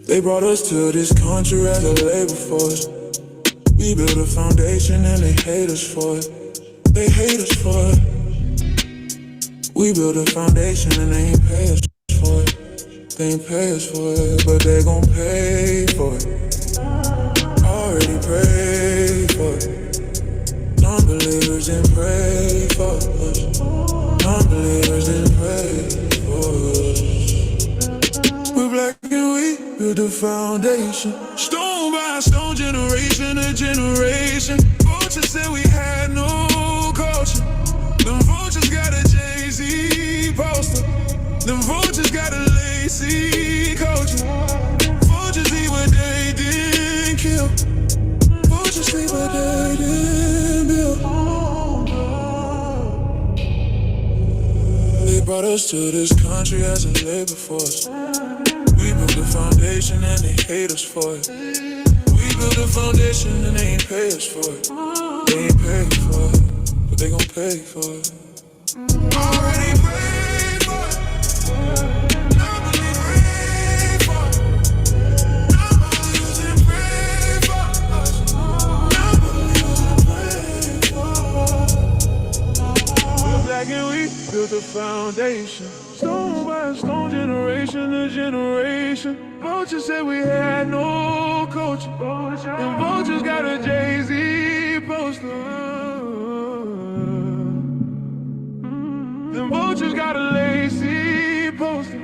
They brought us to this country as a labor force. We built a foundation and they hate us for it. They hate us for it. We built a foundation and they ain't pay us for it. They ain't pay us for it, but they gon' pay for it. Already prayed for it. Non-believers didn't pray for us. Non-believers didn't pray for us. We're black and we built a foundation. Stone by stone, generation to generation. Vultures said we had no culture. Them vultures got a Jay-Z poster. Them vultures got a lacy culture. Vultures eat what they didn't kill. Vultures eat what they didn't build. They brought us to this country as a labor force. We built a foundation and they hate us for it. We built a foundation and they ain't pay us for it. They ain't pay for it, but they gon' pay for it. Already paid for it. Nobody prayed for it. Nobody used to pray for us. Nobody used to pray for us. We're black and we built a foundation. Stone by stone, generation to generation. Vultures said we had no culture. And vultures got a Jay-Z poster. Them vultures got a lacy poster.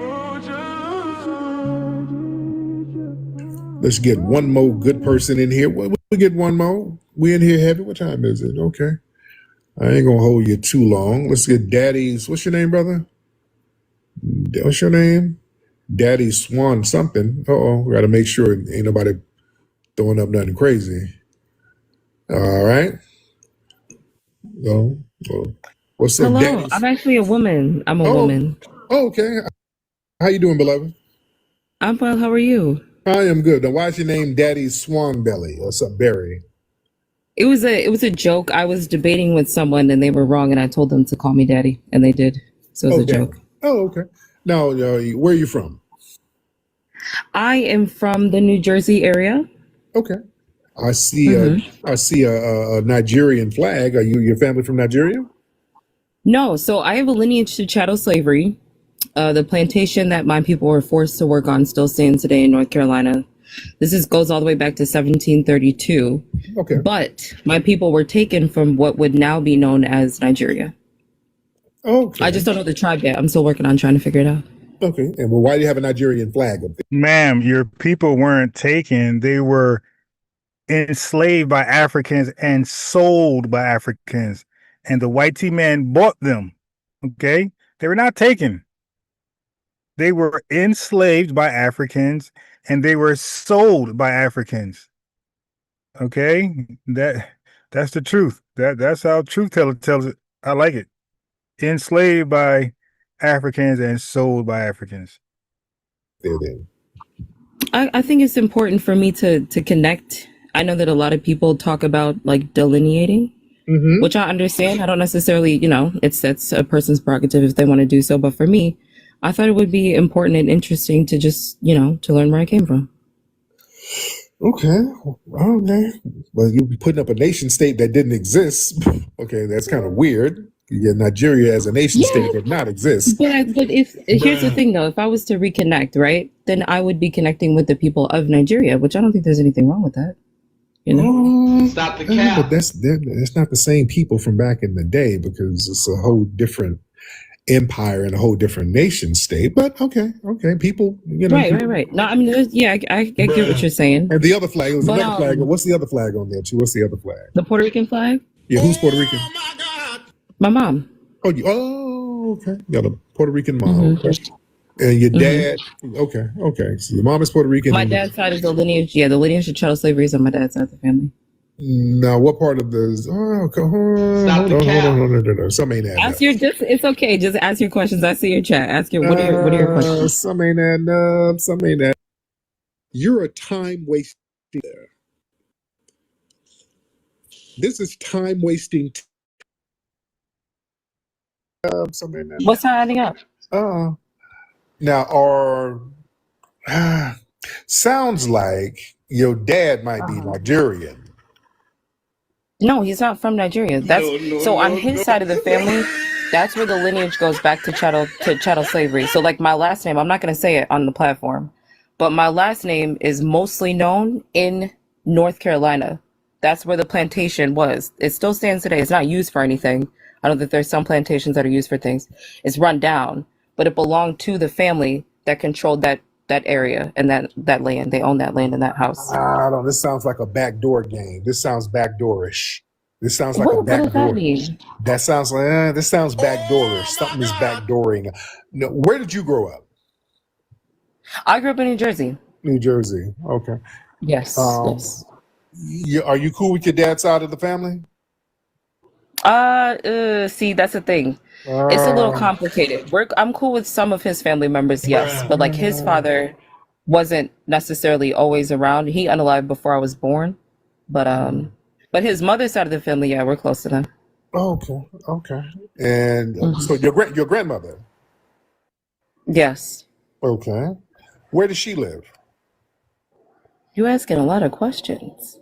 Let's get one more good person in here. We get one more. We in here heavy. What time is it? Okay. I ain't gonna hold you too long. Let's get Daddy's. What's your name, brother? What's your name? Daddy Swan something. Uh-oh, we got to make sure ain't nobody throwing up nothing crazy. All right. Well, what's up, Hello, Daddy? I'm actually a woman. I'm a woman. Oh, okay. How you doing, beloved? I'm well. How are you? I am good. Now, why is your name Daddy Swan Belly or something, Berry? It was a joke. I was debating with someone and they were wrong, and I told them to call me Daddy, and they did. So it was a joke. Oh, okay. Now, where are you from? I am from the New Jersey area. Okay. I see a Nigerian flag. Are you your family from Nigeria? No, so I have a lineage to chattel slavery. The plantation that my people were forced to work on still stands today in North Carolina. This goes all the way back to 1732. Okay. But my people were taken from what would now be known as Nigeria. Okay. I just don't know the tribe yet. I'm still working on trying to figure it out. Okay. And why do you have a Nigerian flag up there? Ma'am, your people weren't taken. They were enslaved by Africans and sold by Africans. And the white man bought them. Okay? They were not taken. They were enslaved by Africans and they were sold by Africans. Okay? That's the truth. That's how truth teller tells it. I like it. Enslaved by Africans and sold by Africans. I think it's important for me to connect. I know that a lot of people talk about like delineating, which I understand. I don't necessarily, that's a person's prerogative if they want to do so. But for me, I thought it would be important and interesting to just, to learn where I came from. Okay. Well, you'll be putting up a nation state that didn't exist. Okay, that's kind of weird. Yeah, Nigeria as a nation state did not exist. But here's the thing, though. If I was to reconnect, right, then I would be connecting with the people of Nigeria, which I don't think there's anything wrong with that. Stop the cap. But that's not the same people from back in the day, because it's a whole different empire and a whole different nation state. But okay, people, Right. No, I mean, I get what you're saying. And the other flag was another flag. What's the other flag on there too? What's the other flag? The Puerto Rican flag. Yeah, who's Puerto Rican? Oh my God. My mom. Okay. You got a Puerto Rican mom. And your dad, okay. So your mom is Puerto Rican. My dad's side is the lineage of chattel slavery is on my dad's side of the family. Now, what part of this? Hold on. Some ain't adding up. It's okay. Just ask your questions. I see your chat. Ask your what are your questions? Some ain't adding up. Some ain't adding. You're a time waster. This is time wasting. Something in What's not adding up? that. Now, or sounds like your dad might be Nigerian. No, he's not from Nigeria. That's so on his side of the family, that's where the lineage goes back to chattel slavery. So like my last name, I'm not going to say it on the platform, but my last name is mostly known in North Carolina. That's where the plantation was. It still stands today. It's not used for anything. I know that there's some plantations that are used for things. It's run down, but it belonged to the family that controlled that area and that land. They own that land and that house. I don't. This sounds like a backdoor game. This sounds backdoorish. This sounds like a What does that backdoor. mean? That sounds like this sounds backdoorish. Something is backdooring. No, where did you grow up? I grew up in New Jersey. New Jersey. Okay. Yes. Yes. Are you cool with your dad's side of the family? See, that's the thing. It's a little complicated. I'm cool with some of his family members, yes, but like his father wasn't necessarily always around. He unalived before I was born, but his mother's side of the family, yeah, we're close to them. Okay. And so your grandmother. Yes. Okay. Where does she live? You're asking a lot of questions.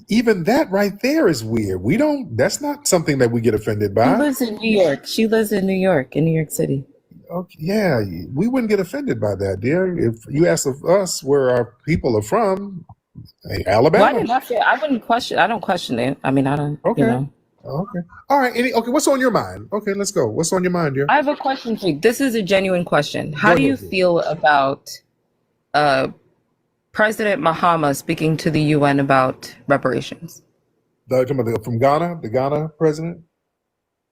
Even that right there is weird. That's not something that we get offended She by. lives in New York. She lives in New York, in New York City. Okay, yeah, we wouldn't get offended by that, dear. If you ask of us where our people are from, hey, Well, I Alabama. didn't have to, I wouldn't question, I don't question it. I mean, I don't, Okay. you know. Okay. All right. Okay. What's on your mind? Okay, let's go. What's on your mind, dear? I have a question for you. This is a genuine question. How Go do you ahead, dear. feel about President Mahama speaking to the UN about reparations? From Ghana, the Ghana president.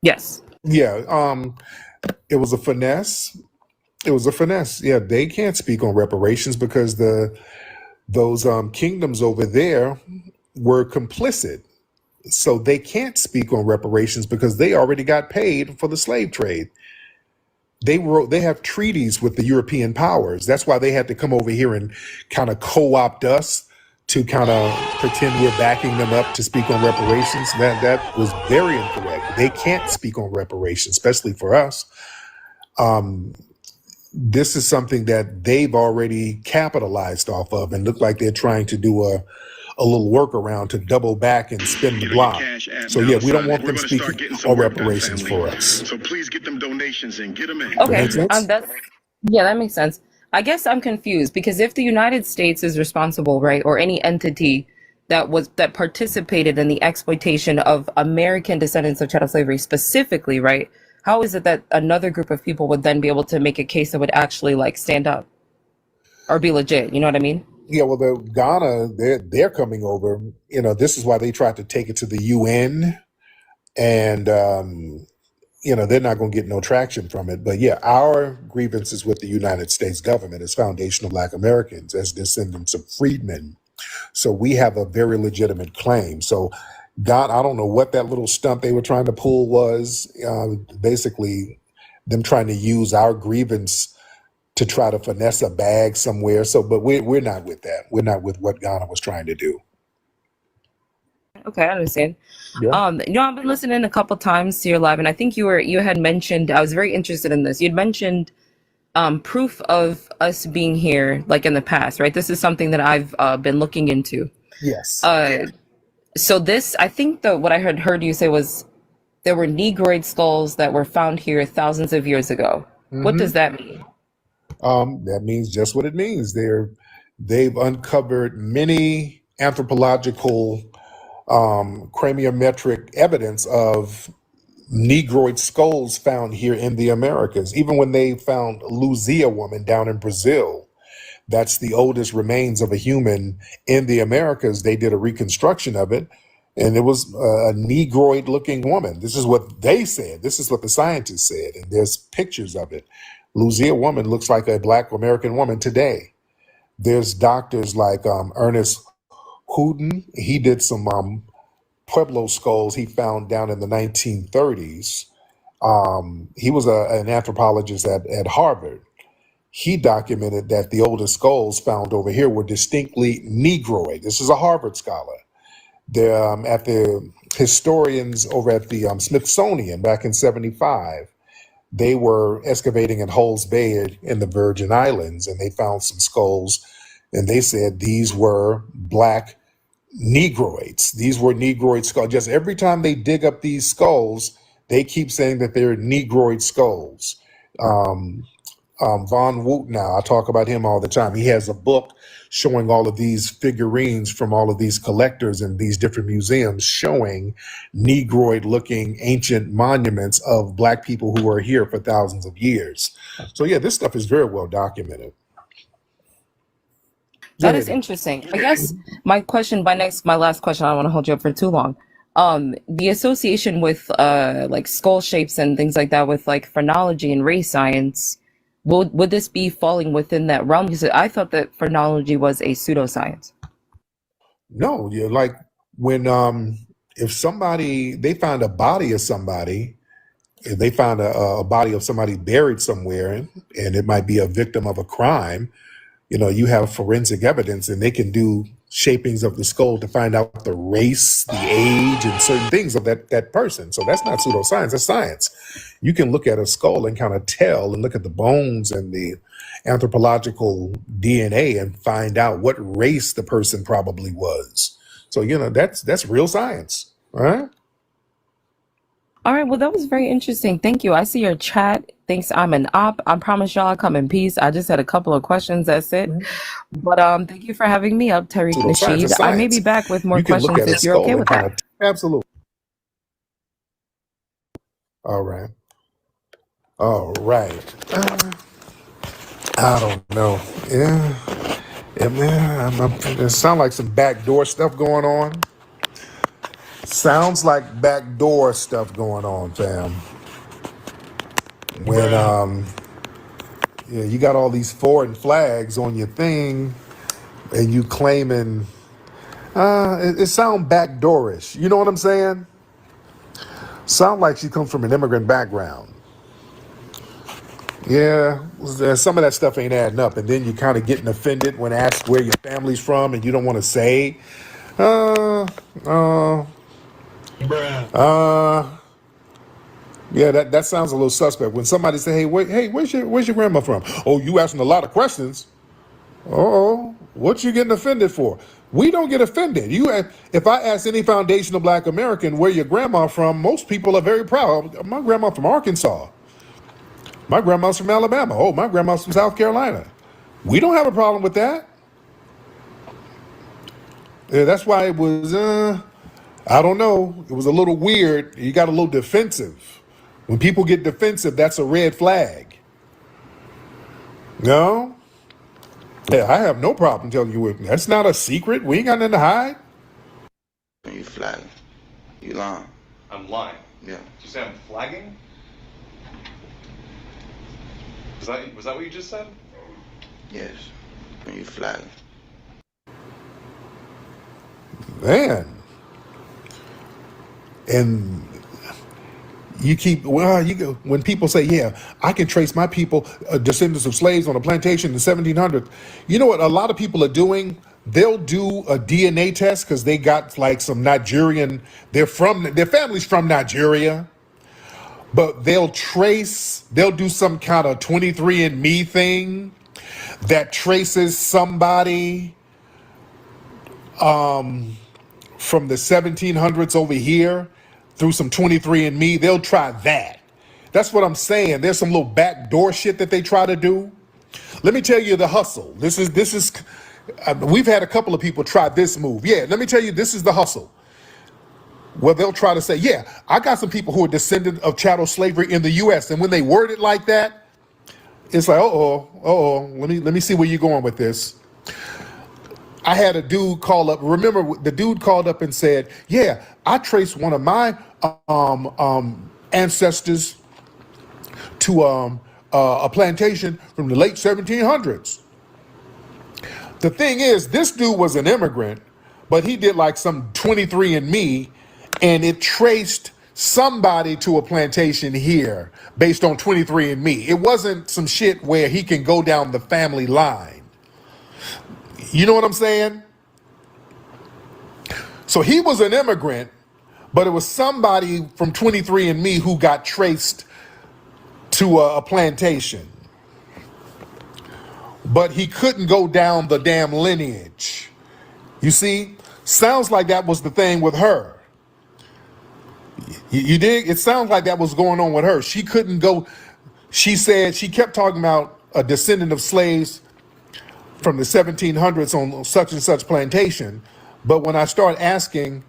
Yes. Yeah. It was a finesse. It was a finesse. Yeah, they can't speak on reparations because those kingdoms over there were complicit. So they can't speak on reparations because they already got paid for the slave trade. They have treaties with the European powers. That's why they had to come over here and kind of co-opt us to kind of pretend we're backing them up to speak on reparations. That was very incorrect. They can't speak on reparations, especially for us. This is something that they've already capitalized off of and look like they're trying to do a little workaround to double back and spin the block. So yeah, we don't want them speaking on reparations for us. So please get them donations and get them in. Okay. Make sense? That makes sense. I guess I'm confused because if the United States is responsible, right, or any entity that participated in the exploitation of American descendants of chattel slavery specifically, right, how is it that another group of people would then be able to make a case that would actually like stand up or be legit? You know what I mean? Yeah, well, the Ghana, they're coming over. You know, this is why they tried to take it to the UN, and they're not going to get no traction from it. But yeah, our grievances with the United States government as foundational Black Americans, as descendants of freedmen. So we have a very legitimate claim. So God, I don't know what that little stunt they were trying to pull was. Basically, them trying to use our grievance to try to finesse a bag somewhere. So, but we're not with that. We're not with what Ghana was trying to do. Okay, I understand. Yeah. I've been listening a couple times to your live, and I think you had mentioned, I was very interested in this. You'd mentioned proof of us being here, like in the past, right? This is something that I've been looking into. Yes. So this, I think what I heard you say was there were Negroid skulls that were found here thousands of years ago. What does that mean? That means just what it means. They've uncovered many anthropological craniometric evidence of Negroid skulls found here in the Americas. Even when they found Luzia woman down in Brazil, that's the oldest remains of a human in the Americas. They did a reconstruction of it, and it was a Negroid looking woman. This is what they said. This is what the scientists said, and there's pictures of it. Luzia woman looks like a Black American woman today. There's doctors like Ernest Houdin. He did some Pueblo skulls he found down in the 1930s. He was an anthropologist at Harvard. He documented that the oldest skulls found over here were distinctly Negroid. This is a Harvard scholar. At the historians over at the Smithsonian back in '75, they were excavating in Hulls Bay in the Virgin Islands, and they found some skulls, and they said these were black Negroids. These were Negroid skulls. Just every time they dig up these skulls, they keep saying that they're Negroid skulls. Von Woot now, I talk about him all the time. He has a book showing all of these figurines from all of these collectors in these different museums showing Negroid looking ancient monuments of black people who were here for thousands of years. So yeah, this stuff is very well documented. That is interesting. I guess my last question, I don't want to hold you up for too long. The association with like skull shapes and things like that with like phrenology and race science, would this be falling within that realm? Because I thought that phrenology was a pseudoscience. No, yeah, like when if they find a body of somebody, if they find a body of somebody buried somewhere, and it might be a victim of a crime, you have forensic evidence, and they can do shapings of the skull to find out the race, the age, and certain things of that person. So that's not pseudoscience, that's science. You can look at a skull and kind of tell and look at the bones and the anthropological DNA and find out what race the person probably was. So, that's real science, all right? All right, well, that was very interesting. Thank you. I see your chat thinks I'm an op. I promise y'all I'll come in peace. I just had a couple of questions, that's it. But thank you for having me up, Tariq Pseudoscience is Nasheed. I may be science. back with more You can look questions at a if you're skull okay and with kind that. of absolutely. All right. I don't know. Yeah, man. It sounds like some backdoor stuff going on. Sounds like backdoor stuff going on, fam. When you got all these foreign flags on your thing, and you claiming it sound backdoorish. You know what I'm saying? Sound like she comes from an immigrant background. Yeah, some of that stuff ain't adding up, and then you kind of getting offended when asked where your family's from, and you don't want to say. Yeah, that sounds a little suspect. When somebody say, where's your grandma from? Oh, you asking a lot of questions. Oh, what you getting offended for? We don't get offended. If I ask any foundational Black American where your grandma from, most people are very proud. My grandma from Arkansas. My grandma's from Alabama. Oh, my grandma's from South Carolina. We don't have a problem with that. Yeah, that's why it was, I don't know. It was a little weird. You got a little defensive. When people get defensive, that's a red flag. No? Yeah, I have no problem telling you it. That's not a secret. We ain't got nothing to hide. You flagging. You lying. I'm lying. Yeah. You say I'm flagging? Was that what you just said? Yes. You flagging. Man. And you keep, when people say, yeah, I can trace my people, descendants of slaves on a plantation in the 1700s. You know what a lot of people are doing? They'll do a DNA test because they got like some Nigerian, their family's from Nigeria. But they'll do some kind of 23andMe thing that traces somebody from the 1700s over here through some 23andMe. They'll try that. That's what I'm saying. There's some little backdoor shit that they try to do. Let me tell you the hustle. This is we've had a couple of people try this move. Yeah, let me tell you, this is the hustle. Well, they'll try to say, yeah, I got some people who are descendant of chattel slavery in the U.S. And when they word it like that, it's like, let me see where you're going with this. I had a dude call up. Remember, the dude called up and said, yeah, I traced one of my ancestors to a plantation from the late 1700s. The thing is, this dude was an immigrant, but he did like some 23andMe, and it traced somebody to a plantation here based on 23andMe. It wasn't some shit where he can go down the family line. You know what I'm saying? So he was an immigrant, but it was somebody from 23andMe who got traced to a plantation. But he couldn't go down the damn lineage. You see? Sounds like that was the thing with her. You dig? It sounds like that was going on with her. She couldn't go. She said she kept talking about a descendant of slaves from the 1700s on such and such plantation. But when I start asking,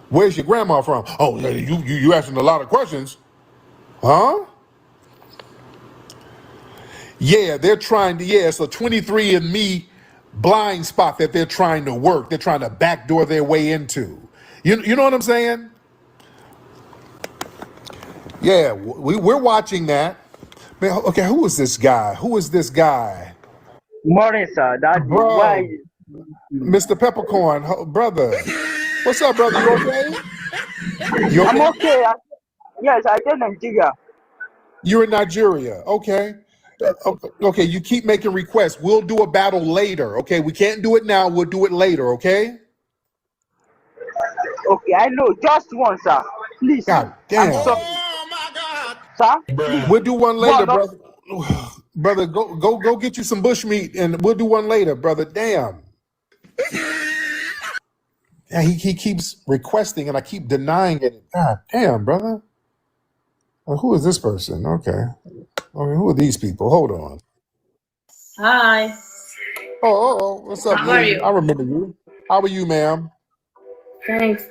where's your grandma from? Oh, you asking a lot of questions. Huh? Yeah, they're trying to, it's a 23andMe blind spot that they're trying to work. They're trying to backdoor their way into. You know what I'm saying? Yeah, we're watching that. Man, okay, who is this guy? Who is this guy? Morning, sir. That Bro, why? Mr. Peppercorn, brother. What's up, brother? You okay? You I'm okay? okay. Yes, I tell Nigeria. You're in Nigeria. Okay. Okay, you keep making requests. We'll do a battle later. Okay, we can't do it now. We'll do it later. Okay. Okay, I know. Just one, sir. Please. God I'm damn. sorry. Oh my God! Sir, please. We'll do one later, No, brother. Brother, go get you some bush meat, and we'll do one later, brother. Damn. Yeah, he keeps requesting, and I keep denying it. God damn, brother. Well, who is this person? Okay. I mean, who are these people? Hold on. Hi. Oh, what's up, How are Lou? you? I remember you. How are you, ma'am? Thanks.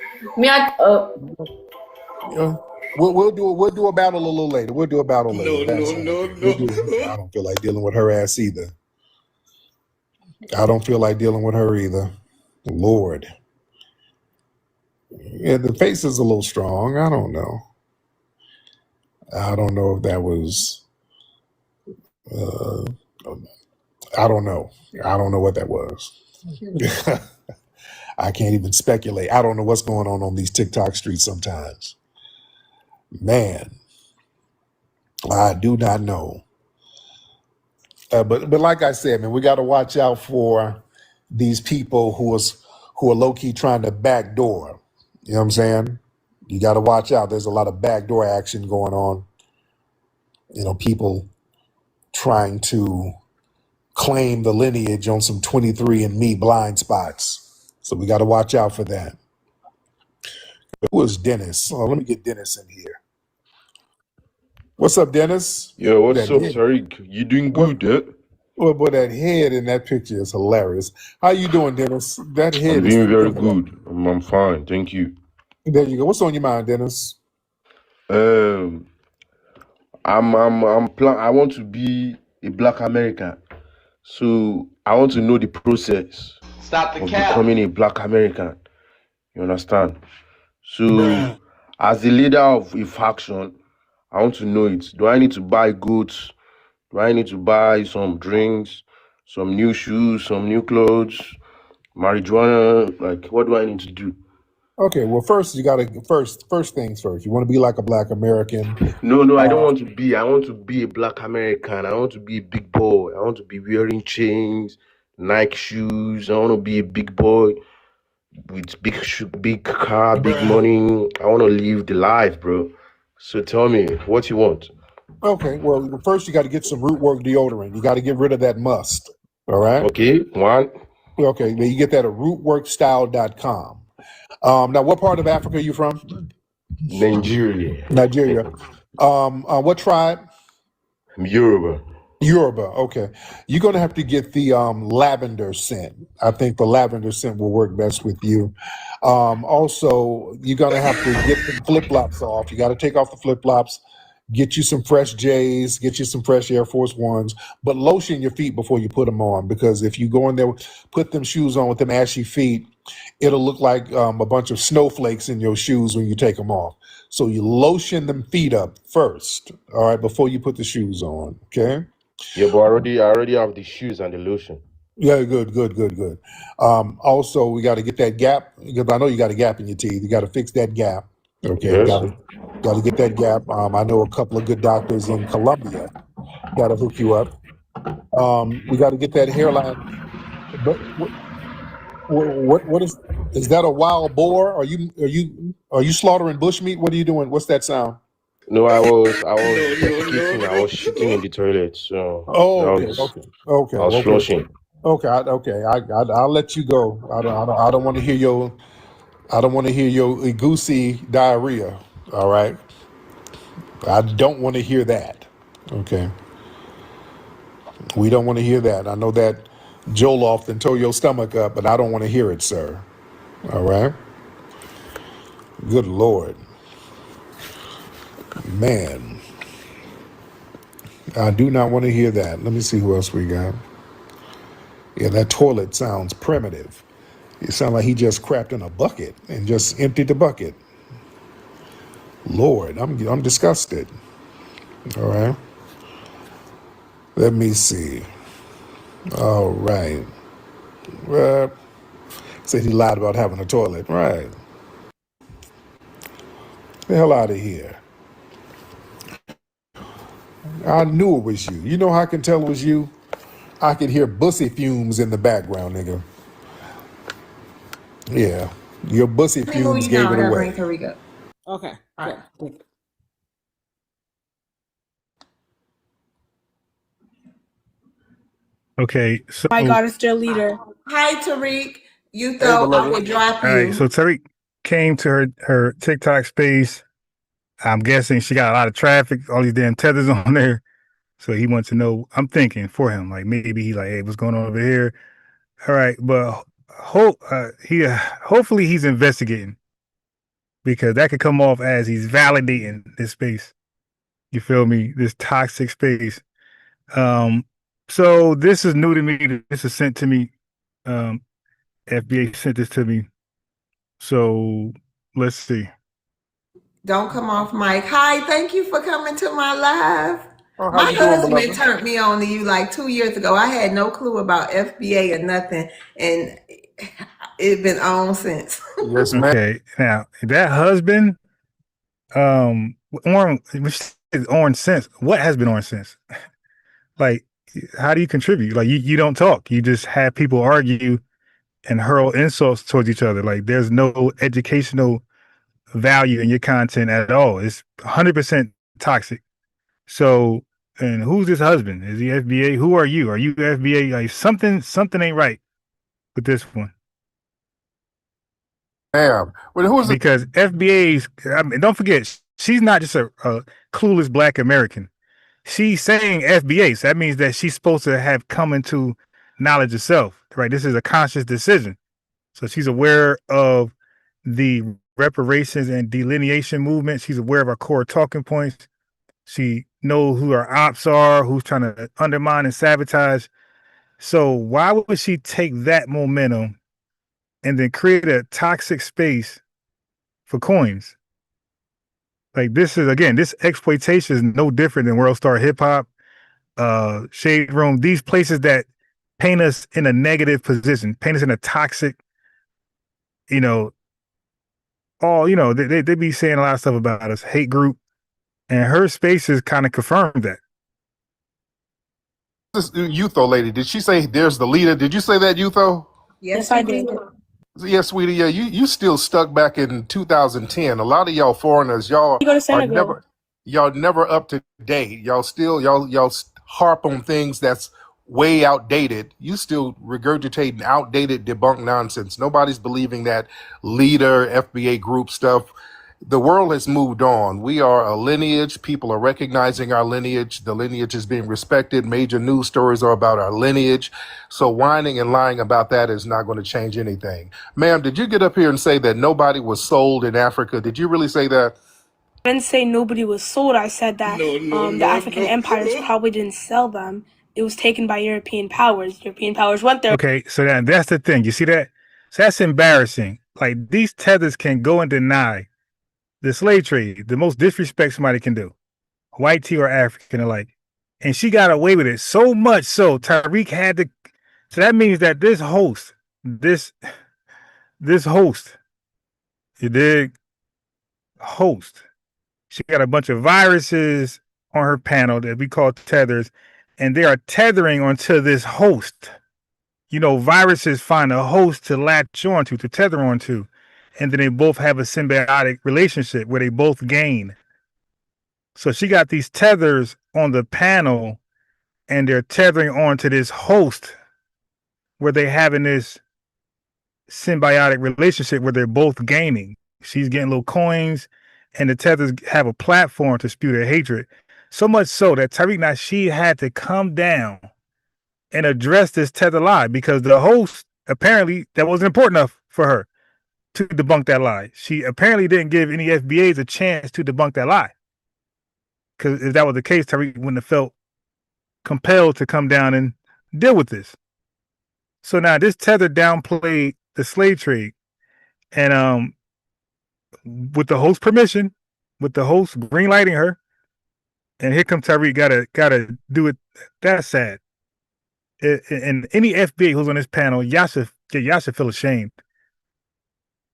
Yeah. We'll do a battle a little later. We'll do a battle later. That's fine. I don't feel like dealing with her ass either. I don't feel like dealing with her either. Lord. Yeah, the face is a little strong. I don't know. I don't know if that was I don't know. I don't know what that was. I can't even speculate. I don't know what's going on these TikTok streets sometimes. Man, I do not know. But like I said, man, we got to watch out for these people who are low key trying to backdoor. You know what I'm saying? You got to watch out. There's a lot of backdoor action going on. You know, people trying to claim the lineage on some 23andMe blind spots. So we got to watch out for that. Who is Dennis? Oh, let me get Dennis in here. What's up, Dennis? Yo, what's That up, head- Tariq? You doing What- good, eh? Well, boy, that head in that picture is hilarious. How you doing, Dennis? That head I'm is doing very good. I'm fine, thank you. There you go. What's on your mind, Dennis? I want to be a Black American, so I want to know the process Stop the of cap! becoming a Black American. You understand? So, as the leader of a faction, I want to know it. Do I need to buy goods? Do I need to buy some drinks, some new shoes, some new clothes, marijuana? Like, what do I need to do? Okay, well, first you got to first things first. You want to be like a Black American. No, I don't want to be. I want to be a Black American. I want to be a big boy. I want to be wearing chains, Nike shoes. I want to be a big boy with big car, big money. I want to live the life, bro. So tell me, what you want? Okay, well, first you got to get some root work deodorant. You got to get rid of that must. All right. Okay, one. Okay, then you get that at rootworkstyle.com. Now, what part of Africa are you from? Nigeria. Nigeria. What tribe? Yoruba. Yoruba. Okay. You're going to have to get the lavender scent. I think the lavender scent will work best with you. Also, you're going to have to get the flip-flops off. You got to take off the flip-flops, get you some fresh J's, get you some fresh Air Force Ones, but lotion your feet before you put them on, because if you go in there, put them shoes on with them ashy feet, it'll look like a bunch of snowflakes in your shoes when you take them off. So you lotion them feet up first, all right, before you put the shoes on, okay? Yeah, but I already have the shoes and the lotion. Yeah, good. Also, we got to get that gap, because I know you got a gap in your teeth. You got to fix that gap. Okay, Yes. got to get that gap. I know a couple of good doctors in Colombia. Got to hook you up. We got to get that hairline. But What is that a wild boar? Are you slaughtering bushmeat? What are you doing? What's that sound? No, I was defecating. I was shitting in the toilet. So Oh, that okay, was okay, I was okay, flushing. okay, I'll let you go. I don't want to hear your goosey diarrhea. All right, I don't want to hear that. Okay, we don't want to hear that. I know that Joel often tore your stomach up, but I don't want to hear it, sir. All right. Good Lord, man, I do not want to hear that. Let me see who else we got. Yeah, that toilet sounds primitive. It sounds like he just crapped in a bucket and just emptied the bucket. Lord, I'm disgusted. All right. Let me see. All right. Said he lied about having a toilet. Right. The hell out of here. I knew it was you. You know how I can tell it was you? I could hear bussy fumes in the background, nigga. Yeah. Your bussy fumes gave it away. Okay. All right. Okay, so My God, it's their leader. Hi, Tariq. You Hey, thought I beloved. would drop all right, you. so Tariq came to her TikTok space. I'm guessing she got a lot of traffic, all these damn tethers on there. So he wants to know. I'm thinking for him, like maybe he like, hey, what's going on over here? All right, but hopefully he's investigating, because that could come off as he's validating this space. You feel me? This toxic space. So this is new to me. This is sent to me. FBA sent this to me. So let's see. Don't come off mic. Hi, thank you for coming to my live. Oh, how My you doing, husband beloved? turned me on to you like 2 years ago. I had no clue about FBA or nothing, and it's been on since. Yes, ma'am. Okay, now that husband, orange since. What has been orange since? Like, how do you contribute? Like, you don't talk. You just have people argue and hurl insults towards each other. Like, there's no educational value in your content at all. It's 100% toxic. So, and who's this husband? Is he FBA? Who are you? Are you FBA? Like, something ain't right with this one. Ma'am. Well, who is it? Because FBA's, I mean, don't forget, she's not just a clueless Black American. She's saying FBA, so that means that she's supposed to have come into knowledge of self, right? This is a conscious decision. So she's aware of the reparations and delineation movement. She's aware of our core talking points. She knows who our ops are, who's trying to undermine and sabotage. So why would she take that momentum and then create a toxic space for coins? Like, this is, again, this exploitation is no different than World Star Hip Hop, Shade Room, these places that paint us in a negative position, paint us in a toxic, you know, they be saying a lot of stuff about us, hate group, and her spaces kind of confirmed that. This Youtho lady, did she say there's the leader? Did you say that, Youtho? Yes, I did. Yeah, sweetie. Yeah, you still stuck back in 2010. A lot of y'all foreigners, y'all You go to are Senegal. never up to date. Y'all harp on things that's way outdated. You still regurgitating outdated, debunked nonsense. Nobody's believing that leader FBA group stuff. The world has moved on. We are a lineage. People are recognizing our lineage. The lineage is being respected. Major news stories are about our lineage. So whining and lying about that is not going to change anything. Ma'am, did you get up here and say that nobody was sold in Africa? Did you really say that? I didn't say nobody was sold. I said that the African empires probably didn't sell them. It was taken by European powers. European powers went there. Okay, so that's the thing. You see that? So that's embarrassing. Like, these tethers can go and deny the slave trade, the most disrespect somebody can do, white tea or African alike. And she got away with it so much so Tariq had to. So that means that this host, you dig? Host. She got a bunch of viruses on her panel that we call tethers, and they are tethering onto this host. viruses find a host to latch onto, to tether onto, and then they both have a symbiotic relationship where they both gain. So she got these tethers on the panel, and they're tethering onto this host where they're having this symbiotic relationship where they're both gaining. She's getting little coins, and the tethers have a platform to spew their hatred. So much so that Tariq Nasheed had to come down and address this tether lie, because the host, apparently that wasn't important enough for her to debunk that lie. She apparently didn't give any FBAs a chance to debunk that lie. Because if that was the case, Tariq wouldn't have felt compelled to come down and deal with this. So now this tether downplayed the slave trade, and with the host permission, with the host greenlighting her, and here comes Tariq, gotta do it. That's sad. And any FBA who's on this panel, y'all should feel ashamed,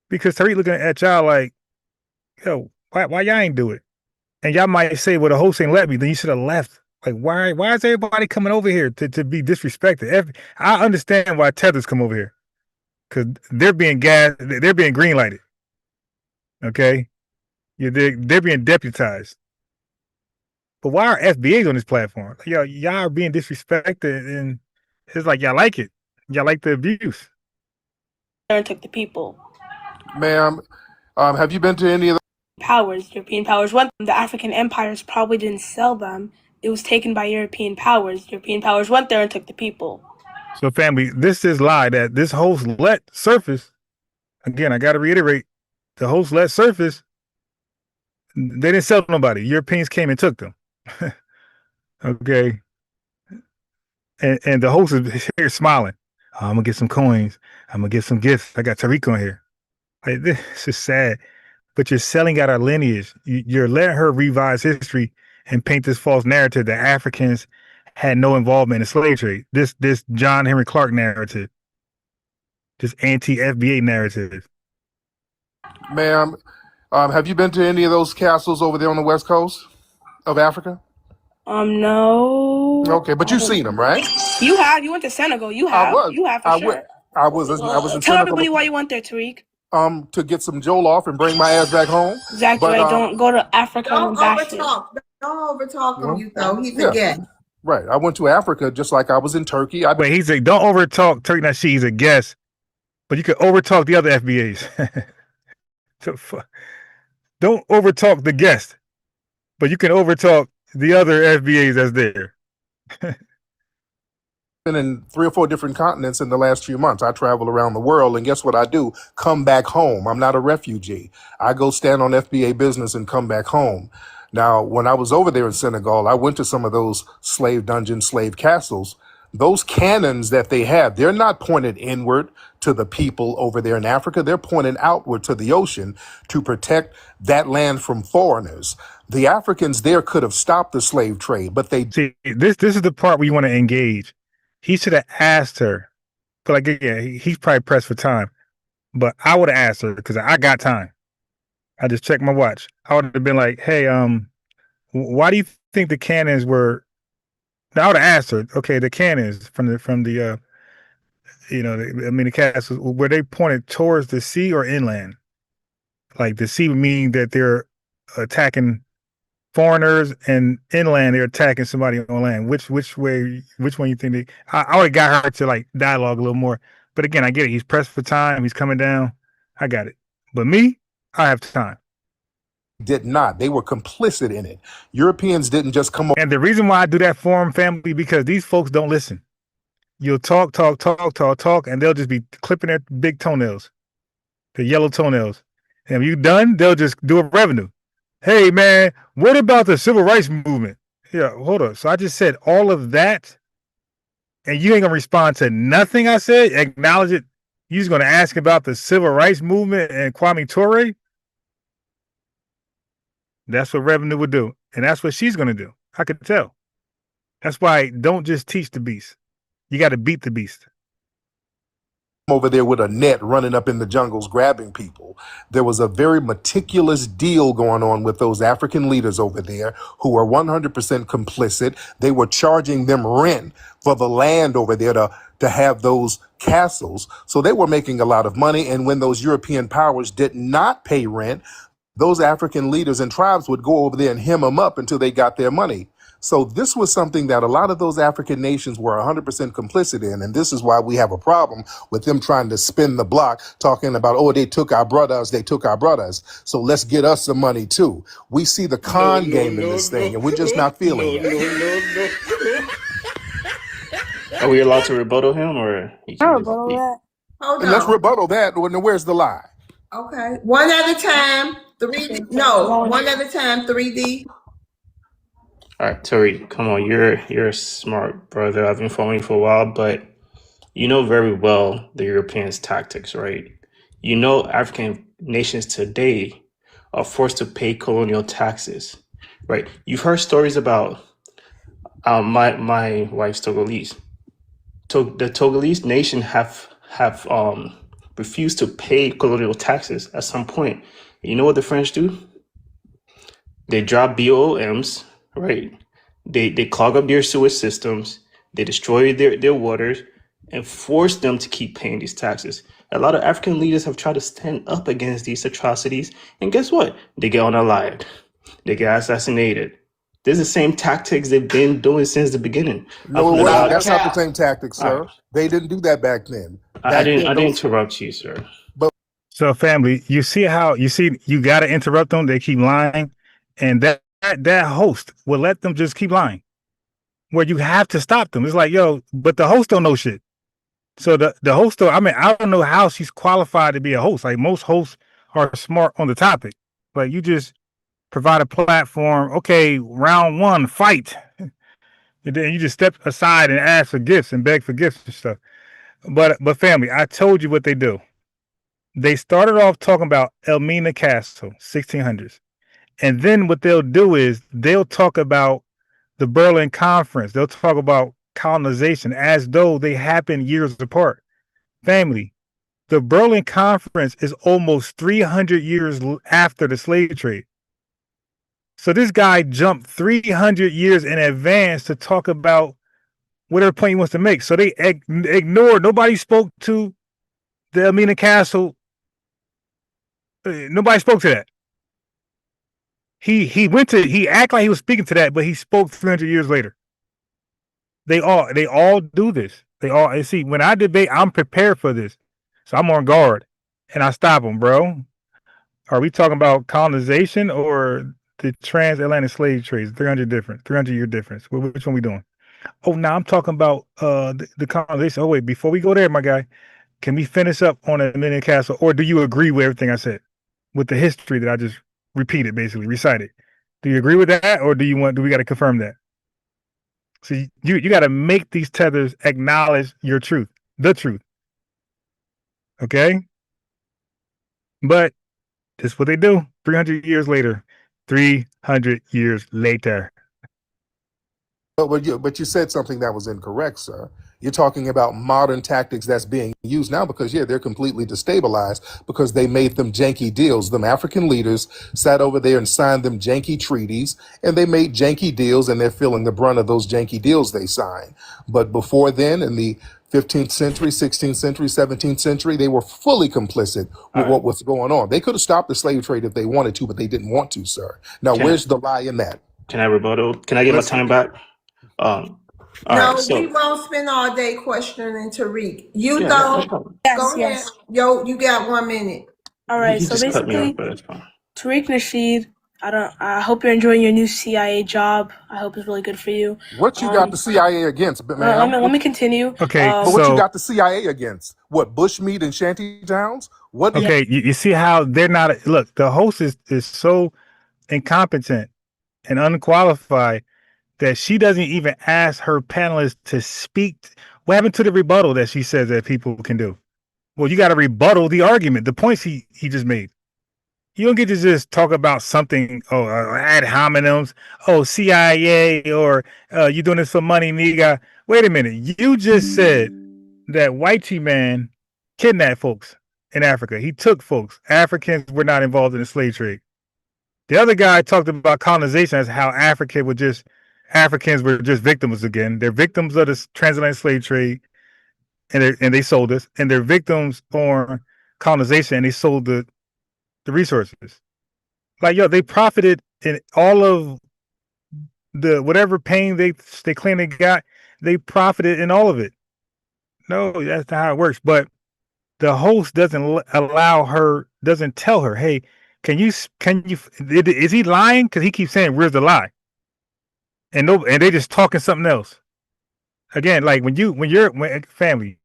because Tariq looking at y'all like, yo, why y'all ain't do it? And y'all might say, well, the host ain't let me. Then you should have left. Like, why is everybody coming over here to be disrespected? I understand why tethers come over here, because they're being they're being greenlighted. Okay, they're being deputized. But why are FBAs on this platform? Y'all are being disrespected, and it's like y'all like it. Y'all like the abuse. Took the people. Ma'am, have you been to any of the European powers went. The African empires probably didn't sell them. It was taken by European powers. European powers went there and took the people. So, family, this is lie that this host let surface. Again, I got to reiterate, the host let surface. They didn't sell nobody. Europeans came and took them. Okay. And the host is here smiling. Oh, I'm going to get some coins. I'm going to get some gifts. I got Tariq on here. Like, this is sad. But you're selling out our lineage. You're letting her revise history and paint this false narrative that Africans had no involvement in the slave trade. This John Henry Clark narrative. This anti-FBA narrative. Ma'am, have you been to any of those castles over there on the west coast of Africa? No. Okay, but you've seen them, right? You have. You went to Senegal. You have. You have for sure. I was in Tell Senegal. everybody why you went there, Tariq. To get some Joel off and bring my ass back home. Exactly right. Don't go to Africa and bash it. Don't overtalk him, you though. He's a guest. Right. I went to Africa just like I was in Turkey. Wait, he's like, don't overtalk Tariq Nasheed. He's a guest, but you could overtalk the other FBAs. Don't overtalk the guest, but you can overtalk the other FBAs that's there. Been in 3 or 4 different continents in the last few months. I travel around the world, and guess what I do? Come back home. I'm not a refugee. I go stand on FBA business and come back home. Now, when I was over there in Senegal, I went to some of those slave dungeons, slave castles. Those cannons that they have, they're not pointed inward to the people over there in Africa. They're pointed outward to the ocean to protect that land from foreigners. The Africans there could have stopped the slave trade, but they... See, this is the part where you want to engage. He should have asked her, but like, yeah, he's probably pressed for time, but I would have asked her, because I got time. I just checked my watch. I would have been like, hey, why do you think the cannons were... I would have asked her, okay, the cannons from the the castles, were they pointed towards the sea or inland? Like, the sea would mean that they're attacking foreigners, and inland they're attacking somebody on land. Which one you think I would have got her to like dialogue a little more. But again, I get it. He's pressed for time. He's coming down. I got it. But me, I have time. Did not. They were complicit in it. Europeans didn't just come over. And the reason why I do that for them, family, because these folks don't listen. You'll talk, and they'll just be clipping their big toenails, the yellow toenails. And when you're done, they'll just do a revenue. Hey, man, what about the civil rights movement? Yeah, hold up. So I just said all of that, and you ain't going to respond to nothing I said? Acknowledge it. You're just going to ask about the civil rights movement and Kwame Ture? That's what revenue would do. And that's what she's going to do. I could tell. That's why don't just teach the beast. You got to beat the beast. Over there with a net running up in the jungles grabbing people. There was a very meticulous deal going on with those African leaders over there who were 100% complicit. They were charging them rent for the land over there to have those castles. So they were making a lot of money. And when those European powers did not pay rent, those African leaders and tribes would go over there and hem them up until they got their money. So this was something that a lot of those African nations were 100% complicit in. And this is why we have a problem with them trying to spin the block, talking about, oh, they took our brothers, so let's get us some money too. We see the con game in this thing, and we're just not feeling it. Are we allowed to rebuttal him, or you I'll can rebuttal that. Hold And let's on. rebuttal that. Where's the lie? Okay. One at a time. 3D. No, one at a time. 3D. All right, Tariq, come on. You're a smart brother. I've been following you for a while, but you know very well the Europeans' tactics, right? You know African nations today are forced to pay colonial taxes, right? You've heard stories about my wife's Togolese. The Togolese nation have refused to pay colonial taxes at some point. You know what the French do? They drop BOMs, right? They clog up their sewage systems, they destroy their waters, and force them to keep paying these taxes. A lot of African leaders have tried to stand up against these atrocities, and guess what? They get unalived. They get assassinated. There's the same tactics they've been doing since the beginning. No, it wasn't. That's not the same tactics, sir. Right. They didn't do that back then. I didn't interrupt you, sir. So, family, you got to interrupt them. They keep lying, and that host will let them just keep lying. Where you have to stop them. It's like, yo, but the host don't know shit. So the host, I don't know how she's qualified to be a host. Like, most hosts are smart on the topic, but you just provide a platform. Okay, round one, fight. And then you just step aside and ask for gifts and beg for gifts and stuff. But family, I told you what they do. They started off talking about Elmina Castle, 1600s. And then what they'll do is they'll talk about the Berlin Conference. They'll talk about colonization as though they happened years apart. Family, the Berlin Conference is almost 300 years after the slave trade. So this guy jumped 300 years in advance to talk about whatever point he wants to make. So they ignored. Nobody spoke to the Elmina Castle. Nobody spoke to that. He acted like he was speaking to that, but he spoke 300 years later. They all do this. See, when I debate, I'm prepared for this. So I'm on guard and I stop them, bro. Are we talking about colonization or the transatlantic slave trades? 300-year difference. Which one we doing? Oh, now I'm talking about the colonization. Oh, wait, before we go there, my guy, can we finish up on a Elmina Castle, or do you agree with everything I said? With the history that I just repeated, basically recited. Do you agree with that, or do we got to confirm that? So you got to make these tethers acknowledge your truth, the truth. Okay? But this is what they do 300 years later. 300 years later. But you said something that was incorrect, sir. You're talking about modern tactics that's being used now because, they're completely destabilized because they made them janky deals. Them African leaders sat over there and signed them janky treaties, and they made janky deals, and they're feeling the brunt of those janky deals they signed. But before then, in the 15th century, 16th century, 17th century, they were fully complicit with what was going on. They could have stopped the slave trade if they wanted to, but they didn't want to, sir. Now, where's the lie in that? Can I rebuttal? Can I get my time back? We won't spend all day questioning Tariq. You don't. Go ahead. Yo, you got 1 minute. All right. So basically, Tariq Nasheed, I hope you're enjoying your new CIA job. I hope it's really good for you. What you got the CIA against, man? Let me continue. Okay, but what you got the CIA against? What, bushmeat and shanty towns? What? Okay, you see how they're not. Look, the host is so incompetent and unqualified that she doesn't even ask her panelists to speak. What happened to the rebuttal that she says that people can do? Well, you got to rebuttal the argument, the points he just made. You don't get to just talk about something, ad hominems, CIA, or you doing this for money, nigga. Wait a minute. You just said that white man kidnapped folks in Africa. He took folks. Africans were not involved in the slave trade. The other guy talked about colonization as how Africans were just victims again. They're victims of the transatlantic slave trade. and they sold us, and they're victims on colonization, and they sold the resources. Like, yo, they profited in all of the whatever pain they claim they got. They profited in all of it. No, that's not how it works. But the host doesn't tell her, hey, can you is he lying? Because he keeps saying, where's the lie? And they just talking something else. Again, like when family,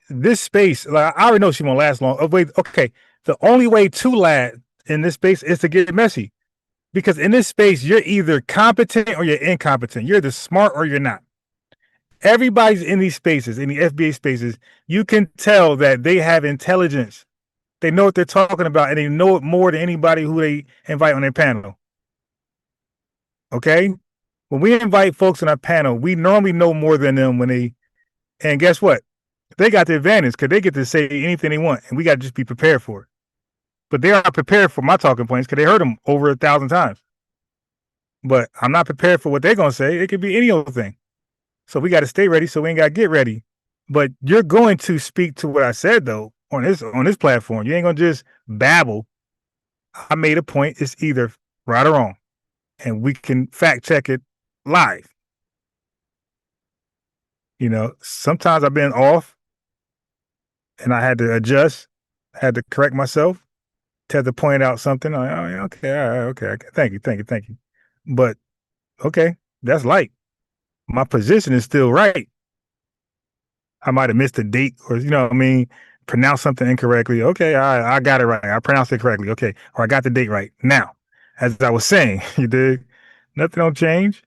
this space, like I already know she won't last long. Oh, wait, okay. The only way to last in this space is to get messy. Because in this space, you're either competent or you're incompetent. You're either smart or you're not. Everybody's in these spaces, in the FBA spaces, you can tell that they have intelligence. They know what they're talking about, and they know it more than anybody who they invite on their panel. Okay? When we invite folks on our panel, we normally know more than them and guess what? They got the advantage because they get to say anything they want, and we got to just be prepared for it. But they aren't prepared for my talking points because they heard them over 1,000 times. But I'm not prepared for what they're going to say. It could be any old thing. So we got to stay ready, so we ain't got to get ready. But you're going to speak to what I said, though, on this platform. You ain't going to just babble. I made a point. It's either right or wrong. And we can fact check it live. You know, sometimes I've been off and I had to adjust, had to correct myself, had to point out something. Like, oh, yeah, okay, all right, okay. Thank you. But, okay, that's light. My position is still right. I might have missed a date or, you know what I mean, pronounced something incorrectly. Okay, I got it right. I pronounced it correctly. Okay, or I got the date right. Now, as I was saying, you dig? Nothing don't change.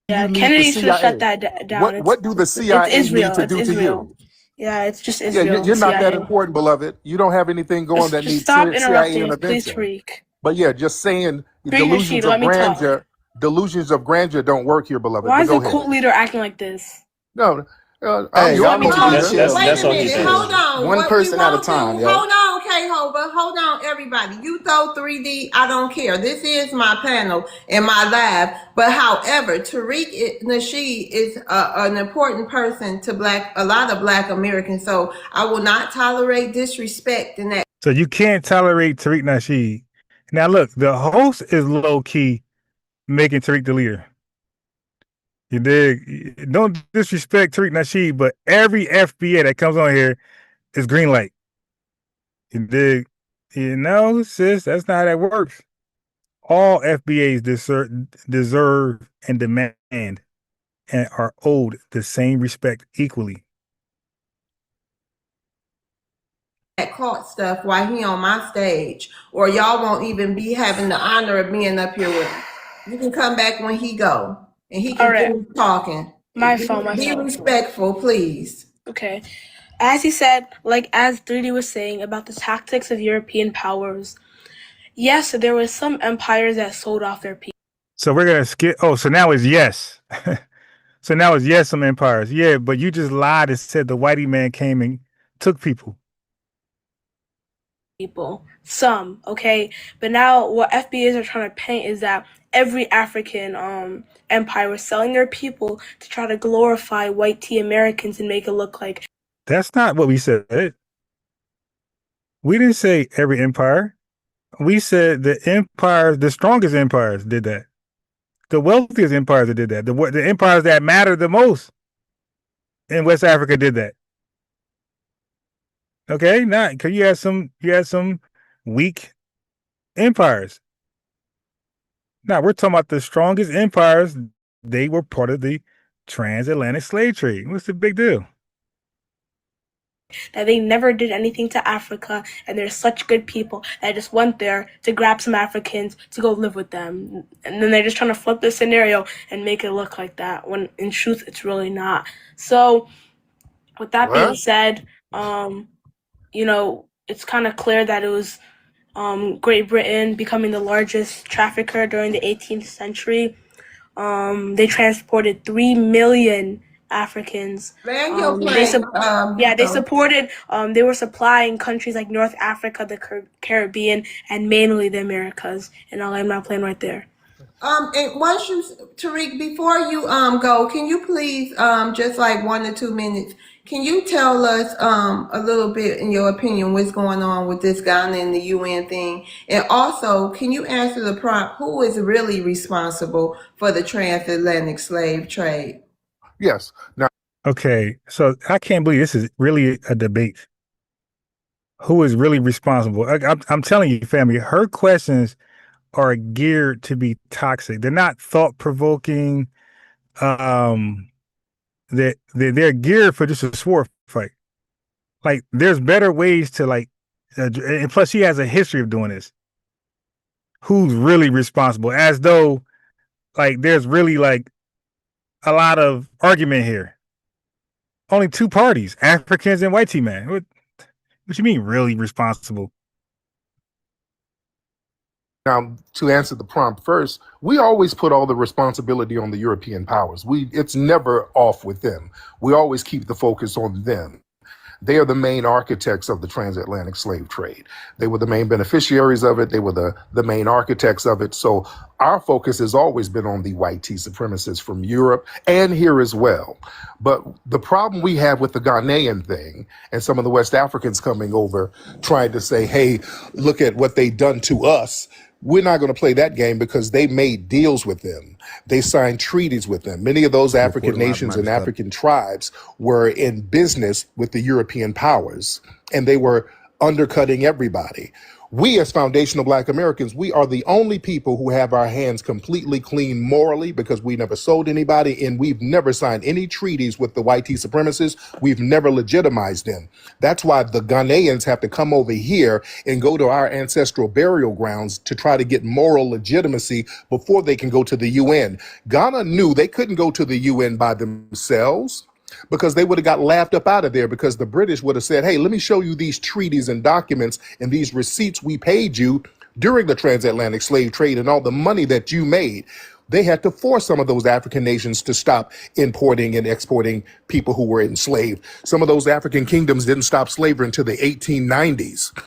Yeah, Kennedy should have shut that down. What do the CIA need to do to you? Yeah, it's just Israel. Yeah, you're not that important, beloved. You don't have anything going that needs CIA intervention. Please, but yeah, just saying delusions of grandeur don't work here, beloved. Why is the cult leader acting like this? No. Hey, y'all wait a minute. Hold on. One person at a time, yo. Hold on, K-Hova. Hold on, everybody. You throw 3D. I don't care. This is my panel and my lab. But however, Tariq Nasheed is an important person to a lot of Black Americans. So I will not tolerate disrespect in that. So you can't tolerate Tariq Nasheed. Now look, the host is low key making Tariq the leader. You dig? Don't disrespect Tariq Nasheed, but every FBA that comes on here is green light. You dig? You know, sis, that's not how that works. All FBAs deserve and demand and are owed the same respect equally. That caught stuff while he on my stage, or y'all won't even be having the honor of being up here with him. You can come back when he go. And he can finish talking. My phone. Be respectful, please. Okay. As he said, as 3D was saying about the tactics of European powers, yes, there were some empires that sold off their people. So we're going to skip. Oh, so now it's yes. So now it's yes, some empires. Yeah, but you just lied and said the whitey man came and took people. Some, okay? But now what FBAs are trying to paint is that every African empire was selling their people to try to glorify white tea Americans and make it look like. That's not what we said. We didn't say every empire. We said the strongest empires did that. The wealthiest empires that did that. The empires that matter the most in West Africa did that. Okay, now because you had some weak empires. Now we're talking about the strongest empires. They were part of the transatlantic slave trade. What's the big deal? That they never did anything to Africa, and they're such good people that just went there to grab some Africans to go live with them. And then they're just trying to flip the scenario and make it look like that, when in truth it's really not. So with that being said, it's kind of clear that it was Great Britain becoming the largest trafficker during the 18th century. They transported 3 million Africans. They supported. They were supplying countries like North Africa, the Caribbean, and mainly the Americas. And I'll end my plan right there. And once you, Tariq, before you go, can you please just like 1 to 2 minutes, can you tell us a little bit, in your opinion, what's going on with this Ghana and the UN thing? And also, can you answer the prompt, who is really responsible for the transatlantic slave trade? Yes. Now, Okay, so I can't believe this is really a debate. Who is really responsible? I'm telling you, family, her questions are geared to be toxic. They're not thought-provoking. They're geared for just a sword fight. Like, there's better ways to and plus she has a history of doing this. Who's really responsible? As though like there's really like a lot of argument here. Only two parties, Africans and white tea man. What you mean really responsible? Now, to answer the prompt first, we always put all the responsibility on the European powers. It's never off with them. We always keep the focus on them. They are the main architects of the transatlantic slave trade. They were the main beneficiaries of it. They were the main architects of it. So our focus has always been on the white tea supremacists from Europe and here as well. But the problem we have with the Ghanaian thing and some of the West Africans coming over trying to say, hey, look at what they've done to us. We're not going to play that game because they made deals with them. They signed treaties with them. Many of those African nations and African tribes were in business with the European powers, and they were undercutting everybody. We as foundational Black Americans, we are the only people who have our hands completely clean morally because we never sold anybody and we've never signed any treaties with the white tea supremacists. We've never legitimized them. That's why the Ghanaians have to come over here and go to our ancestral burial grounds to try to get moral legitimacy before they can go to the UN. Ghana knew they couldn't go to the UN by themselves, because they would have got laughed up out of there because the British would have said, hey, let me show you these treaties and documents and these receipts we paid you during the transatlantic slave trade and all the money that you made. They had to force some of those African nations to stop importing and exporting people who were enslaved. Some of those African kingdoms didn't stop slavery until the 1890s.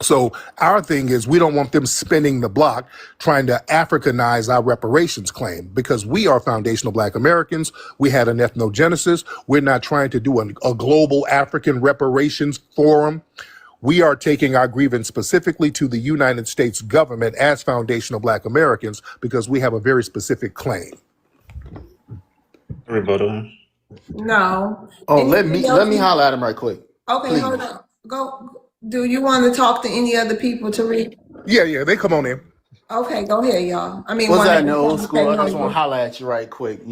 So our thing is we don't want them spinning the block trying to Africanize our reparations claim because we are foundational Black Americans. We had an ethnogenesis. We're not trying to do a global African reparations forum. We are taking our grievance specifically to the United States government as foundational Black Americans because we have a very specific claim. Rebuttal. No. Oh, let me holler at him right quick. Okay, please. hold on. Go. Do you want to talk to any other people to read? Yeah, they come on in. Okay, go ahead, y'all. I mean, What's that one in the at a old time. school? I just want to holler at you right quick,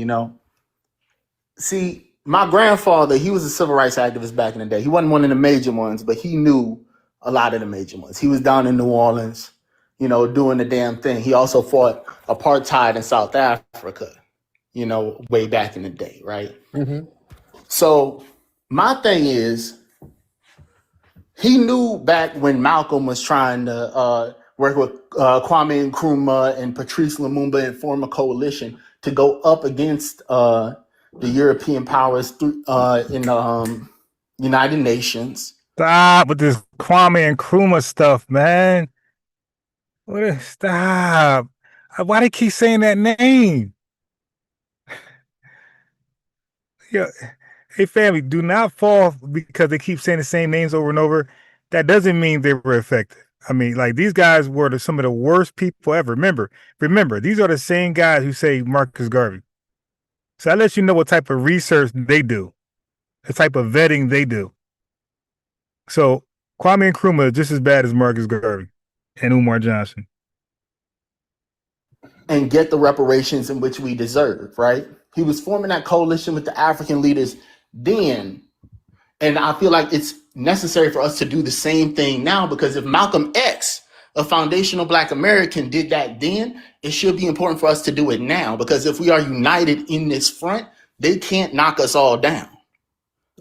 See, my grandfather, he was a civil rights activist back in the day. He wasn't one of the major ones, but he knew a lot of the major ones. He was down in New Orleans, doing the damn thing. He also fought apartheid in South Africa, way back in the day, right? Mm-hmm. So my thing is, he knew back when Malcolm was trying to work with Kwame Nkrumah and Patrice Lumumba and form a coalition to go up against the European powers in the United Nations. Stop with this Kwame Nkrumah stuff, man. Stop. Why they keep saying that name? Yeah. Hey, family, do not fall because they keep saying the same names over and over. That doesn't mean they were effective. I mean, like, these guys were some of the worst people ever. Remember, these are the same guys who say Marcus Garvey. So that lets you know what type of research they do, the type of vetting they do. So Kwame Nkrumah is just as bad as Marcus Garvey and Umar Johnson. And get the reparations in which we deserve, right? He was forming that coalition with the African leaders then. And I feel like it's necessary for us to do the same thing now, because if Malcolm X, a foundational Black American, did that then, it should be important for us to do it now, because if we are united in this front, they can't knock us all down.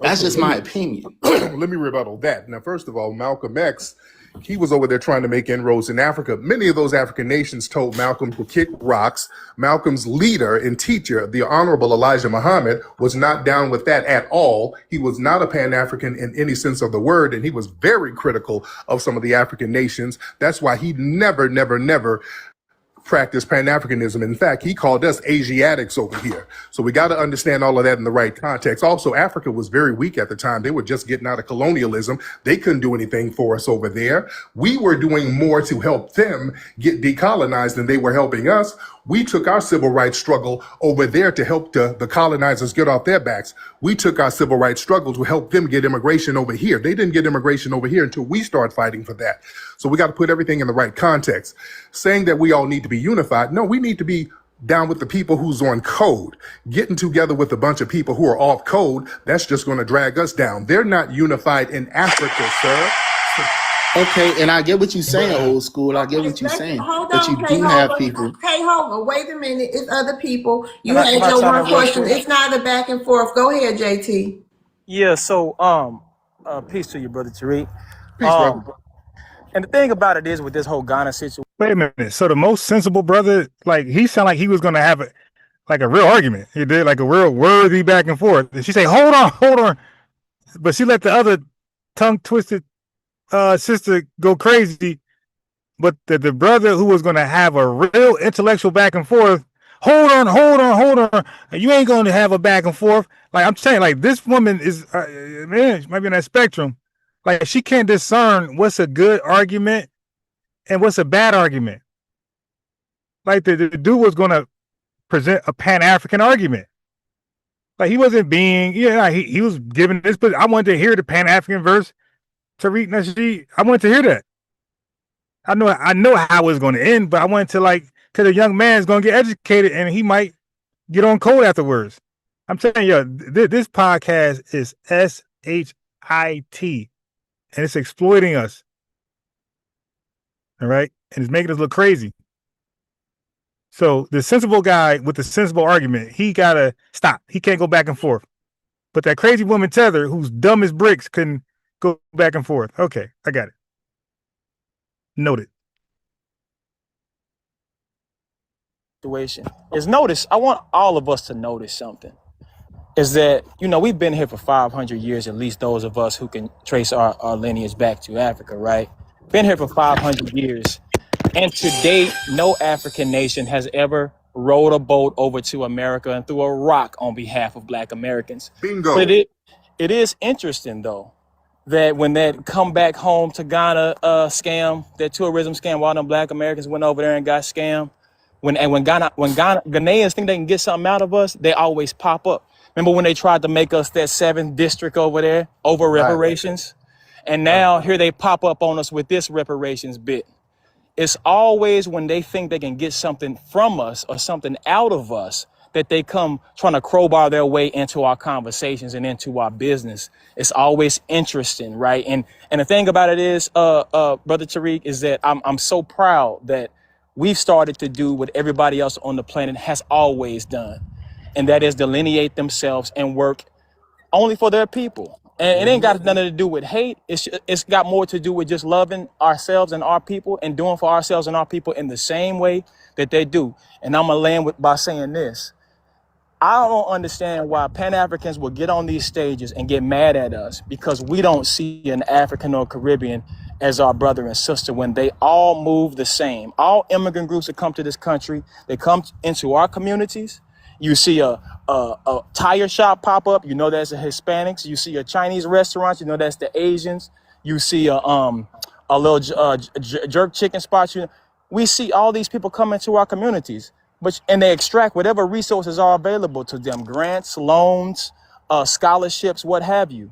That's just my opinion. Let me rebuttal that. Now, first of all, Malcolm X, he was over there trying to make inroads in Africa. Many of those African nations told Malcolm to kick rocks. Malcolm's leader and teacher, the Honorable Elijah Muhammad, was not down with that at all. He was not a Pan-African in any sense of the word, and he was very critical of some of the African nations. That's why he never practice Pan-Africanism. In fact, he called us Asiatics over here. So we got to understand all of that in the right context. Also, Africa was very weak at the time. They were just getting out of colonialism. They couldn't do anything for us over there. We were doing more to help them get decolonized than they were helping us. We took our civil rights struggle over there to help the colonizers get off their backs. We took our civil rights struggle to help them get immigration over here. They didn't get immigration over here until we start fighting for that. So we got to put everything in the right context. Saying that we all need to be unified, no, we need to be down with the people who's on code. Getting together with a bunch of people who are off code, that's just going to drag us down. They're not unified in Africa, sir. Okay, and I get what you're saying, old school. I get what you're saying. Hold But on, you do have people. Hold wait a minute. It's other people. You Can had I your chime one in real question. quick? It's not a back and forth. Go ahead, JT. Yeah, so peace to you, brother Tariq. Peace, brother. And the thing about it is with this whole Ghana situation. Wait a minute. So the most sensible brother, like he sounded like he was gonna have a real argument. He did like a real worthy back and forth. And she say, hold on. But she let the other tongue twisted sister go crazy. But the brother who was gonna have a real intellectual back and forth, hold on. You ain't gonna have a back and forth. Like I'm saying, like this woman is man, she might be on that spectrum. Like she can't discern what's a good argument and what's a bad argument. Like the dude was gonna present a Pan-African argument. Like he wasn't being, he was giving this, but I wanted to hear the Pan-African verse. Tariq Nasheed, I wanted to hear that. I know how it was going to end, but I wanted to because a young man is going to get educated and he might get on code afterwards. I'm telling you, this podcast is SHIT, and it's exploiting us. All right, and it's making us look crazy. So the sensible guy with the sensible argument, he gotta stop. He can't go back and forth. But that crazy woman Tether, who's dumb as bricks, can go back and forth. Okay, I got it. Noted. Situation is notice. I want all of us to notice something. Is that we've been here for 500 years, at least those of us who can trace our lineage back to Africa, right? Been here for 500 years. And to date, no African nation has ever rowed a boat over to America and threw a rock on behalf of Black Americans. Bingo. But it is interesting, though, that when that come back home to Ghana scam, that tourism scam, while them Black Americans went over there and got scammed, when Ghanaians think they can get something out of us, they always pop up. Remember when they tried to make us that 7th district over there over reparations? Right. And now here they pop up on us with this reparations bit. It's always when they think they can get something from us or something out of us that they come trying to crowbar their way into our conversations and into our business. It's always interesting, right? And the thing about it is, Brother Tariq, is that I'm so proud that we've started to do what everybody else on the planet has always done, and that is delineate themselves and work only for their people. And it ain't got nothing to do with hate. It's got more to do with just loving ourselves and our people and doing for ourselves and our people in the same way that they do. And I'm gonna land by saying this. I don't understand why Pan-Africans will get on these stages and get mad at us because we don't see an African or Caribbean as our brother and sister when they all move the same. All immigrant groups that come to this country, they come into our communities. You see a tire shop pop up, that's the Hispanics. You see a Chinese restaurant, that's the Asians. You see a little jerk chicken spot. We see all these people come into our communities, and they extract whatever resources are available to them: grants, loans, scholarships, what have you.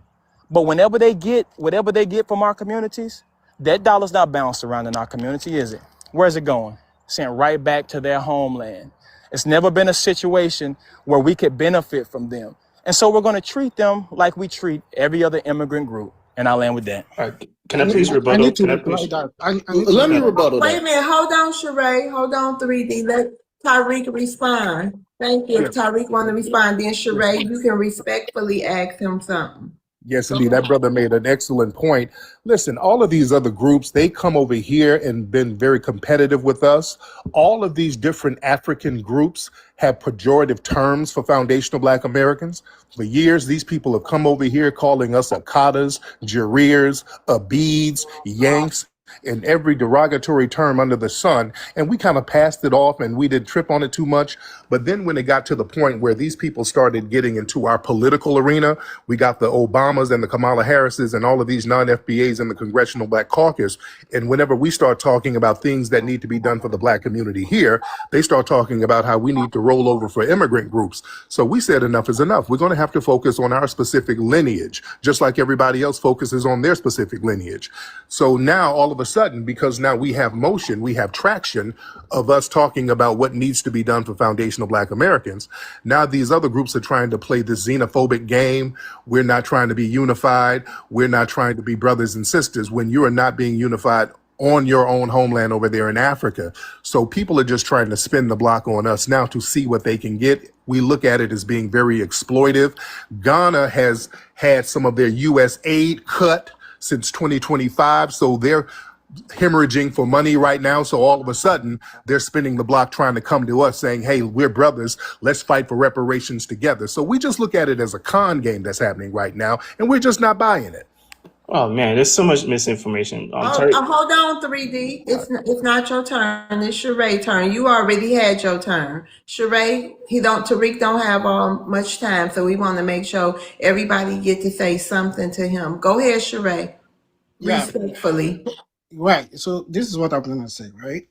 But whenever they get whatever they get from our communities, that dollar's not bounced around in our community, is it? Where's it going? Sent right back to their homeland. It's never been a situation where we could benefit from them. And so we're going to treat them like we treat every other immigrant group. And I'll end with that. All right. Can I please rebuttal? Let me rebuttal. Wait a minute. Hold on, Sheree. Hold on, 3D. Let Tariq respond. Thank you. If Tariq want to respond, then Sheree, you can respectfully ask him something. Yes, indeed. That brother made an excellent point. Listen, all of these other groups, they come over here and been very competitive with us. All of these different African groups have pejorative terms for foundational Black Americans. For years, these people have come over here calling us Akatas, Jareers, Abids, Yanks. in every derogatory term under the sun. And we kind of passed it off and we didn't trip on it too much. But then when it got to the point where these people started getting into our political arena, we got the Obamas and the Kamala Harrises and all of these non-FBAs in the Congressional Black Caucus. And whenever we start talking about things that need to be done for the Black community here, they start talking about how we need to roll over for immigrant groups. So we said enough is enough. We're going to have to focus on our specific lineage, just like everybody else focuses on their specific lineage. So now all of a sudden, because now we have motion, we have traction of us talking about what needs to be done for foundational Black Americans. Now these other groups are trying to play this xenophobic game. We're not trying to be unified. We're not trying to be brothers and sisters when you are not being unified on your own homeland over there in Africa. So people are just trying to spin the block on us now to see what they can get. We look at it as being very exploitive. Ghana has had some of their U.S. aid cut since 2025. So they're hemorrhaging for money right now. So all of a sudden, they're spinning the block trying to come to us saying, hey, we're brothers. Let's fight for reparations together. So we just look at it as a con game that's happening right now, and we're just not buying it. Oh man, there's so much misinformation. Hold on, 3D. It's not your turn. It's Sheree's turn. You already had your turn. Sheree, Tariq don't have much time, so we want to make sure everybody get to say something to him. Go ahead, Sheree. Yeah. Respectfully. Right. So this is what I'm gonna say, right?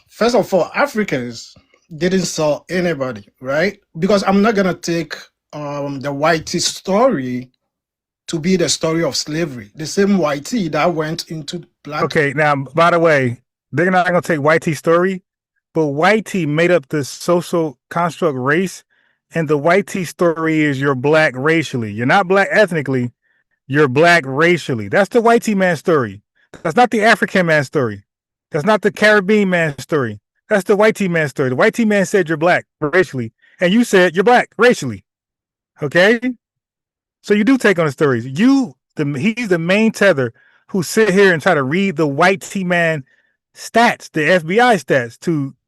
First of all, Africans didn't sell anybody, right? Because I'm not gonna take the whitey story to be the story of slavery. The same whitey that went into black. Okay, now by the way, they're not gonna take whitey story, but whitey made up the social construct race, and the whitey story is you're Black racially. You're not Black ethnically, you're Black racially. That's the whitey man story. That's not the African man story. That's not the Caribbean man story. That's the whitey man story. The whitey man said you're Black racially, and you said you're Black racially. Okay? So you do take on the stories. He's the main tether who sit here and try to read the whitey man stats, the FBI stats,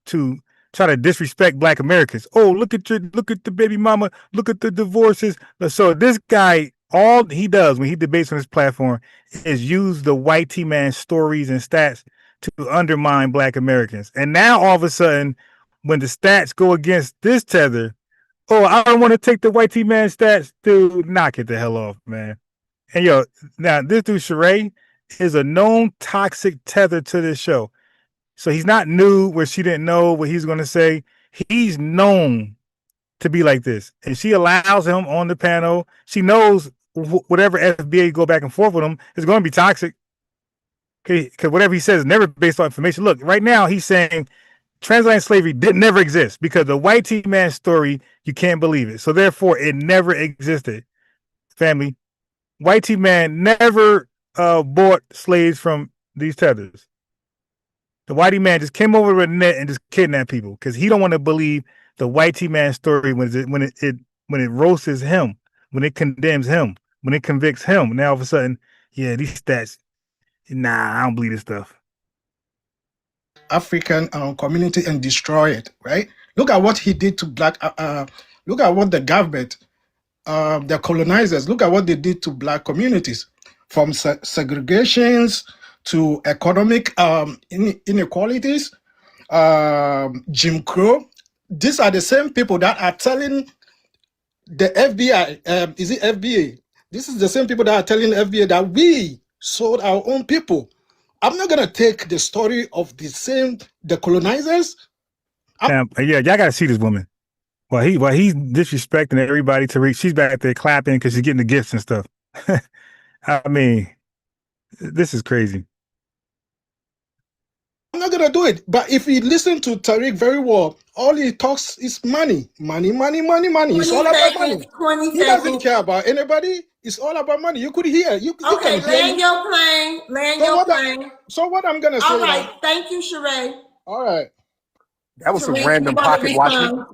to try to disrespect Black Americans. Oh, look at the baby mama, look at the divorces. So this guy, all he does when he debates on his platform is use the whitey man stories and stats to undermine Black Americans. And now all of a sudden, when the stats go against this tether, oh, I don't want to take the whitey man stats. Dude, knock it the hell off, man. And yo, now this dude Sheree is a known toxic tether to this show. So he's not new where she didn't know what he's going to say. He's known to be like this. And she allows him on the panel. She knows whatever FBA go back and forth with him is going to be toxic. Because whatever he says is never based on information. Look, right now he's saying transatlantic slavery never exist because the whitey man story, you can't believe it. So therefore, it never existed. Family, whitey man never bought slaves from these tethers. The whitey man just came over with a net and just kidnapped people because he don't want to believe the whitey man story when it roasts him, when it condemns him, when it convicts him. Now all of a sudden, yeah, these stats, nah, I don't believe this stuff. African community and destroy it, right? Look at what he did to Black. Look at what the government, the colonizers, look at what they did to Black communities, from segregations to economic inequalities, Jim Crow. These are the same people that are telling the FBI, is it FBA? This is the same people that are telling the FBA that we sold our own people. I'm not gonna take the story of the colonizers. Yeah, y'all gotta see this woman. Well, he's disrespecting everybody. She's back there clapping because she's getting the gifts and stuff. I mean, this is crazy. I'm not gonna do it. But if you listen to Tariq very well, all he talks is money, money, money, money, money. It's all about money. 20 He doesn't care about anybody. It's all about money. You could hear. Okay, land your plane. Land your plane. So what I'm gonna say? All right. Thank you, Sheree. All right. That was some random pocket watching.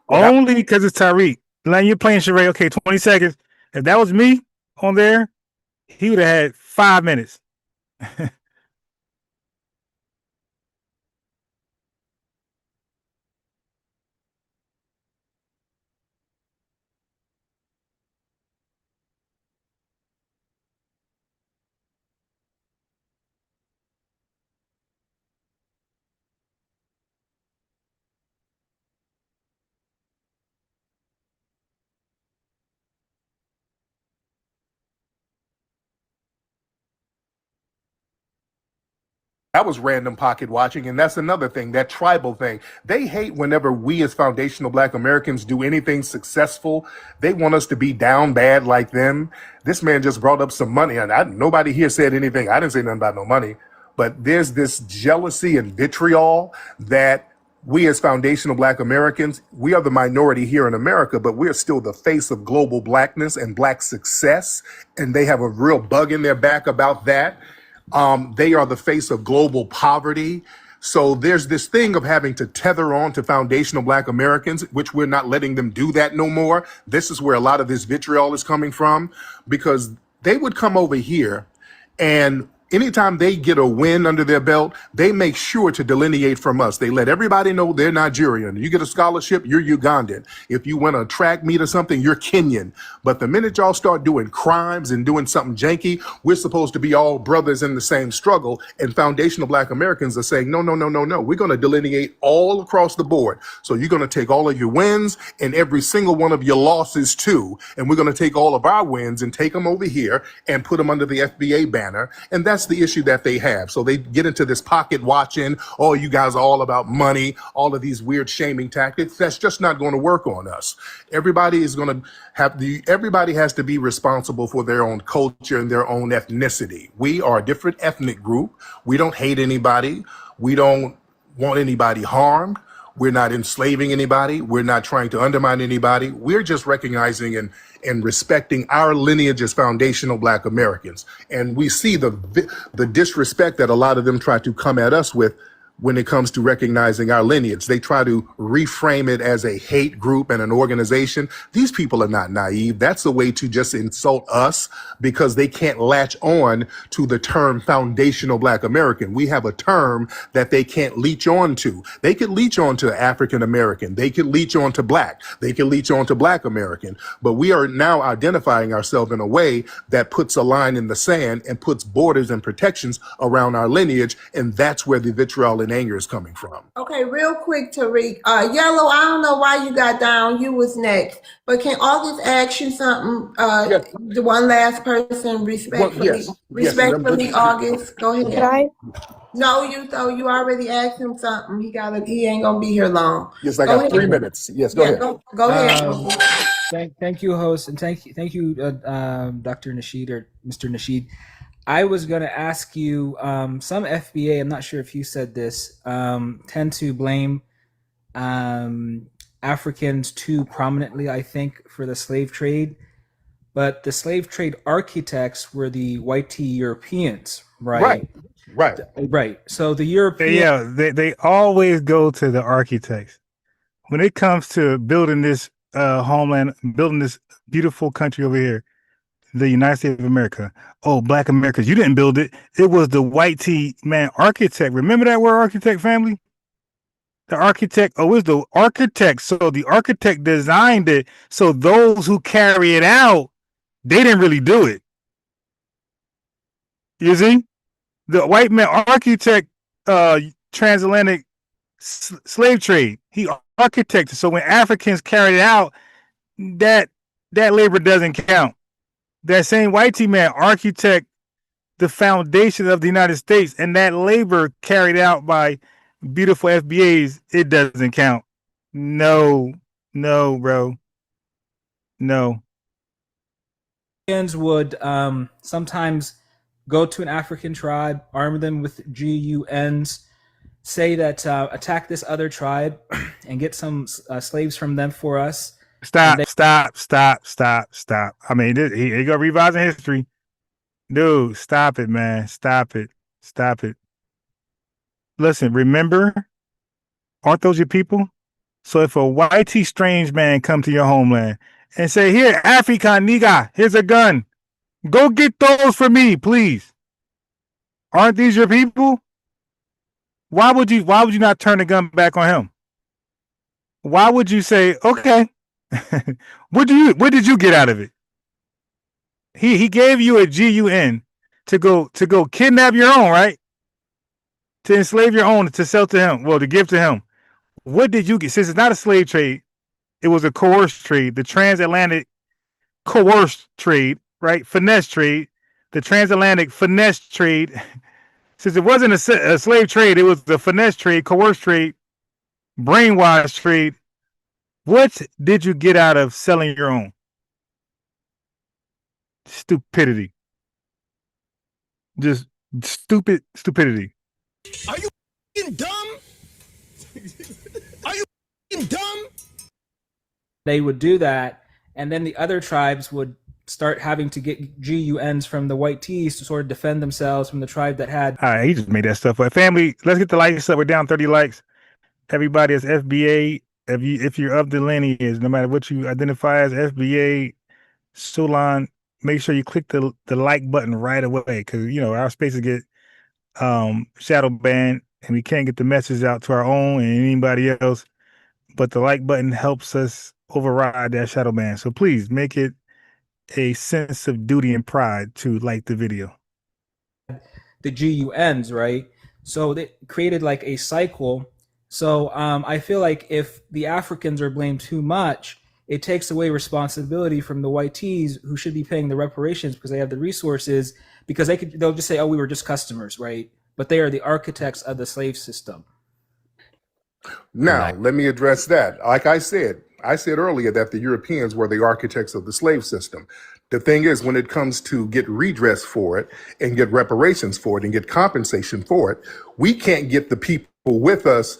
Only because it's Tariq. Land your plane, Sheree. Okay, 20 seconds. If that was me on there, he would have had 5 minutes. That was random pocket watching, and that's another thing, that tribal thing. They hate whenever we as foundational Black Americans do anything successful. They want us to be down bad like them. This man just brought up some money, and nobody here said anything. I didn't say nothing about no money. But there's this jealousy and vitriol that we as foundational Black Americans, we are the minority here in America, but we're still the face of global Blackness and Black success. And they have a real bug in their back about that. They are the face of global poverty. So there's this thing of having to tether on to foundational Black Americans, which we're not letting them do that no more. This is where a lot of this vitriol is coming from, because they would come over here and anytime they get a win under their belt, they make sure to delineate from us. They let everybody know they're Nigerian. You get a scholarship, you're Ugandan. If you win a track meet or something, you're Kenyan. But the minute y'all start doing crimes and doing something janky, we're supposed to be all brothers in the same struggle. And foundational Black Americans are saying, no, no, no, no, no. We're going to delineate all across the board. So you're going to take all of your wins and every single one of your losses too. And we're going to take all of our wins and take them over here and put them under the FBA banner. And that's the issue that they have. So they get into this pocket watching, oh, you guys are all about money, all of these weird shaming tactics. That's just not going to work on us. Everybody is going to everybody has to be responsible for their own culture and their own ethnicity. We are a different ethnic group. We don't hate anybody. We don't want anybody harmed. We're not enslaving anybody. We're not trying to undermine anybody. We're just recognizing and respecting our lineage as foundational Black Americans. And we see the disrespect that a lot of them try to come at us with when it comes to recognizing our lineage. They try to reframe it as a hate group and an organization. These people are not naive. That's a way to just insult us because they can't latch on to the term foundational Black American. We have a term that they can't leech on to. They could leech on to African American. They could leech on to Black. They could leech on to Black American. But we are now identifying ourselves in a way that puts a line in the sand and puts borders and protections around our lineage. And that's where the vitriol and anger is coming from. Okay, real quick, Tariq. Yellow, I don't know why you got down. You was next. But can August ask you something? The one last person, respectfully. Respectfully, August. Go ahead. Can I? No, you already asked him something. He ain't gonna be here long. Yes, I got 3 minutes. Yes, go ahead. Go ahead. Thank you, host, and thank you, Dr. Nasheed or Mr. Nasheed. I was going to ask you, some FBA, I'm not sure if you said this, tend to blame Africans too prominently, I think, for the slave trade. But the slave trade architects were the white Europeans, right? Right. So the Europeans... they always go to the architects. When it comes to building this homeland, building this beautiful country over here, the United States of America. Oh, Black Americans, you didn't build it. It was the white man architect. Remember that word architect, family? The architect, it's the architect. So the architect designed it. So those who carry it out, they didn't really do it. You see? The white man architect, transatlantic slave trade. He architected. So when Africans carried it out, that labor doesn't count. That same white man architect the foundation of the United States, and that labor carried out by beautiful FBAs, it doesn't count. No, bro. No. Would sometimes go to an African tribe, arm them with GUNs, say that attack this other tribe and get some slaves from them for us. Stop. I mean, he go revising history. Dude, stop it, man. Stop it. Listen, remember, aren't those your people? So if a white strange man come to your homeland and say, here, African nigga, here's a gun. Go get those for me, please. Aren't these your people? Why would you not turn the gun back on him? Why would you say, okay, what did you get out of it? He gave you a GUN to go kidnap your own, right? To enslave your own, to sell to him, to give to him. What did you get? Since it's not a slave trade, it was a coerced trade, the transatlantic coerced trade, right? Finesse trade, the transatlantic finesse trade. Since it wasn't a slave trade, it was the finesse trade, coerce trade, brainwash trade. What did you get out of selling your own? Stupidity. Just stupidity. Are you dumb? Are you dumb? They would do that, and then the other tribes would start having to get GUNs from the white T's to sort of defend themselves from the tribe that had. All right, he just made that stuff up. Family, let's get the likes up. We're down 30 likes. Everybody is FBA. If you're of the lineage, no matter what you identify as, FBA, Sulan, make sure you click the like button right away, because our spaces get shadow banned and we can't get the message out to our own and anybody else. But the like button helps us override that shadow ban. So please make it a sense of duty and pride to like the video. The GUNs, right? So they created like a cycle. So I feel like if the Africans are blamed too much, it takes away responsibility from the white T's who should be paying the reparations because they have the resources, because they'll just say, oh, we were just customers, right? But they are the architects of the slave system. Now, let me address that. Like I said earlier that the Europeans were the architects of the slave system. The thing is, when it comes to get redress for it and get reparations for it and get compensation for it, we can't get the people with us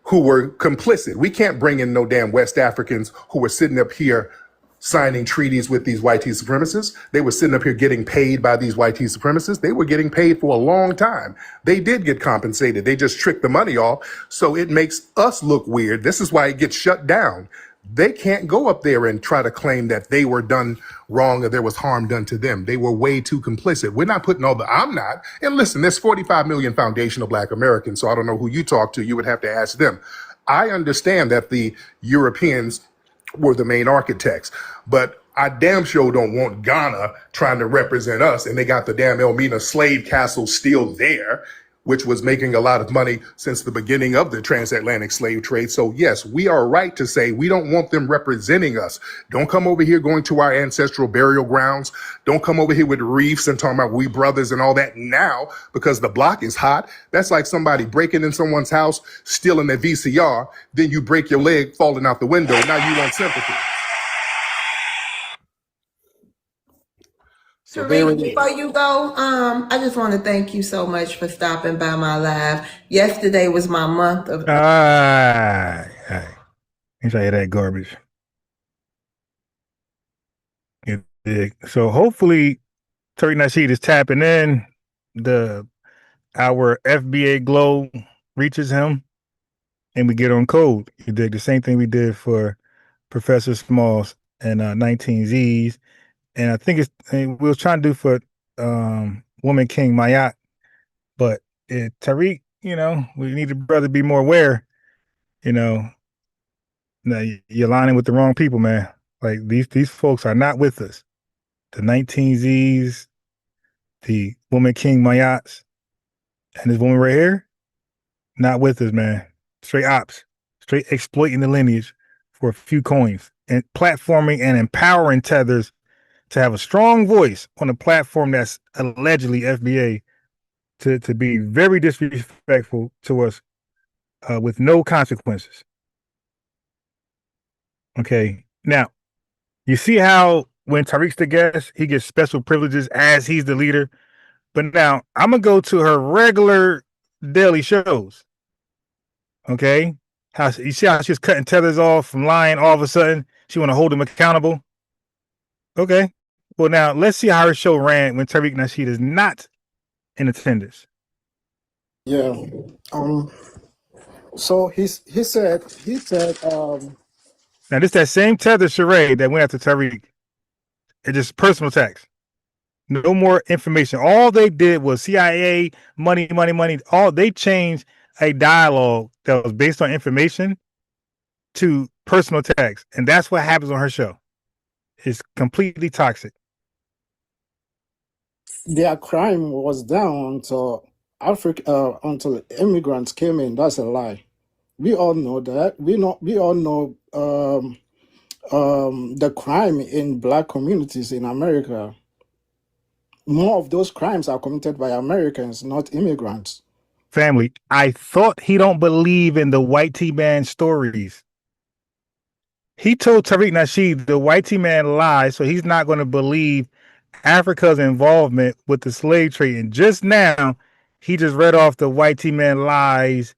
who were complicit. We can't bring in no damn West Africans who were sitting up here signing treaties with these white T supremacists. They were sitting up here getting paid by these white T supremacists. They were getting paid for a long time. They did get compensated. They just tricked the money off. So it makes us look weird. This is why it gets shut down. They can't go up there and try to claim that they were done wrong or there was harm done to them. They were way too complicit. We're not putting I'm not. And listen, there's 45 million foundational Black Americans, so I don't know who you talk to. You would have to ask them. I understand that the Europeans were the main architects, but I damn sure don't want Ghana trying to represent us, and they got the damn Elmina slave castle still there, which was making a lot of money since the beginning of the transatlantic slave trade. So yes, we are right to say we don't want them representing us. Don't come over here going to our ancestral burial grounds. Don't come over here with reefs and talking about we brothers and all that now because the block is hot. That's like somebody breaking in someone's house, stealing their VCR, then you break your leg falling out the window. Now you want sympathy. So before you go, I just want to thank you so much for stopping by my live. Yesterday was my month of. Let me tell you that garbage. So hopefully, Tariq Nasheed is tapping in. Our FBA glow reaches him, and we get on code. You did the same thing we did for Professor Smalls and 19Zs. And I think we was trying to do for Woman King Mayat, but Tariq, we need the brother to be more aware. Now you're aligning with the wrong people, man. Like these folks are not with us. The 19Zs, the Woman King Mayats, and this woman right here, not with us, man. Straight ops, straight exploiting the lineage for a few coins and platforming and empowering tethers to have a strong voice on a platform that's allegedly FBA to be very disrespectful to us with no consequences. Okay. Now, you see how when Tariq's the guest, he gets special privileges as he's the leader. But now I'm going to go to her regular daily shows. Okay. You see how she's cutting tethers off from lying all of a sudden? She want to hold them accountable. Okay. Well, now let's see how her show ran when Tariq Nasheed is not in attendance. Yeah. So he said. Now this that same tether charade that went after Tariq. It's just personal attacks. No more information. All they did was CIA, money. All they changed a dialogue that was based on information to personal attacks, and that's what happens on her show. It's completely toxic. Their crime was down until until immigrants came in. That's a lie. We all know that. We all know the crime in Black communities in America. more of those crimes are committed by Americans, not immigrants. Family, I thought he don't believe in the white T-man stories. He told Tariq Nasheed the white T-man lies, so he's not going to believe Africa's involvement with the slave trade. And just now, he just read off the white T-man lies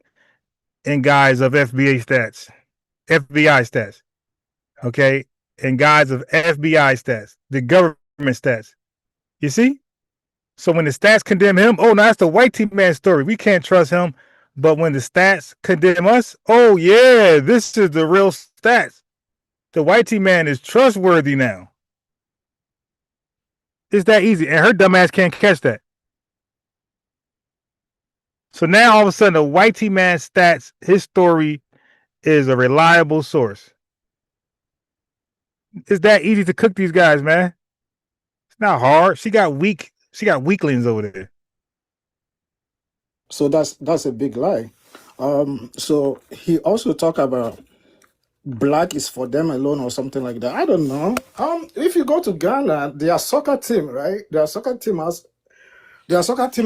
in guise of FBI stats, okay? In guise of FBI stats, the government stats. You see? So when the stats condemn him, oh, no, that's the white T-man story. We can't trust him. But when the stats condemn us, oh, yeah, this is the real stats. The white T-man is trustworthy now. It's that easy. And her dumb ass can't catch that. So now all of a sudden, the white T-man stats, his story is a reliable source. It's that easy to cook these guys, man. It's not hard. She got weaklings over there. So that's a big lie. So he also talked about black is for them alone or something like that. I don't know. If you go to Ghana, their soccer team, right? Their soccer team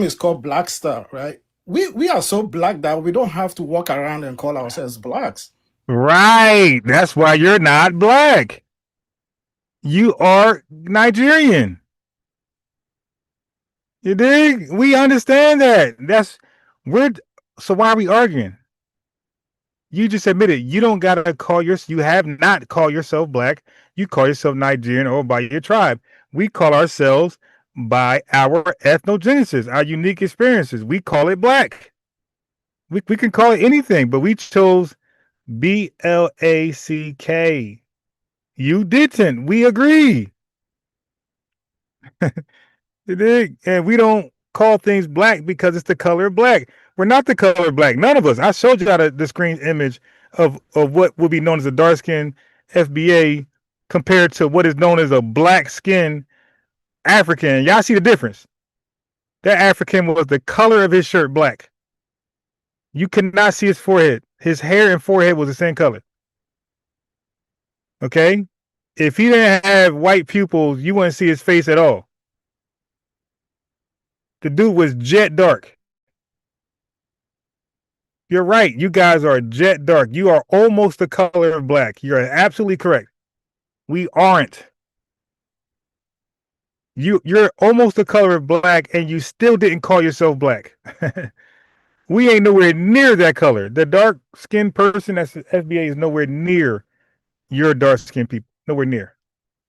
is called Black Star, right? We are so black that we don't have to walk around and call ourselves blacks. Right. That's why you're not black. You are Nigerian. You dig? We understand that. So why are we arguing? You just admitted you don't gotta you have not called yourself black. You call yourself Nigerian or by your tribe. We call ourselves by our ethnogenesis, our unique experiences. We call it black. We can call it anything, but we chose BLACK. You didn't. We agree. You dig? And we don't call things black because it's the color black. We're not the color black. None of us. I showed you the screen image of what would be known as a dark skin FBA compared to what is known as a black skin African. Y'all see the difference? That African was the color of his shirt black. You cannot see his forehead. His hair and forehead was the same color. Okay? If he didn't have white pupils, you wouldn't see his face at all. The dude was jet dark. You're right. You guys are jet dark. You are almost the color of black. You're absolutely correct. We aren't. You're almost the color of black, and you still didn't call yourself black. We ain't nowhere near that color. The dark skinned person that's FBA is nowhere near your dark skinned people. Nowhere near.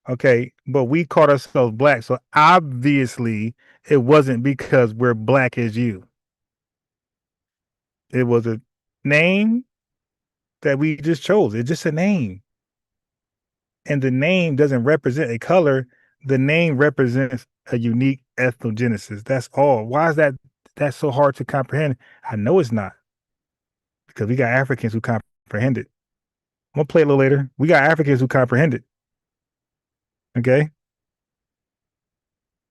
Okay, but we called ourselves black. So obviously it wasn't because we're black as you. It was a name that we just chose. It's just a name. And the name doesn't represent a color. The name represents a unique ethnogenesis. That's all. Why is that's so hard to comprehend? I know it's not. Because we got Africans who comprehend it. I'm gonna play it a little later. We got Africans who comprehend it. Okay?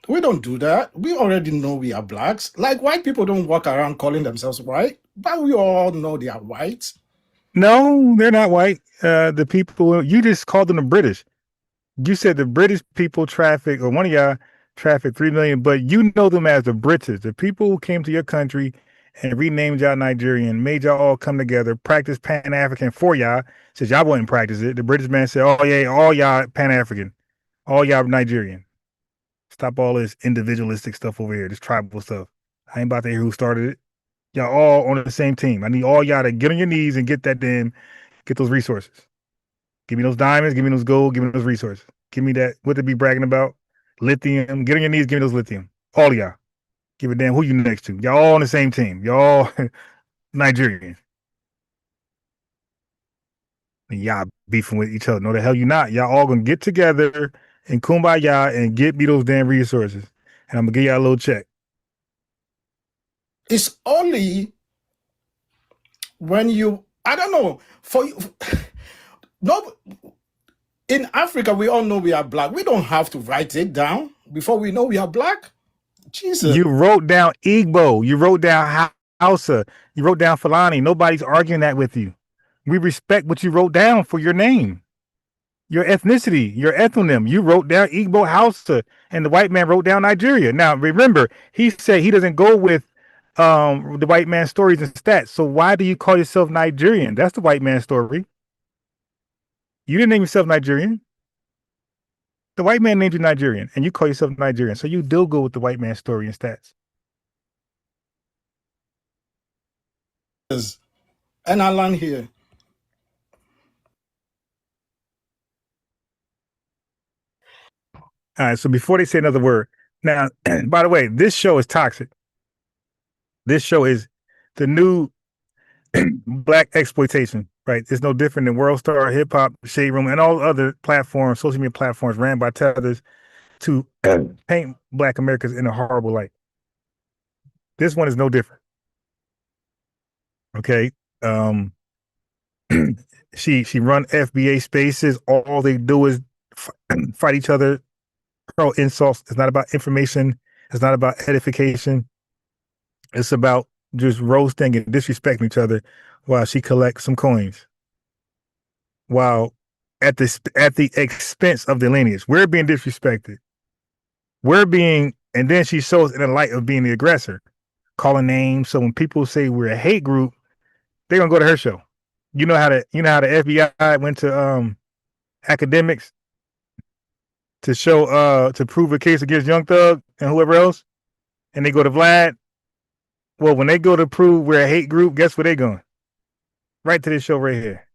We don't do that. We already know we are blacks. Like white people don't walk around calling themselves white, but we all know they are white. No, they're not white. The people, you just called them the British. You said the British people traffic, or one of y'all traffic 3 million, but you know them as the British, the people who came to your country and renamed y'all Nigerian, made y'all all come together, practice Pan-African for y'all, since y'all wouldn't practice it. The British man said, oh yeah, all y'all Pan-African, all y'all Nigerian. Stop all this individualistic stuff over here, this tribal stuff. I ain't about to hear who started it. Y'all all on the same team. I need all y'all to get on your knees and get those resources. Give me those diamonds, give me those gold, give me those resources. Give me that, what they be bragging about? Lithium. Get on your knees, give me those lithium. All of y'all. Give a damn who you next to. Y'all all on the same team. Y'all Nigerian. And y'all beefing with each other. No, the hell you not. Y'all all gonna get together and kumbaya and get me those damn resources. And I'm gonna give y'all a little check. It's only when you, I don't know, for you, no, in Africa, we all know we are black. We don't have to write it down before we know we are black. Jesus. You wrote down Igbo. You wrote down Hausa. You wrote down Fulani. Nobody's arguing that with you. We respect what you wrote down for your name. your ethnicity, your ethnonym. You wrote down Igbo Hausa, and the white man wrote down Nigeria. Now, remember, he said he doesn't go with the white man's stories and stats. So why do you call yourself Nigerian? That's the white man's story. You didn't name yourself Nigerian. The white man named you Nigerian, and you call yourself Nigerian. So you do go with the white man's story and stats. And I land here. All right. So before they say another word, now, by the way, this show is toxic. This show is the new black exploitation, right? It's no different than World Star, Hip Hop, Shade Room, and all other platforms, social media platforms ran by tethers to paint Black Americans in a horrible light. This one is no different. Okay. She run FBA spaces. All they do is fight each other, throw insults. It's not about information. It's not about edification. It's about just roasting and disrespecting each other while she collects some coins. While at the expense of the lineage, we're being disrespected. And then she shows in the light of being the aggressor, calling names. So when people say we're a hate group, they're gonna go to her show. You know how the FBI went to academics to show to prove a case against Young Thug and whoever else, and they go to Vlad. Well, when they go to prove we're a hate group, guess where they going? Right to this show right here.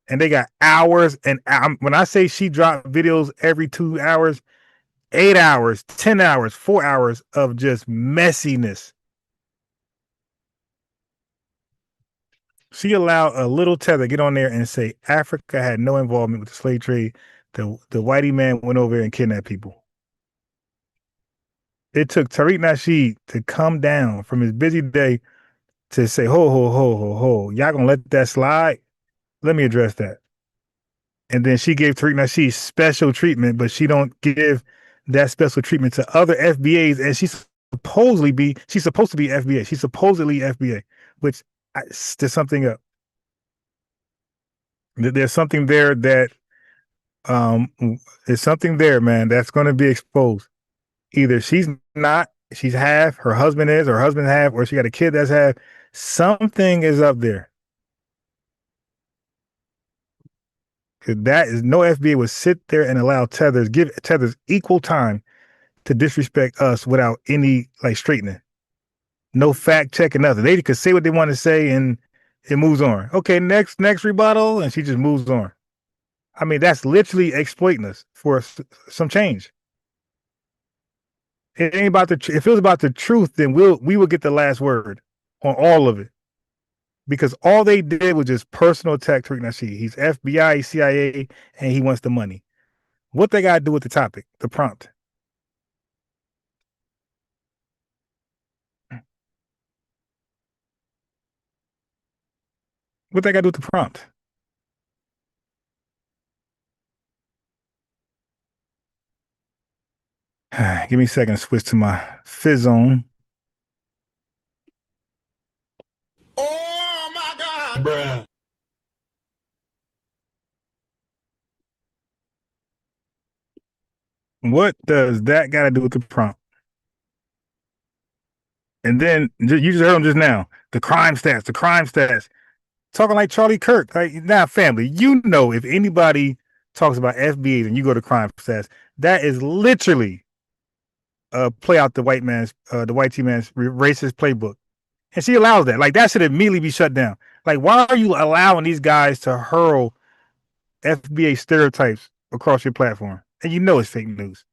And they got hours and when I say she dropped videos every 2 hours, 8 hours, 10 hours, 4 hours of just messiness. She allowed a little tether get on there and say Africa had no involvement with the slave trade. The whitey man went over there and kidnapped people. It took Tariq Nasheed to come down from his busy day to say, ho, ho, ho, ho, ho. Y'all gonna let that slide? Let me address that. And then she gave Tariq Nasheed special treatment, but she don't give that special treatment to other FBAs. And she's supposed to be FBA. She's supposedly FBA, which there's something up. There's something there that there's something there, man, that's going to be exposed. Either she's not, she's half, her husband is, or her husband half, or she got a kid that's half. Something is up there. Because that is no FBA would sit there and allow tethers, give tethers equal time to disrespect us without any straightening. No fact checking, nothing. They could say what they want to say and it moves on. Okay, next rebuttal, and she just moves on. I mean, that's literally exploiting us for some change. It ain't about if it was about the truth, then we will get the last word on all of it. Because all they did was just personal attack Tariq Nasheed. He's FBI, he's CIA, and he wants the money. What they got to do with the topic, the prompt? What they got to do with the prompt? Give me a second to switch to my fizz on. Oh my God, bruh. What does that got to do with the prompt? And then you just heard them just now. The crime stats. Talking like Charlie Kirk. Like, now, family, you know, if anybody talks about FBAs and you go to crime stats, that is literally play out the white man's, the white team man's racist playbook. And she allows that. Like, that should immediately be shut down. Like, why are you allowing these guys to hurl FBA stereotypes across your platform? And you know it's fake news.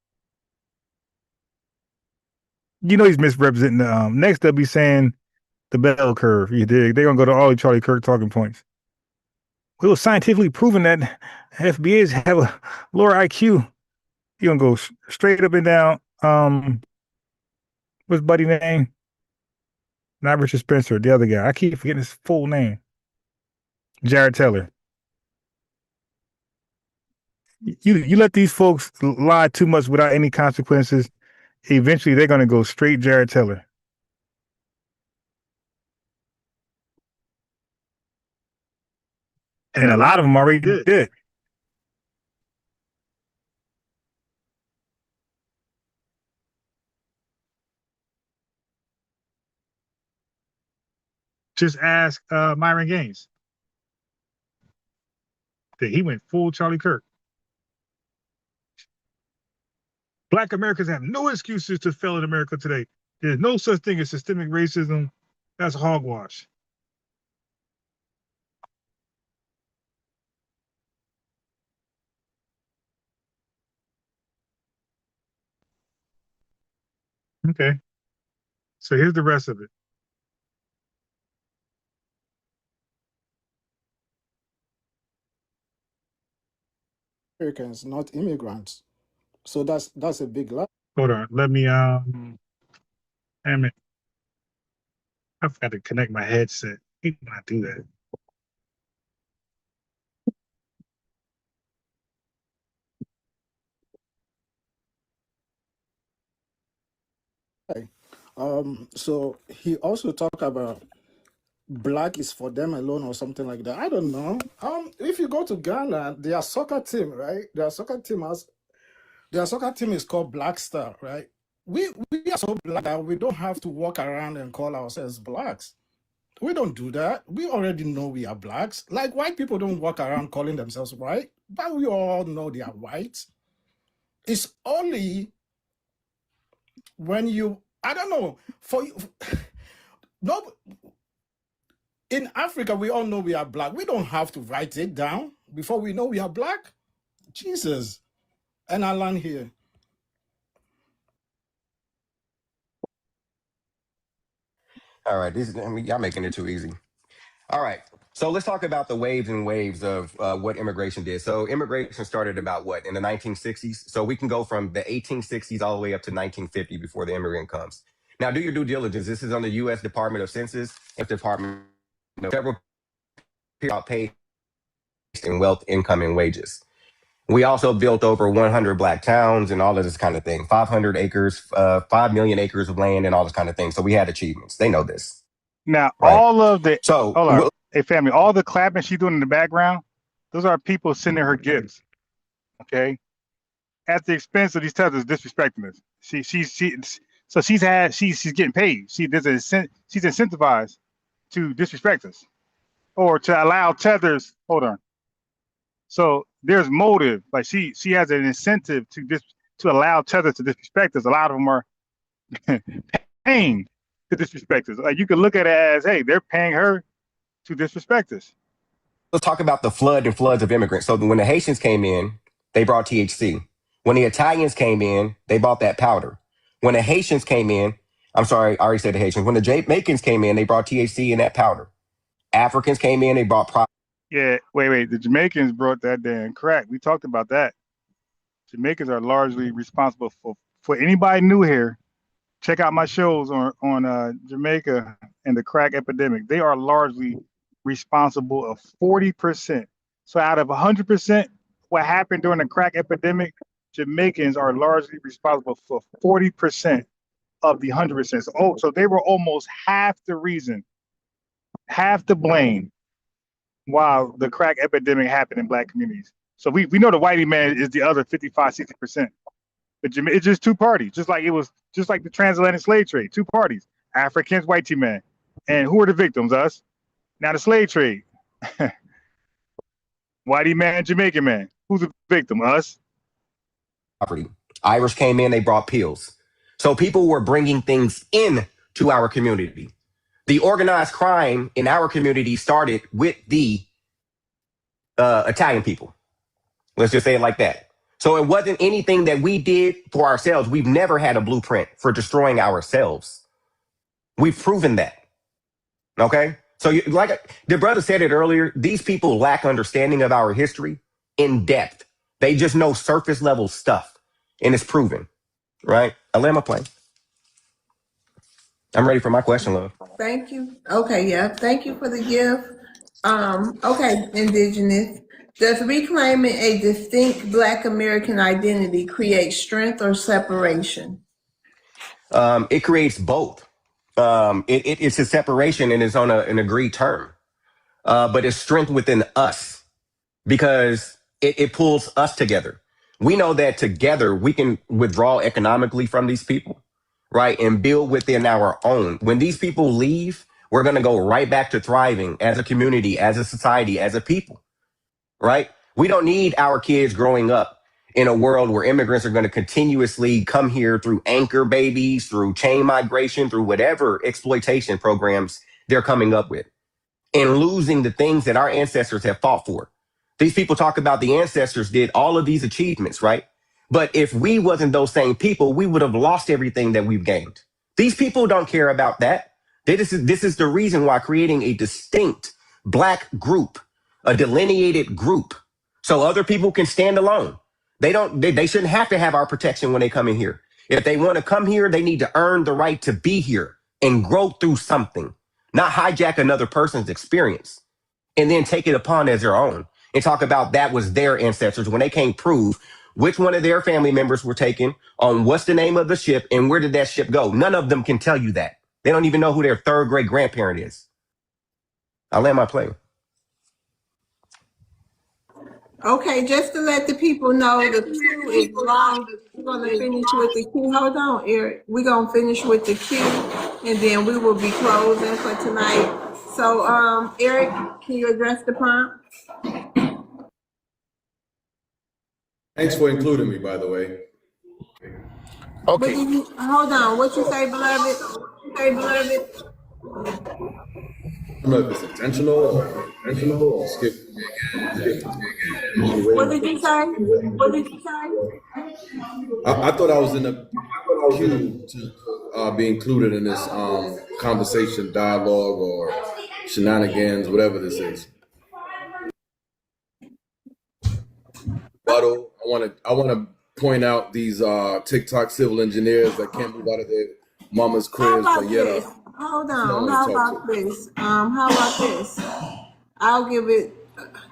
You know he's misrepresenting the next they'll be saying the bell curve. You dig? They're gonna go to all the Charlie Kirk talking points. It was scientifically proven that FBAs have a lower IQ. You're gonna go straight up and down. What's buddy name? Not Richard Spencer, the other guy. I keep forgetting his full name. Jared Taylor. You let these folks lie too much without any consequences. Eventually, they're gonna go straight Jared Taylor. And a lot of them already did. Just ask Myron Gaines. He went full Charlie Kirk. Black Americans have no excuses to fail in America today. There's no such thing as systemic racism. That's hogwash. Okay. So here's the rest of it. Americans, not immigrants. So that's a big lie. Hold on. Let me damn it. I forgot to connect my headset. I hate when I do that. So he also talked about black is for them alone or something like that. I don't know. If you go to Ghana, their soccer team, right? Their soccer team is called Black Star, right? We are so black that we don't have to walk around and call ourselves blacks. We don't do that. We already know we are blacks. Like white people don't walk around calling themselves white, but we all know they are white. It's only when you, I don't know, for you, no, in Africa, we all know we are black. We don't have to write it down before we know we are black. Jesus. And I learn here. All right, y'all making it too easy. All right, so let's talk about the waves and waves of what immigration did. So immigration started about what, in the 1960s? So we can go from the 1860s all the way up to 1950 before the immigrant comes. Now do your due diligence. This is on the U.S. Department of Census and Department of Federal pay and wealth, income, and wages. We also built over 100 black towns and all of this kind of thing. 500 acres, 5 million acres of land and all this kind of thing. So we had achievements. They know this. Now, right? all of the, so, hold on. Hey, family, all the clapping she's doing in the background, those are people sending her gifts, okay? At the expense of these tethers disrespecting us. So she's getting paid. She's incentivized to disrespect us or to allow tethers, hold on. So there's motive, like she has an incentive to allow tethers to disrespect us. A lot of them are paying to disrespect us. Like you could look at it as, hey, they're paying her to disrespect us. Let's talk about the flood and floods of immigrants. So when the Haitians came in, they brought THC. When the Italians came in, they bought that powder. When the Haitians came in, I'm sorry, I already said the Haitians. When the Jamaicans came in, they brought THC and that powder. Africans came in, they brought Yeah, wait. The Jamaicans brought that damn crack. We talked about that. Jamaicans are largely responsible for anybody new here. Check out my shows on Jamaica and the crack epidemic. They are largely responsible of 40%. So out of 100%, what happened during the crack epidemic, Jamaicans are largely responsible for 40% of the 100%. So they were almost half the reason, half the blame while the crack epidemic happened in black communities. So we know the whitey man is the other 55, 60%. But it's just two parties, just like the transatlantic slave trade, two parties, Africans, whitey man. And who are the victims? Us. Now the slave trade. Whitey man, Jamaican man. Who's the victim? Us. property. Irish came in, they brought pills. So people were bringing things in to our community. The organized crime in our community started with the Italian people. Let's just say it like that. So it wasn't anything that we did for ourselves. We've never had a blueprint for destroying ourselves. We've proven that. Okay? So like the brother said it earlier, these people lack understanding of our history in depth. They just know surface level stuff. And it's proven. Right? I land my plane. I'm ready for my question, love. Thank you. Okay, yeah. Thank you for the gift. Okay, Indigenous. Does reclaiming a distinct Black American identity create strength or separation? It creates both. It's a separation and it's on an agreed term. But it's strength within us because it pulls us together. We know that together we can withdraw economically from these people, right? And build within our own. When these people leave, we're going to go right back to thriving as a community, as a society, as a people, right? We don't need our kids growing up in a world where immigrants are going to continuously come here through anchor babies, through chain migration, through whatever exploitation programs they're coming up with, and losing the things that our ancestors have fought for. These people talk about the ancestors did all of these achievements, right? But if we wasn't those same people, we would have lost everything that we've gained. These people don't care about that. This is the reason why creating a distinct black group, a delineated group, so other people can stand alone. They shouldn't have to have our protection when they come in here. If they want to come here, they need to earn the right to be here and grow through something, not hijack another person's experience and then take it upon as their own and talk about that was their ancestors when they can't prove which one of their family members were taken on what's the name of the ship and where did that ship go. None of them can tell you that. They don't even know who their third great grandparent is. I'll land my plane. Okay, just to let the people know, the queue is long. We're gonna finish with the queue. Hold on, Eric. We're gonna finish with the queue, and then we will be closing for tonight. So, Eric, can you address the prompt? Thanks for including me, by the way. Okay. Hold on. What you say, beloved? Say, beloved. I don't know if it's intentional or skip. What did you say? What did you say? I thought I was in the queue to be included in this conversation, dialogue, or shenanigans, whatever this is. But I want to point out these TikTok civil engineers that can't move out of their mama's cribs, but yet hold on. How about this? How about this? I'll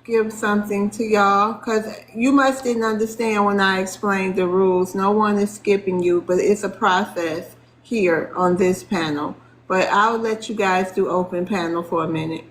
give something to y'all, because you must didn't understand when I explained the rules. No one is skipping you, but it's a process here on this panel. But I'll let you guys do open panel for a minute.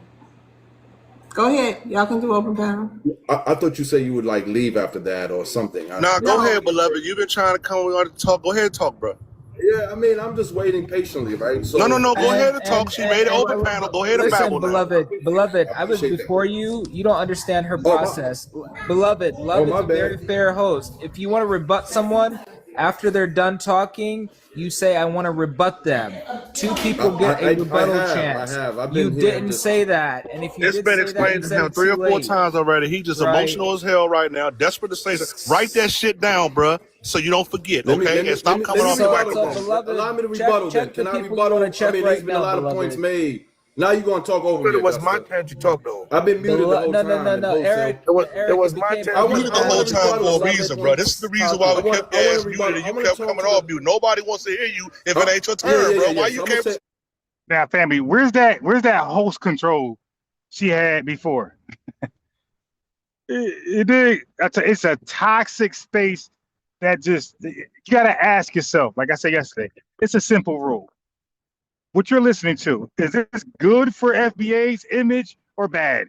Go ahead. Y'all can do open panel. I thought you said you would like leave after that or something. Nah, go ahead, beloved. You've been trying to come on to talk. Go ahead and talk, bro. Yeah, I mean, I'm just waiting patiently, right? So No. Go ahead and talk. She made an open panel. Go ahead and babble now. Beloved, I was before you. You don't understand her process. Beloved is a very fair host. If you want to rebut someone after they're done talking, you say, I want to rebut them. Two people get a rebuttal chance. You didn't say that. And if you It's been explained to him 3 or 4 times already. He's just emotional as hell right now, desperate to say that. Write that shit down, bruh, so you don't forget, okay? And stop coming off the microphone. Allow me to rebuttal then. Can I rebuttal? I mean, there's been a lot of points made. Now you're going to talk over me. It was my turn to talk, though. I've been muted the whole time. No, Eric. It was my turn. I muted the whole time for a reason, bro. This is the reason why we kept asking you and you kept coming off mute. Nobody wants to hear you if it ain't your turn, bro. Why you kept... Now, family, where's that host control she had before? It's a toxic space that just, you got to ask yourself, like I said yesterday, it's a simple rule. What you're listening to, is this good for FBA's image or bad?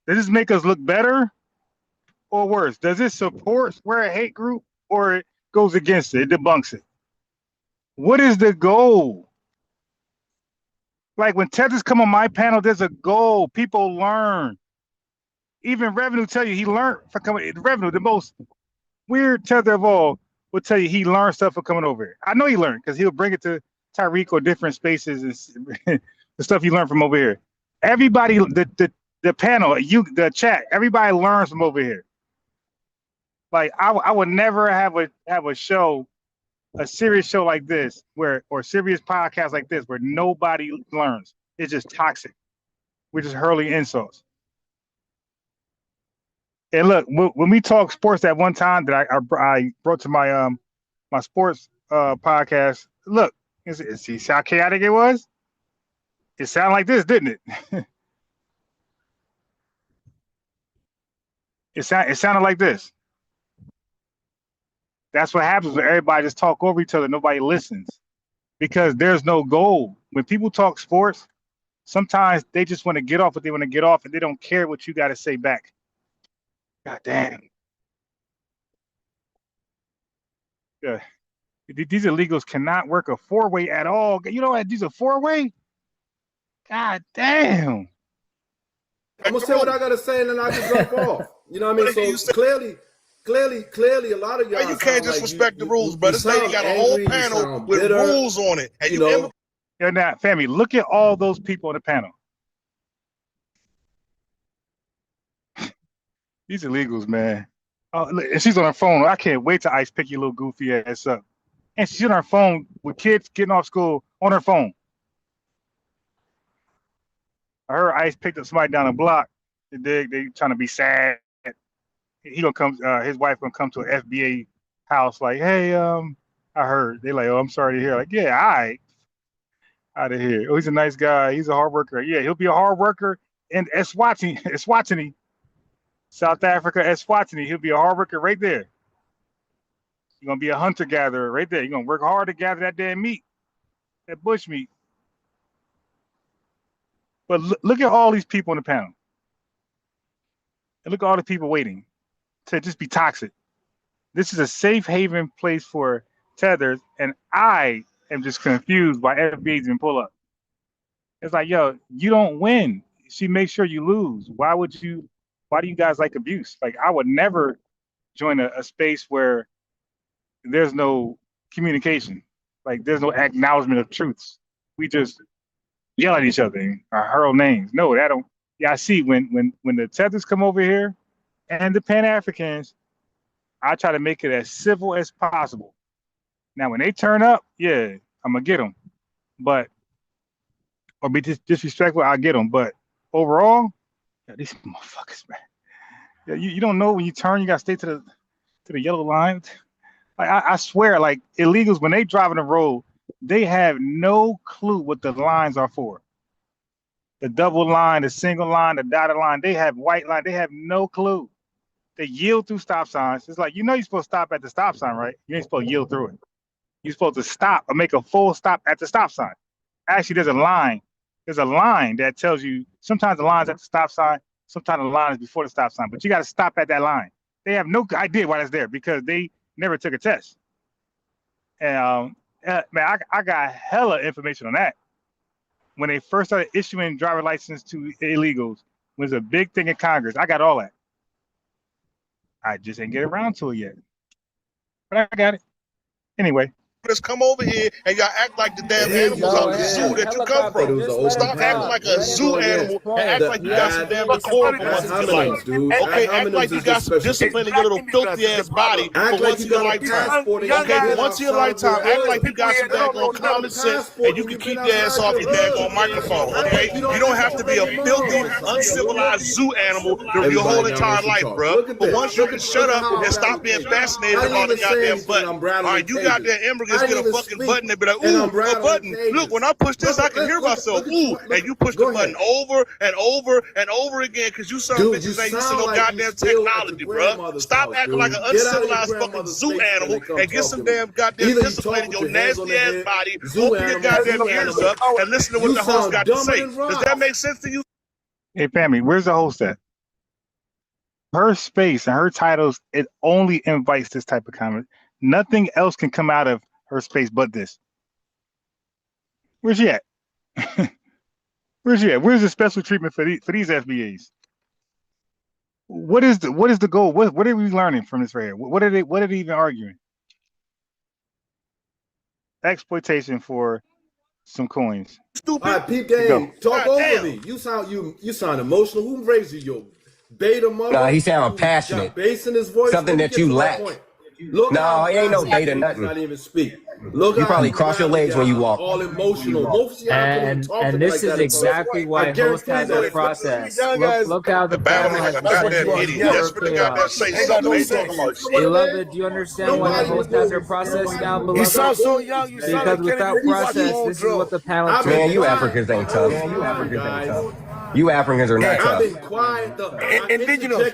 Does this make us look better or worse? Does it support Square a hate group or it goes against it, it debunks it? What is the goal? Like when Tethers come on my panel, there's a goal. People learn. Even Revenue tell you he learned for coming. Revenue, the most weird tether of all, will tell you he learned stuff for coming over here. I know he learned because he'll bring it to Tyreek or different spaces and the stuff you learn from over here. Everybody, the panel, the chat, everybody learns from over here. Like I would never have a show, a serious show like this, or serious podcast like this where nobody learns. It's just toxic. We're just hurling insults. And look, when we talk sports that one time that I brought to my my sports podcast, look, see how chaotic it was? It sounded like this, didn't it? It sounded like this. That's what happens when everybody just talk over each other. Nobody listens because there's no goal. When people talk sports, sometimes they just want to get off what they want to get off and they don't care what you got to say back. God damn. Yeah. These illegals cannot work a 4-way at all. You know what? These are 4-way. God damn. I'm gonna say what I gotta say and then I can jump off. You know what I mean? So clearly, a lot of y'all. You can't just respect the rules, bro. This lady got a whole panel with bitter, rules on it. And you know. Yo, now, family, look at all those people on the panel. These illegals, man. Oh, look, and she's on her phone. I can't wait till Ice pick your little goofy ass up. And she's on her phone with kids getting off school on her phone. I heard Ice picked up somebody down the block. They trying to be sad. He gonna come. His wife gonna come to an FBA house. Like, hey, I heard. They like, oh, I'm sorry to hear. Like, yeah, all right, out of here. Oh, he's a nice guy. He's a hard worker. Yeah, he'll be a hard worker in Eswatini, South Africa, Eswatini. He'll be a hard worker right there. You're gonna be a hunter gatherer right there. You're gonna work hard to gather that damn meat, that bush meat. But look at all these people on the panel. And look at all the people waiting to just be toxic. This is a safe haven place for tethers, and I am just confused why FBA's even pull up. It's like, yo, you don't win. She makes sure you lose. Why do you guys like abuse? Like, I would never join a space where there's no communication. Like, there's no acknowledgement of truths. We just yell at each other or hurl names. No, that don't. Yeah, I see when the tethers come over here and the Pan-Africans, I try to make it as civil as possible. Now, when they turn up, yeah, I'm gonna get them, or be disrespectful, I'll get them. But overall, yeah, these motherfuckers, man. Yeah, you don't know when you turn, you gotta stay to the yellow line. Like I swear, like illegals, when they drive on the road, they have no clue what the lines are for. The double line, the single line, the dotted line, they have white line, they have no clue. They yield through stop signs. It's like, you're supposed to stop at the stop sign, right? You ain't supposed to yield through it. You're supposed to stop or make a full stop at the stop sign. Actually, there's a line. There's a line that tells you, sometimes the line's at the stop sign, sometimes the line is before the stop sign, but you got to stop at that line. They have no idea why that's there because they never took a test. And man, I got hella information on that. When they first started issuing driver license to illegals, was a big thing in Congress. I got all that. I just ain't get around to it yet, but I got it anyway. Just come over here and y'all act like the damn animals out the zoo that you come from. Stop acting like a zoo animal and act like you got some damn decorum once in your life. Okay, act like you got some discipline in your little filthy ass body for once in your lifetime. Okay, for once in your lifetime, act like you got some daggone common sense and you can keep your ass off your daggone microphone. Okay, you don't have to be a filthy, uncivilized zoo animal your whole entire life, bro. But once you can shut up and stop being fascinated about the goddamn button. All right, you goddamn immigrants get a fucking button and be like, ooh, a button. Look, when I push this, I can hear myself. Ooh, and you push the button over and over and over again because you some bitches ain't using no goddamn technology, bro. Stop acting like an uncivilized fucking zoo animal and get some damn goddamn discipline in your nasty ass body. Open your goddamn ears up and listen to what the host got to say. Does that make sense to you? Hey, family, where's the host at? Her space and her titles, it only invites this type of comment. Nothing else can come out of her space but this. Where's she at? Where's she at? Where's the special treatment for these FBAs? What is the goal? What are we learning from this right here? What are they even arguing? Exploitation for some coins. Stupid. All right, peep game. Talk over me. You sound emotional. Who raised you, yo? Beta mother. Nah, he sound passionate. Bass in his voice. Something that you lack. Look, no, it ain't no beta nothing. Not even speak. Look, you probably cross your legs when you walk. All emotional. And this is exactly why host has a process. Look how the panel has Beloved, do you understand why the host has her process now, beloved? You sound so young. You sound because without process, this is what the panel. Man, you Africans ain't tough. You Africans are not tough. I've been quiet. Indigenous.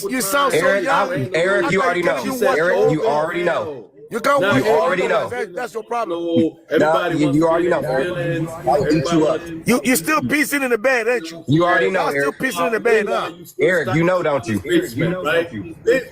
You sound so young. Eric, you already know. Eric, you already know. You come you already know. That's your problem. You already know, Eric. I'll eat you up. You're still pissing in the bed, ain't you? You already know, Eric. Still pissing in the bed, huh? Eric, you know, don't you?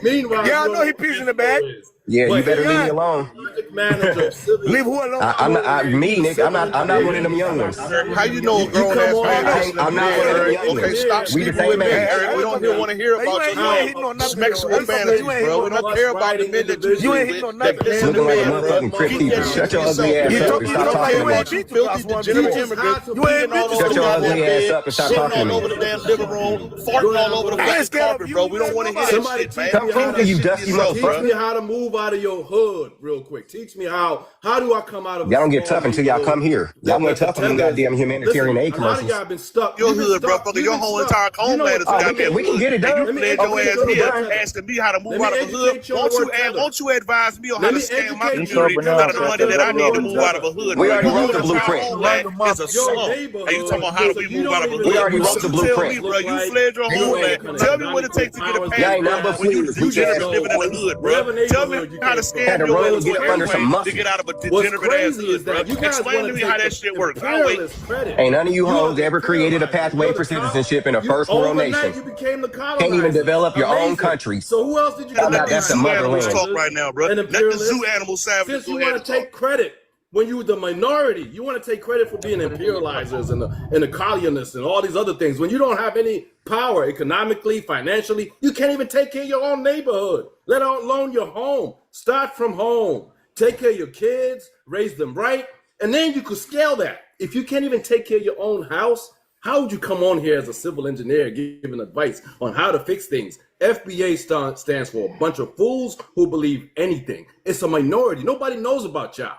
Meanwhile, yeah, I know he pissing in the bed. Yeah, you But better he leave me had alone. project manager of civil. Leave who alone? I'm not me, Nick. I'm not one of them young ones. How you know a grown come ass on man now. listening I'm to not me, one of them Eric? young Okay, ones. stop We the sleeping same with me, age. Eric. We don't even want to hear about your smacks with vanities, bro. We don't care about the men that you ain't sleep hit no with. That piss in Looking the like a bed, bro. motherfucking crypt Keep keeper. that shit Shut to your ugly yourself, ass man. up and We stop don't talking care to me. about you filthy, degenerate immigrants peeing all over Shut the your ugly goddamn ass bed, up and stop shitting talking to all me. over the damn living room, farting all over the fucking carpet, bro. We don't want to hear that Somebody shit, teach man. me Come how Keep on, to that you shit to dusty yourself, teach bro. me motherfucker. how to move out of your hood real quick. Teach me how do I come out of a Y'all don't get small tough until y'all neighborhood come here. Y'all that, went that tough on them pretend goddamn humanitarian listen, aid a lot of commercials. y'all been stuck. Your You've been hood, bro. stuck. Fucking You've your been whole stuck. entire You know homeland is a what? Oh, goddamn we can hood, get it and you done. Let me fled your educate ass you on the here word tether. asking me how to move Let me out of a hood. educate you on the word tether. Won't you advise me on how Let to me scam my educate He's you community opening up, out of the bro. money Just that let I him need go. to He's move up. out of a hood, We bro? already Your wrote whole the entire blueprint. homeland is a your slum. And you talking neighborhood. about how So do we you move out don't of a even We know hood? already what wrote Won't the you tell blueprint. me, suburbs bro? look You like. fled your Anywhere homeland. in Tell me what it 92 takes to get a power Y'all pass, ain't bro. nothing district. but When you fools, weak You degenerate ass. living so in the hood, bro. whatever Tell me neighborhood you how to came Had from. scam the your way road to What's an get up under some airplane crazy? to get muscle. out of a What's degenerate ass crazy hood, is bro. that you guys Explain want to to me how take that shit works. I'll wait. imperialist credit. Ain't none of you You are hoes the ever created a imperializer. pathway You're for the citizenship in a you first world overnight nation. you became the Can't even colonizers. develop your own Amazing. country. So who else did you Talking Let about colonize? that's the these zoo animals motherland. talk Colonizers right now, bro. and Let the zoo imperialists. animal savages Since go you ahead want and to talk. take credit when you were the minority, you want to take credit for being imperializers and the colonists and all these other things. When you don't have any power economically, financially, you can't even take care of your own neighborhood, let alone your home. Start from home. Take care of your kids, raise them right, and then you could scale that. If you can't even take care of your own house, how would you come on here as a civil engineer giving advice on how to fix things? FBA stands for a bunch of fools who believe anything. It's a minority. Nobody knows about y'all.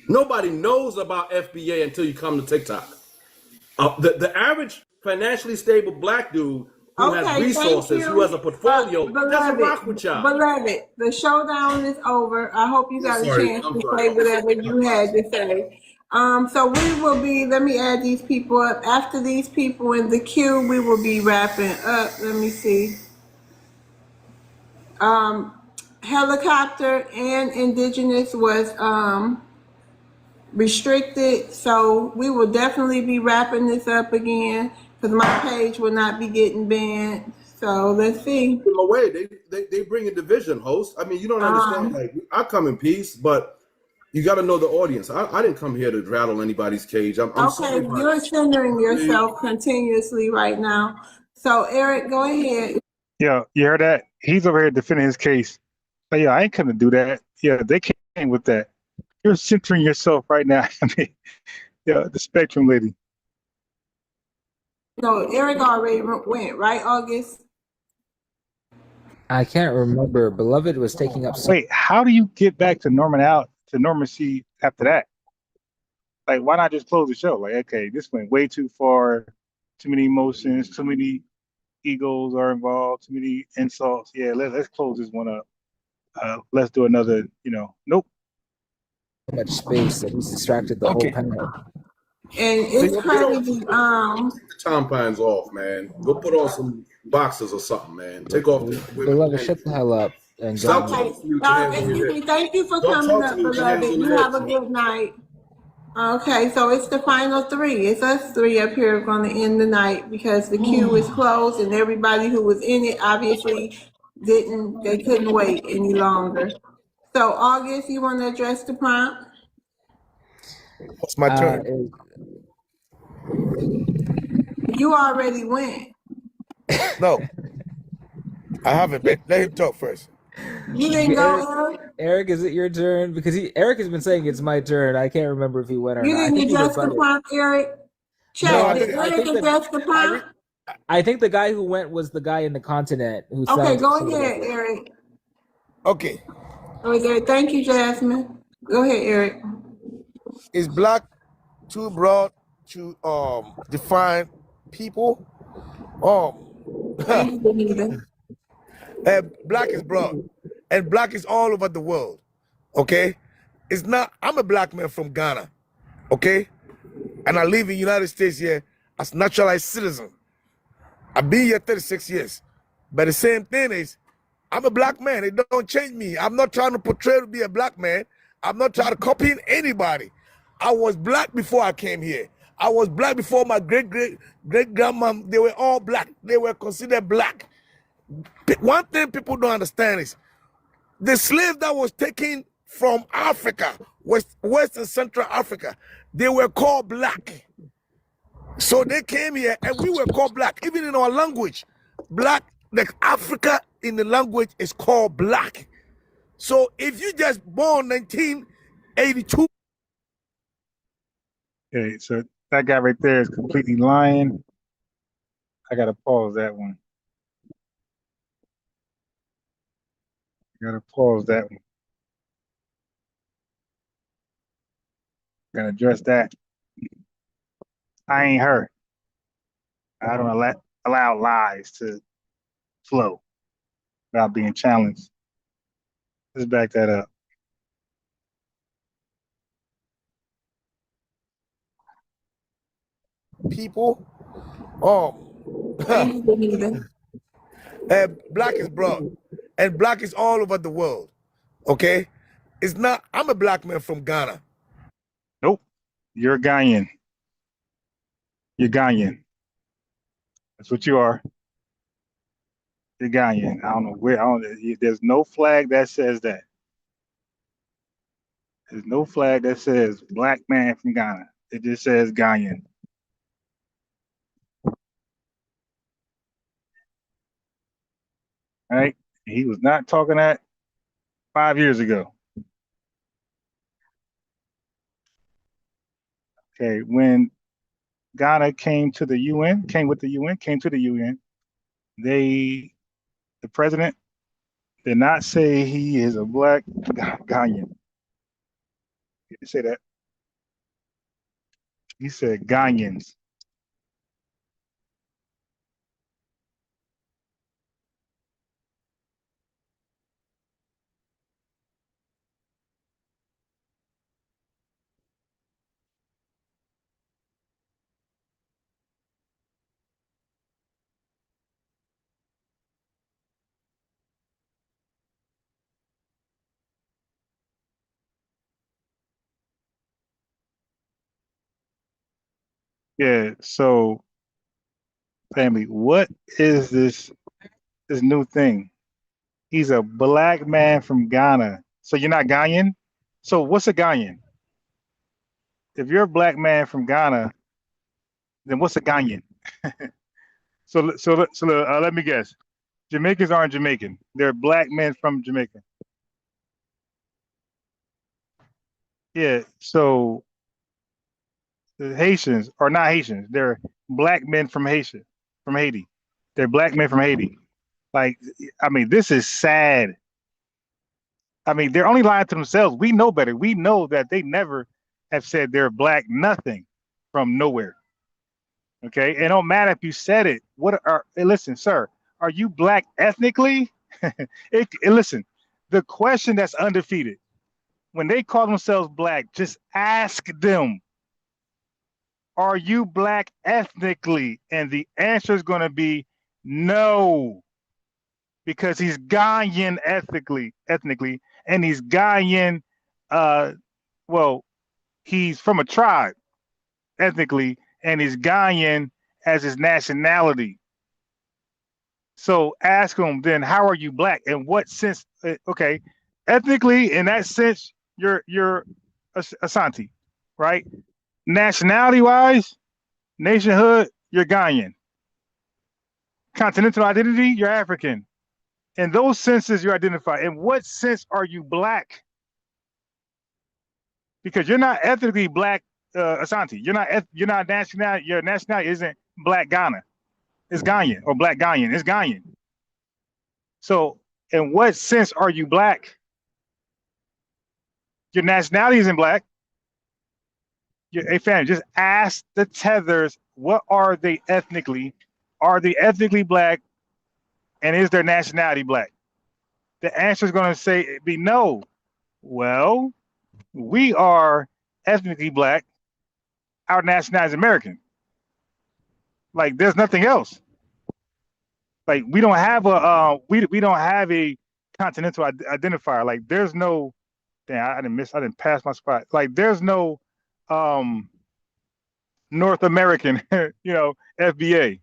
Nobody knows about FBA until you come to TikTok. The average financially stable black dude who has Okay, thank resources, who has you. a portfolio, doesn't Beloved, rock with y'all. beloved, the showdown is over. I hope you got a chance to say whatever you had to say. So we will be, let me add these people up. After these people in the queue, we will be wrapping up. Let me see. Helicopter and indigenous was restricted, so we will definitely be wrapping this up again because my page will not be getting banned. So let's see. No way. They bring a division, host. I mean, you don't understand. Like, I come in peace, but you got to know the audience. I didn't come here to rattle anybody's cage. I'm Okay, sorry. you're centering yourself continuously right now. So Eric, go ahead. Yeah, you heard that? He's over here defending his case. But yeah, I ain't gonna do that. Yeah, they came with that. You're centering yourself right now. I mean, yeah, the spectrum lady. No, Eric already went, right, August? I can't remember. Beloved was taking up some. Wait, how do you get back to normalcy after that? Like, why not just close the show? Like, okay, this went way too far. Too many emotions. Too many egos are involved. Too many insults. Yeah, let's close this one up. Let's do another. Nope. So much space that he's distracted the whole panel. And it's crazy. Take the Tom Pines off, man. Go put on some boxes or something, man. Take off the Beloved, shut the hell up and stop go. talking to me with your hands on your Excuse head. me, thank you for Don't coming talk to up, me with your hands beloved. on You your have a head. good night. Okay, so it's the final three. It's us three up here going to end the night because the queue is closed and everybody who was in it obviously they couldn't wait any longer. So August, you want to address the prompt? What's my turn? You already went. No, I haven't. Let him talk first. You didn't go, Eric? Eric, is it your turn? Because Eric has been saying it's my turn. I can't remember if he went or You not. I didn't think he address the rebutted. prompt, Eric? Check. Did Eric address the prompt? I think the guy who went was the guy in the continent who Okay, sounded. go ahead, Eric. Okay. Okay, thank you, Jasmine. Go ahead, Eric. Is black too broad to define people? Thank you, Benita. Black is broad, and black is all over the world. Okay, it's not. I'm a black man from Ghana. Okay, and I live in the United States here as naturalized citizen. I've been here 36 years, but the same thing is, I'm a black man. It don't change me. I'm not trying to portray to be a black man. I'm not trying to copy anybody. I was black before I came here. I was black before my great grandma. They were all black. They were considered black. One thing people don't understand is The slave that was taken from Africa, West and Central Africa, they were called black. So they came here and we were called black. Even in our language, black, like Africa in the language is called black. So if you just born 1982. Okay, so that guy right there is completely lying. I gotta pause that one. Gotta address that. I ain't her. I don't allow lies to flow without being challenged. Let's back that up. People, black is broad, and black is all over the world. Okay, it's not. I'm a black man from Ghana. Nope, you're Ghanaian. You're Ghanaian. That's what you are. You're Ghanaian. I don't know where. There's no flag that says that. There's no flag that says black man from Ghana. It just says Ghanaian. Right? He was not talking that 5 years ago. Okay, when Ghana came to the UN, came to the UN, the president did not say he is a black Ghanaian. He didn't say that. He said Ghanaians. Yeah, so family, what is this new thing? He's a black man from Ghana. So you're not Ghanaian? So what's a Ghanaian? If you're a black man from Ghana, then what's a Ghanaian? So let me guess. Jamaicans aren't Jamaican. They're black men from Jamaica. Yeah, so the Haitians are not Haitians. They're black men from Haiti. They're black men from Haiti. Like, I mean, this is sad. I mean, they're only lying to themselves. We know better. We know that they never have said they're black nothing from nowhere. Okay, it don't matter if you said it. Listen, sir, are you black ethnically? Listen, the question that's undefeated. When they call themselves black, just ask them, are you black ethnically? And the answer is going to be no, because he's Ghanaian ethnically, and he's Ghanaian. Well, he's from a tribe ethnically, and he's Ghanaian as his nationality. So ask him then, how are you black? In what sense? Okay, ethnically, in that sense, you're Asante, right? Nationality wise, nationhood, you're Ghanaian. Continental identity, you're African. In those senses, you identify. In what sense are you black? Because you're not ethnically black, Asante. You're not nationality. Your nationality isn't black Ghana. It's Ghanaian, or black Ghanaian. It's Ghanaian. So, in what sense are you black? Your nationality isn't black. Hey, fam, just ask the tethers, what are they ethnically? Are they ethnically black? And is their nationality black? The answer is going to be no. Well, we are ethnically black. Our nationality is American. Like, there's nothing else. Like, we don't have a continental identifier. Like, there's no. Damn, I didn't pass my spot. Like, there's no North American, FBA.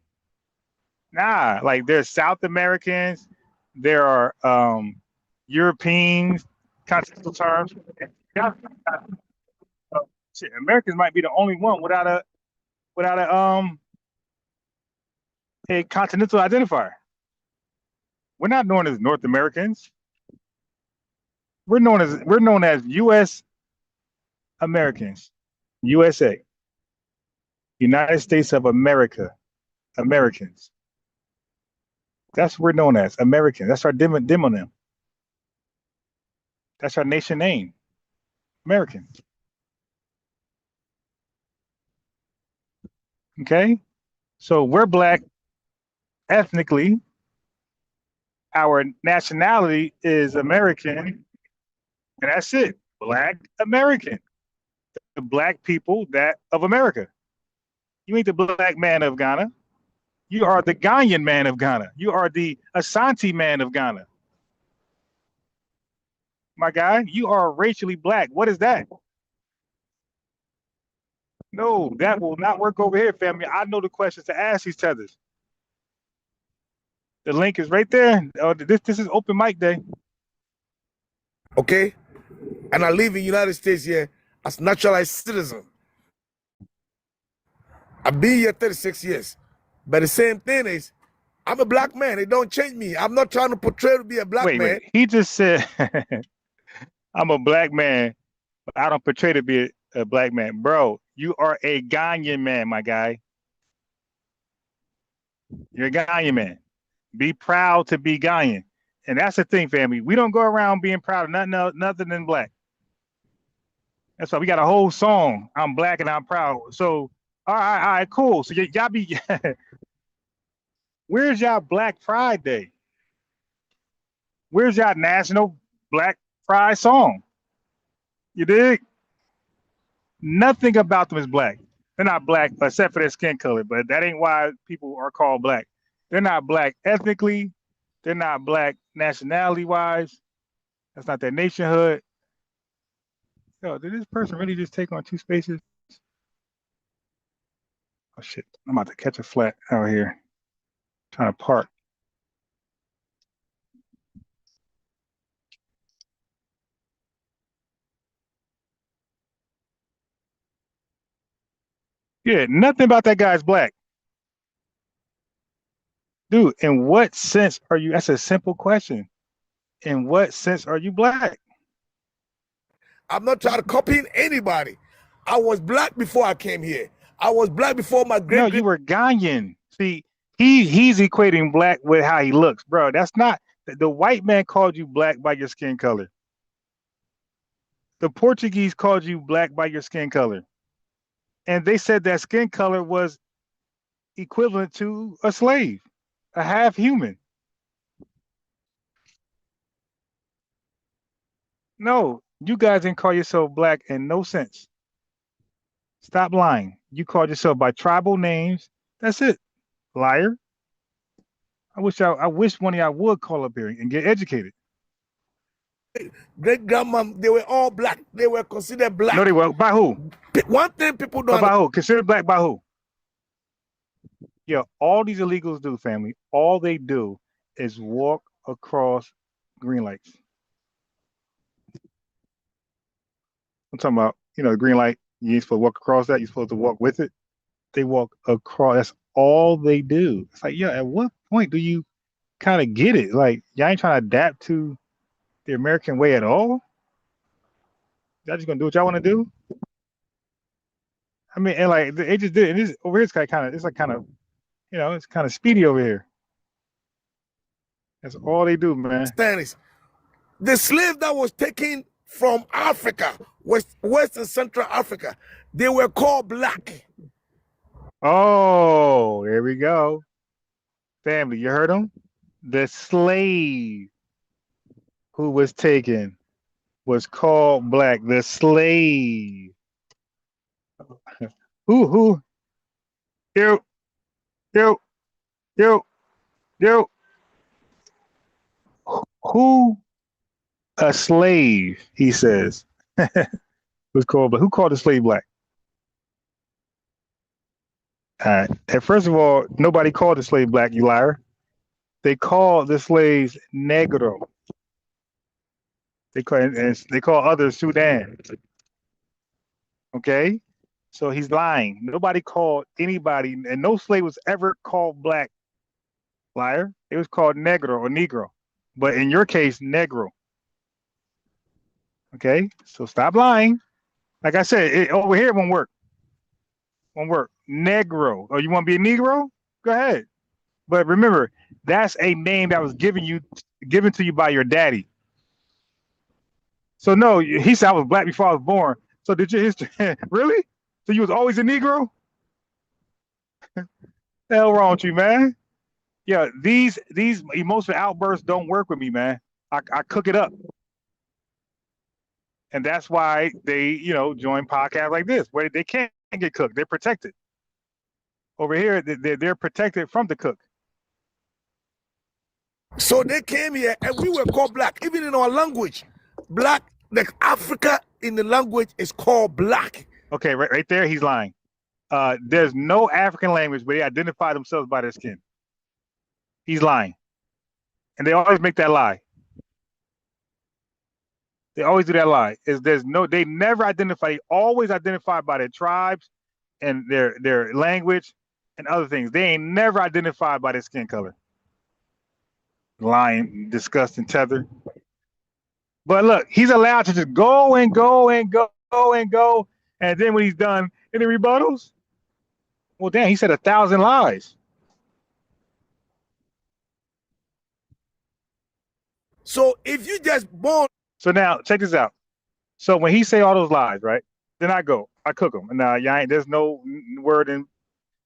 Nah, like, there's South Americans. There are Europeans, continental terms. Yeah. Shit, Americans might be the only one without a continental identifier. We're not known as North Americans. We're known as U.S. Americans, USA, United States of America, Americans. That's what we're known as, Americans. That's our demonym. That's our nation name, Americans. Okay, so we're black ethnically. Our nationality is American, and that's it. Black American. The black people that of America. You ain't the black man of Ghana. You are the Ghanaian man of Ghana. You are the Ashanti man of Ghana. My guy, you are racially black. What is that? No, that will not work over here, family. I know the questions to ask each other. The link is right there. This is open mic day. Okay? And I live in the United States here as naturalized citizen. I've been here 36 years. But the same thing is, I'm a black man. It don't change me. I'm not trying to portray to be a black man. Wait. He just said, I'm a black man, but I don't portray to be a black man. Bro, you are a Ghanaian man, my guy. You're a Ghanaian man. Be proud to be Ghanaian. And that's the thing, family. We don't go around being proud of nothing else, nothing than black. That's why we got a whole song, I'm black and I'm proud. So, all right, cool. So y'all be, where's y'all Black Pride Day? Where's y'all National Black Pride song? You dig? Nothing about them is black. They're not black except for their skin color, but that ain't why people are called black. They're not black ethnically. They're not black nationality-wise. That's not their nationhood. Yo, did this person really just take on 2 spaces? Oh shit, I'm about to catch a flat out here. Trying to park. Yeah, nothing about that guy's black. Dude, in what sense are you, that's a simple question. In what sense are you black? I'm not trying to copy anybody. I was black before I came here. I was black before my great. No, you were Ghanaian. See, he's equating black with how he looks, bro. That's not, the white man called you black by your skin color. The Portuguese called you black by your skin color. And they said that skin color was equivalent to a slave, a half human. No, you guys didn't call yourself black in no sense. Stop lying. You called yourself by tribal names. That's it. Liar. I wish one of y'all would call up here and get educated. Great grandma, they were all black. They were considered black. No, they were. By who? One thing people don't. By who? Considered black by who? Yeah, all these illegals do, family. All they do is walk across green lights. I'm talking about, the green light. You ain't supposed to walk across that. You're supposed to walk with it. They walk across. That's all they do. It's like, at what point do you kind of get it? Like, y'all ain't trying to adapt to the American way at all? Y'all just gonna do what y'all want to do? I mean, and like they just did. And this over here is kind of, it's like kind of, it's kind of speedy over here. That's all they do, man. Stannis, the slave that was taken from Africa, West and Central Africa, they were called black. Oh, there we go. Family, you heard them? The slave who was taken was called black. The slave. Who? Yo. Who? A slave, he says, was called, but who called the slave black? And first of all, nobody called the slave black, you liar. They called the slaves negro. They call others Sudan. Okay, so he's lying. Nobody called anybody, and no slave was ever called black. Liar. It was called negro or negro, but in your case, negro. Okay, so stop lying. Like I said, over here it won't work. Won't work. Negro. Oh, you want to be a negro? Go ahead. But remember, that's a name that was given to you by your daddy. So no, he said I was black before I was born. So did your history really? So you was always a negro? The hell wrong with you, man? Yeah, these emotional outbursts don't work with me, man. I cook it up. And that's why they, join podcasts like this, where they can't get cooked. They're protected. Over here, they're protected from the cook. So they came here and we were called black, even in our language. Black, like Africa in the language is called black. Okay, right there, he's lying. There's no African language where they identify themselves by their skin. He's lying. And they always make that lie. They always do that lie. They never identify, they always identify by their tribes and their language and other things. They ain't never identified by their skin color. Lying, disgusting, tether. But look, he's allowed to just go and go and go and go. And then when he's done, any rebuttals? Well, damn, he said 1,000 lies. So if you just born. So now, check this out. So when he say all those lies, right? Then I cook them. And now there's no word in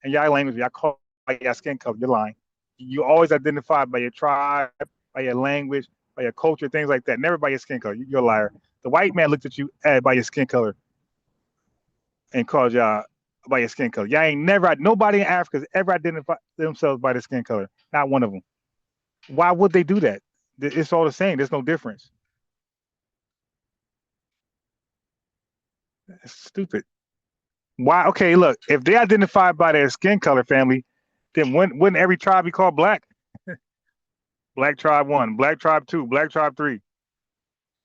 y'all language. I call by your skin color. You're lying. You always identify by your tribe, by your language, by your culture, things like that. Never by your skin color. You're a liar. The white man looked at you by your skin color and called y'all by your skin color. Y'all ain't never, nobody in Africa has ever identified themselves by their skin color. Not one of them. Why would they do that? It's all the same. There's no difference. That's stupid. Why? Okay, look, if they identify by their skin color, family, then wouldn't every tribe be called black? Black tribe 1, black tribe 2, black tribe 3.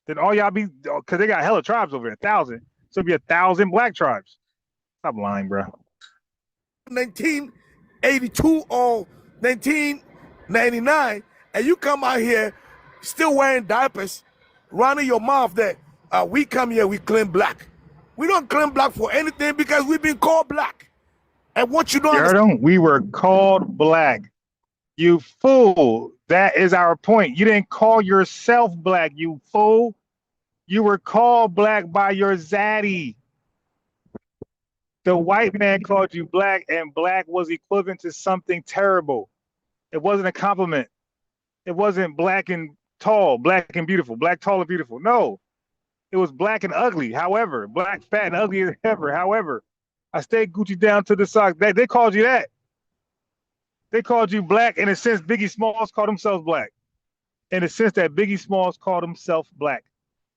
Then all y'all be, because they got hella tribes over there, 1,000. So it'd be 1,000 black tribes. Stop lying, bro. 1982 or 1999, and you come out here still wearing diapers, running your mouth that we come here, we claim black. We don't claim black for anything because we've been called black. And what you don't understand, we were called black. You fool. That is our point. You didn't call yourself black, you fool. You were called black by your zaddy. The white man called you black, and black was equivalent to something terrible. It wasn't a compliment. It wasn't black and tall, black and beautiful, black, tall, and beautiful. No, it was black and ugly. However, black, fat, and ugly as ever. However, I stayed Gucci down to the socks. They called you that. They called you black in a sense. Biggie Smalls called themselves black. In the sense that Biggie Smalls called himself black.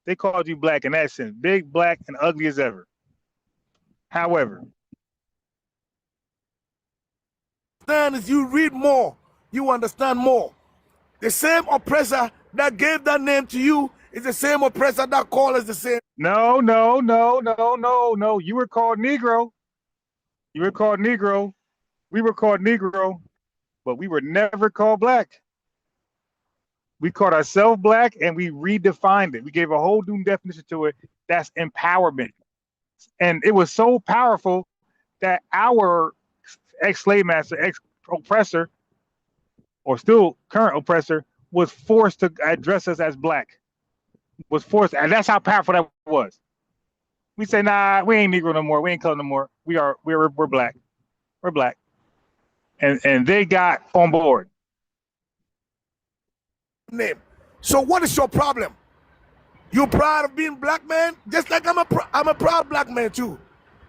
They called you black in that sense. Big, black, and ugly as ever. However, as you read more, you understand more. The same oppressor that gave that name to you is the same oppressor that called us the same. No. You were called Negro. You were called Negro. We were called Negro, but we were never called black. We called ourselves black and we redefined it. We gave a whole new definition to it. That's empowerment. And it was so powerful that our ex-slave master, ex-oppressor, or still current oppressor, was forced to address us as black. Was forced, and that's how powerful that was. We say, nah, we ain't Negro no more. We ain't color no more. We're black. We're black. And they got on board. Name. So what is your problem? You proud of being black, man? Just like I'm a proud black man too.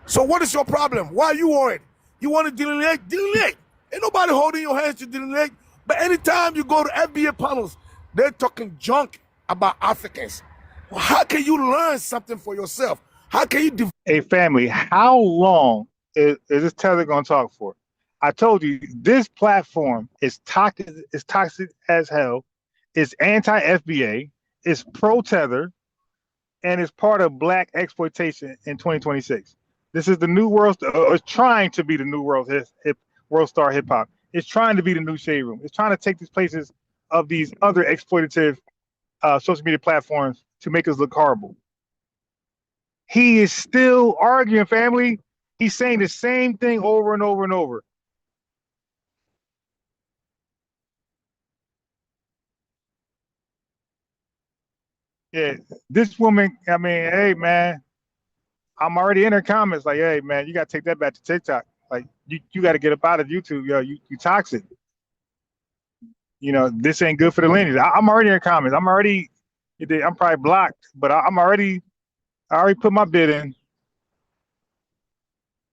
So what is your problem? Why are you worried? You want to delineate? Delineate. Ain't nobody holding your hands to delineate. But anytime you go to FBA panels, they're talking junk about Africans. Well, how can you learn something for yourself? How can you? Hey, family, how long is this tether going to talk for? I told you, this platform is toxic as hell. It's anti-FBA. It's pro-tether. and is part of black exploitation in 2026. This is the new world, it's trying to be the new world world star hip hop. It's trying to be the new Shade Room. It's trying to take these places of these other exploitative social media platforms to make us look horrible. He is still arguing, family. He's saying the same thing over and over and over. Yeah, this woman, I mean, hey, man, I'm already in her comments like, hey, man, you got to take that back to TikTok. Like, you got to get up out of YouTube. Yo, you toxic. You know, this ain't good for the lineage. I'm already in her comments. I'm probably blocked, but I already put my bid in.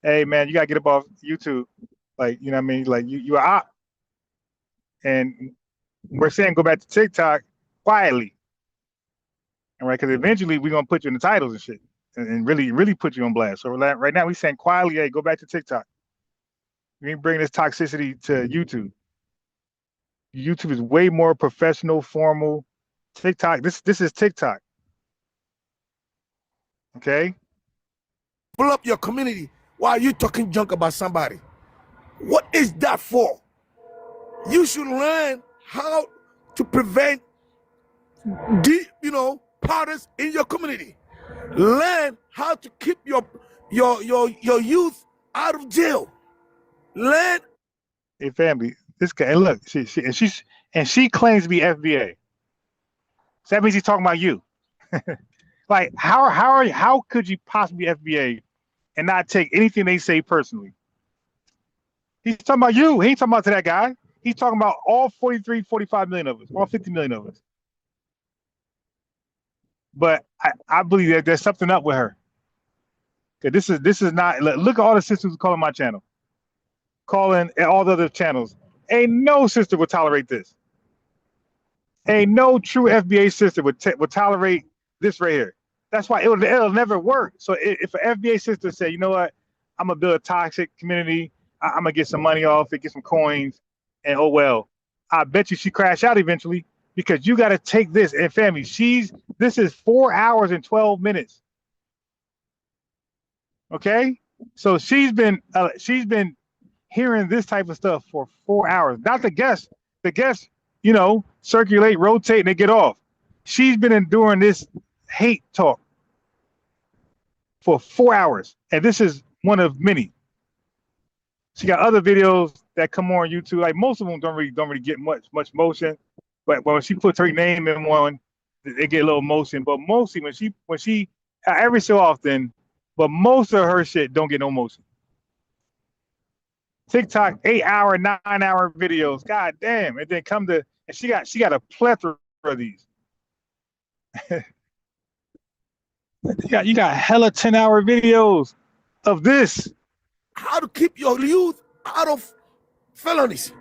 Hey, man, you got to get up off YouTube. Like, you know what I mean? Like, you are out. And we're saying go back to TikTok quietly. All right, because eventually we're going to put you in the titles and shit and really, really put you on blast. So right now we're saying quietly, hey, go back to TikTok. We ain't bringing this toxicity to YouTube. YouTube is way more professional, formal. TikTok, this is TikTok. Okay? Pull up your community while you talking junk about somebody. What is that for? You should learn how to prevent powders in your community. Learn how to keep your youth out of jail. Learn. Hey, family, this guy, and look, she claims to be FBA. So that means he's talking about you. Like, how could you possibly be FBA and not take anything they say personally? He's talking about you. He ain't talking about to that guy. He's talking about all 43, 45 million of us, all 50 million of us. But I believe that there's something up with her. This is not. Look at all the sisters calling my channel, calling all the other channels. Ain't no sister would tolerate this. Ain't no true FBA sister would tolerate this right here. That's why it'll never work. So if an FBA sister say, you know what, I'm gonna build a toxic community, I'm gonna get some money off it, get some coins, and oh well, I bet you she crash out eventually because you got to take this. And family, this is 4 hours and 12 minutes. Okay, so she's been hearing this type of stuff for 4 hours. Not the guests, circulate, rotate, and they get off. She's been enduring this hate talk for 4 hours, and this is one of many. She got other videos that come on YouTube. Like most of them don't really get much motion, but when she puts her name in one, they get a little motion. But mostly when she every so often, but most of her shit don't get no motion. TikTok 8 hour, 9 hour videos. God damn. And then and she got a plethora of these. you got hella 10-hour videos of this. How to keep your youth out of felonies.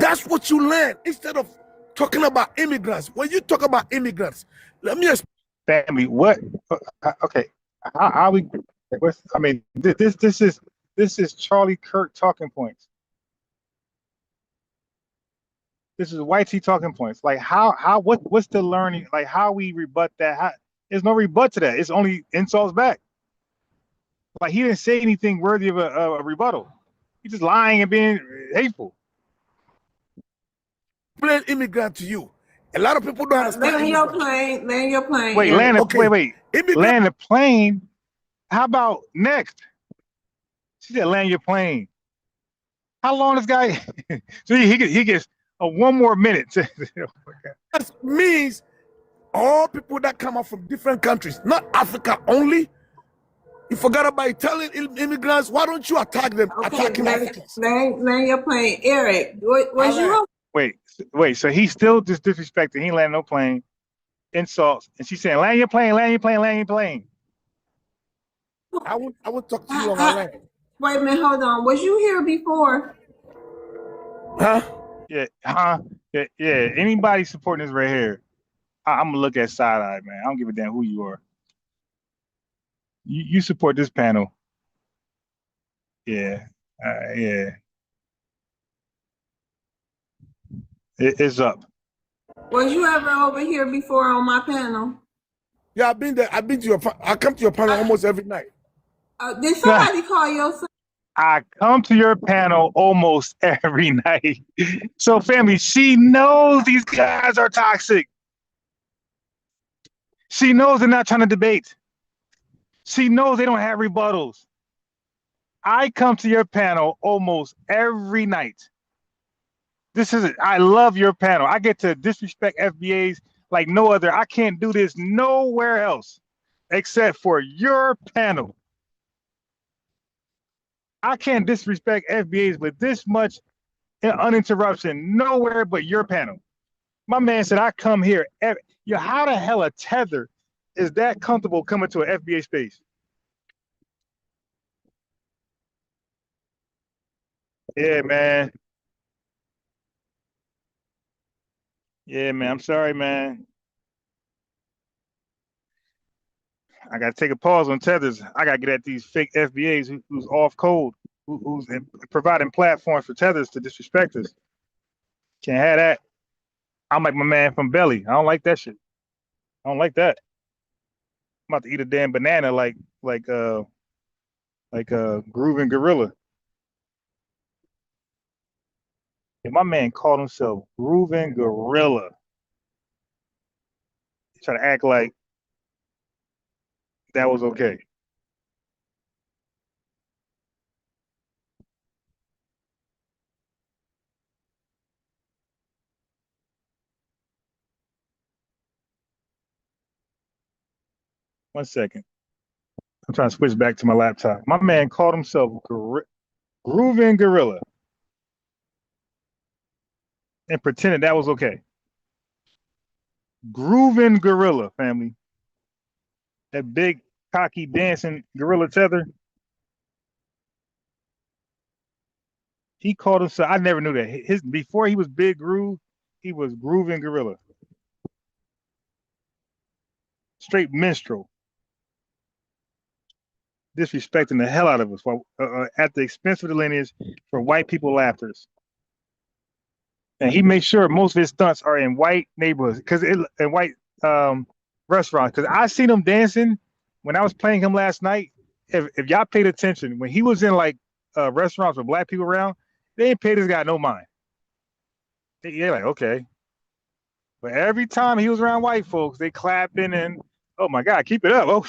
That's what you learn instead of talking about immigrants. When you talk about immigrants, let me explain. Family, what? Okay, how we? I mean, this is Charlie Kirk talking points. This is white tea talking points. Like what's the learning? Like how we rebut that? There's no rebut to that. It's only insults back. Like he didn't say anything worthy of a rebuttal. He's just lying and being hateful. Explain immigrant to you. A lot of people don't understand. Land your plane. Wait, land the plane. How about next? She said land your plane. How long this guy? So he gets one more minute. That means all people that come out from different countries, not Africa only. You forgot about Italian immigrants. Why don't you attack them? Okay, Attacking Africans. Land your plane. Eric, was you? Wait. So he's still just disrespecting. He ain't landing no plane. Insults, and she's saying land your plane, land your plane, land your plane. I would talk to you on my land. Wait a minute, hold on. Was you here before? Huh? Yeah. Anybody supporting this right here, I'm gonna look at side eye, man. I don't give a damn who you are. You support this panel. Yeah. It's up. Was you ever over here before on my panel? Yeah, I've been there. I've been to your. I come to your panel almost every night. Did somebody call your son? I come to your panel almost every night. So, family, she knows these guys are toxic. She knows they're not trying to debate. She knows they don't have rebuttals. I come to your panel almost every night. This is it. I love your panel. I get to disrespect FBAs like no other. I can't do this nowhere else except for your panel. I can't disrespect FBAs with this much uninterruption nowhere but your panel. My man said, I come here. How the hell a tether is that comfortable coming to an FBA space? Yeah, man. Yeah, man. I'm sorry, man. I got to take a pause on tethers. I got to get at these fake FBAs who's off code, who's providing platforms for tethers to disrespect us. Can't have that. I'm like my man from Belly. I don't like that shit. I don't like that. I'm about to eat a damn banana like Groovin Gorilla. And my man called himself Groovin Gorilla. He tried to act like that was okay. One second. I'm trying to switch back to my laptop. My man called himself Groovin Gorilla and pretended that was okay. Groovin Gorilla, family. That big, cocky, dancing gorilla tether. He called himself. I never knew that. Before he was Big Groove, he was Groovin Gorilla. Straight minstrel. Disrespecting the hell out of us at the expense of the lineage for white people laughters. And he makes sure most of his stunts are in white neighborhoods in white restaurants. Because I seen him dancing when I was playing him last night. If y'all paid attention, when he was in like restaurants with black people around, they ain't paid this guy no mind. They're like, okay. But every time he was around white folks, they clapping and, oh my God, keep it up. Oh,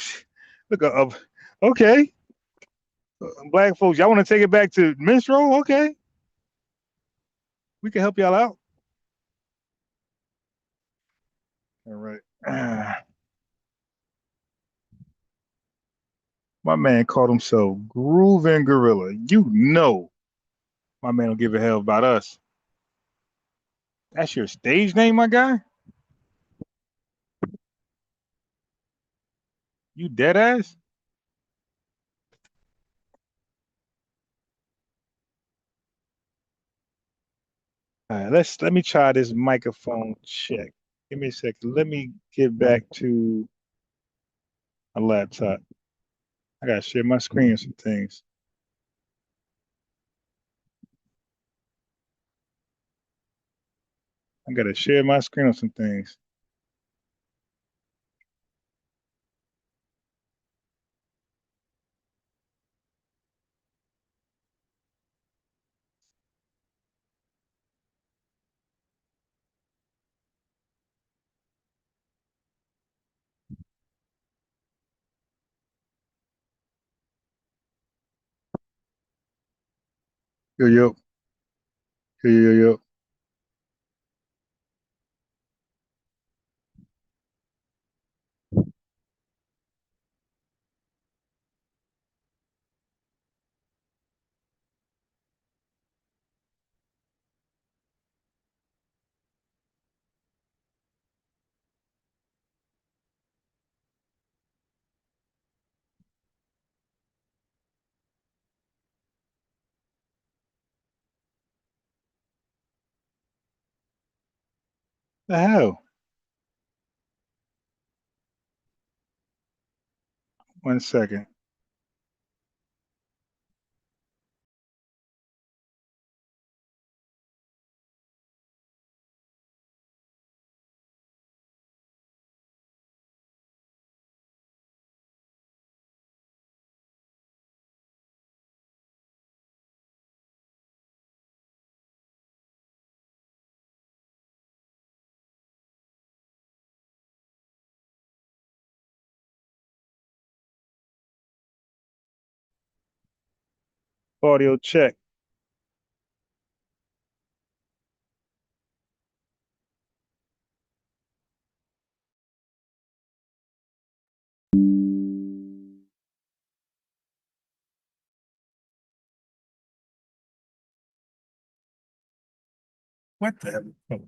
look up. Okay. Black folks, y'all want to take it back to minstrel? Okay. We can help y'all out. All right. My man called himself Groovin Gorilla. You know my man don't give a hell about us. That's your stage name, my guy? You dead ass? All right, let me try this microphone check. Give me a second. Let me get back to my laptop. I gotta share my screen and some things. I gotta share my screen on some things. Yo, yo. Yo, yo, yo. The hell? One second. Audio check. What the? Oh.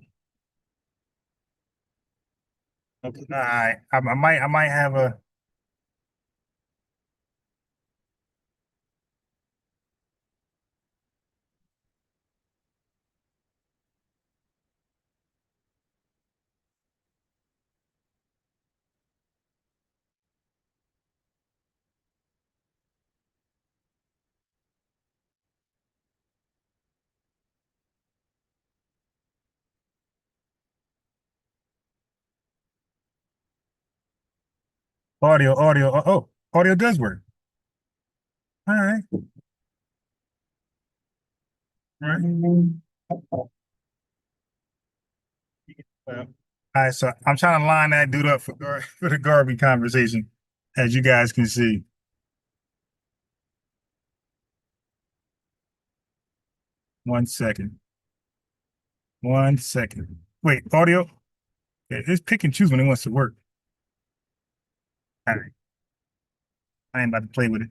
Okay. All right. I might have a. Audio. Oh, audio does work. All right. All right. Well, all right. So I'm trying to line that dude up for for the Garvey conversation, as you guys can see. One second. Wait, audio. Yeah, it's pick and choose when it wants to work. All right. I ain't about to play with it.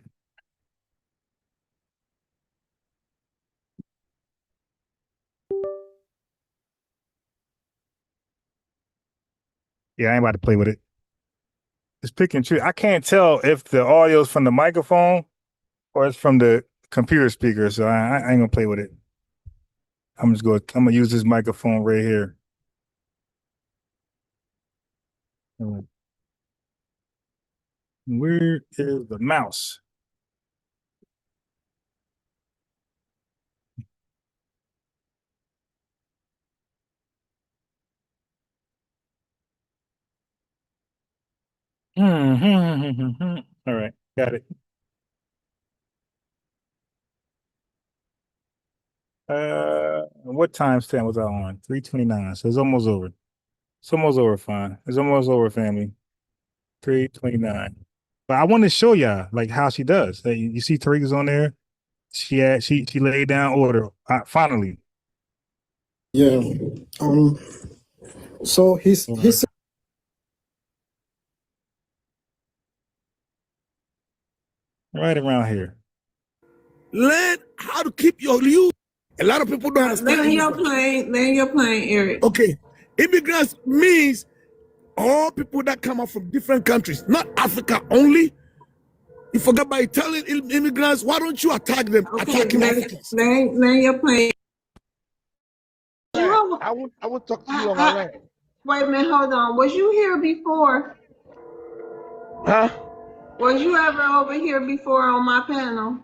Yeah, I ain't about to play with it. It's pick and choose. I can't tell if the audio is from the microphone or it's from the computer speaker, so I ain't gonna play with it. I'm gonna use this microphone right here. Where is the mouse? All right, got it. What time stamp was I on? 3:29. So it's almost over. It's almost over, fine. It's almost over, family. 3:29. But I want to show y'all like how she does. You see Tariq's on there. She laid down order. Finally. Yeah. So he's right around here. Learn how to keep your youth. A lot of people don't understand. Land your plane, Eric. Okay. Immigrants means all people that come out from different countries, not Africa only. You forgot by telling immigrants, why don't you attack them? Okay, Attacking Africans. land your plane. I would talk to you on my land. Wait a minute, hold on. Was you here before? Huh? Was you ever over here before on my panel?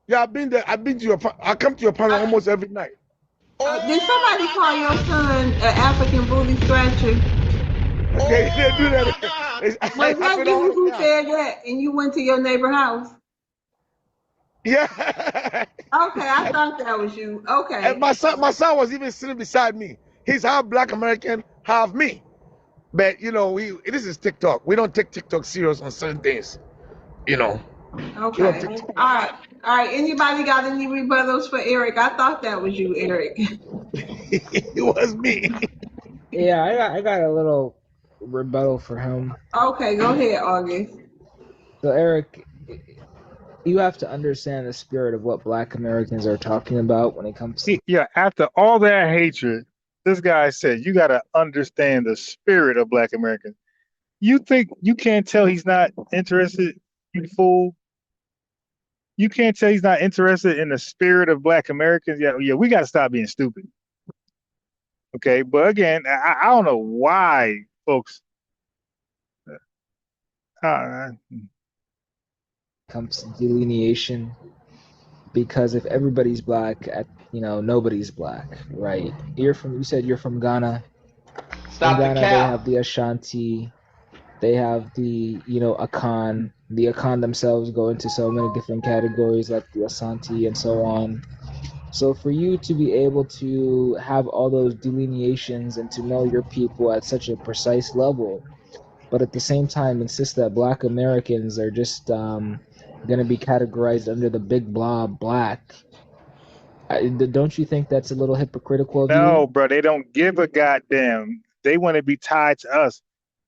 Yeah, I've been there. I've been to your. I come to your panel almost every night. Did somebody call your son an African booty scratcher? Okay, they do that. Was that you who said that and you went to your neighbor's house? Yeah. Okay, I thought that was you. Okay. And my son was even sitting beside me. He's half Black American, half me. But you know, this is TikTok. We don't take TikTok serious on certain things. You know. Okay. All right. Anybody got any rebuttals for Eric? I thought that was you, Eric. It was me. Yeah, I got a little rebuttal for him. Okay, go ahead, August. So Eric, you have to understand the spirit of what Black Americans are talking about when it comes to. Yeah, after all that hatred, this guy said you got to understand the spirit of Black Americans. You think you can't tell he's not interested, you fool? You can't tell he's not interested in the spirit of Black Americans. Yeah, we got to stop being stupid. Okay, but again, I don't know why folks. Comes to delineation, because if everybody's Black, nobody's Black, right? You said you're from Ghana. Stop In Ghana, the they cap. have the Ashanti, they have the Akan. The Akan themselves go into so many different categories, like the Asante and so on. So for you to be able to have all those delineations and to know your people at such a precise level, but at the same time insist that Black Americans are just going to be categorized under the big blob black. Don't you think that's a little hypocritical of you? No, bro, they don't give a goddamn. They want to be tied to us.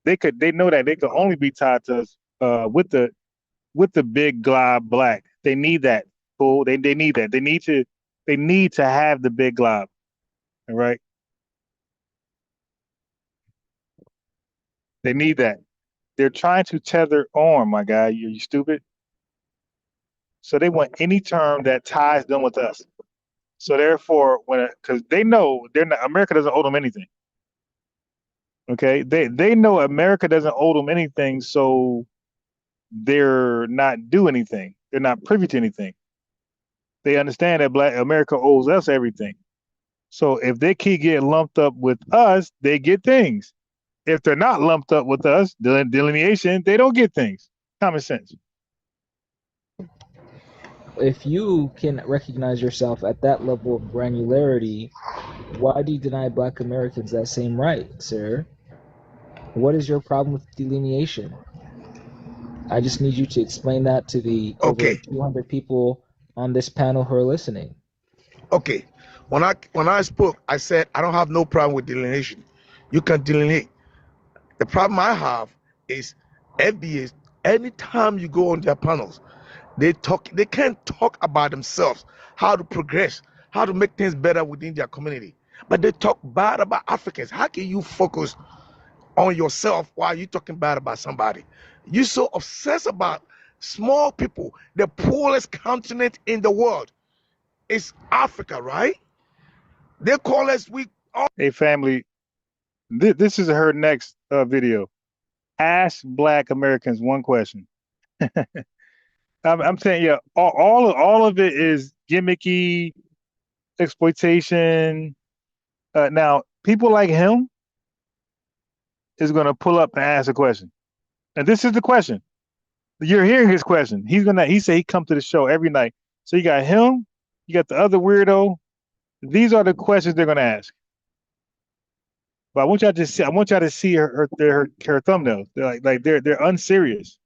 They know that they could only be tied to us with the big glob black. They need that. Cool. They need that. They need to have the big glob. All right. They need that. They're trying to tether on, my guy. You stupid. So they want any term that ties them with us. So therefore, because they know America doesn't owe them anything. Okay, they know America doesn't owe them anything, so they're not do anything. They're not privy to anything. They understand that Black America owes us everything. So if they keep getting lumped up with us, they get things. If they're not lumped up with us, delineation, they don't get things. Common sense. If you can recognize yourself at that level of granularity, why do you deny Black Americans that same right, sir? What is your problem with delineation? I just need you to explain that to the over 200 people on this panel who are listening. Okay. When I spoke, I said I don't have no problem with delineation. You can delineate. The problem I have is FBA. Anytime you go on their panels, they can't talk about themselves, how to progress, how to make things better within their community. But they talk bad about Africans. How can you focus on yourself while you're talking bad about somebody? You're so obsessed about small people. The poorest continent in the world is Africa, right? They call us weak. Hey, family, this is her next video. Ask Black Americans one question. I'm saying, yeah, all of it is gimmicky exploitation. Now, people like him is going to pull up and ask a question, and this is the question. You're hearing his question. He said he come to the show every night. So you got him, you got the other weirdo. These are the questions they're going to ask. But I want y'all to see her thumbnails. They're unserious.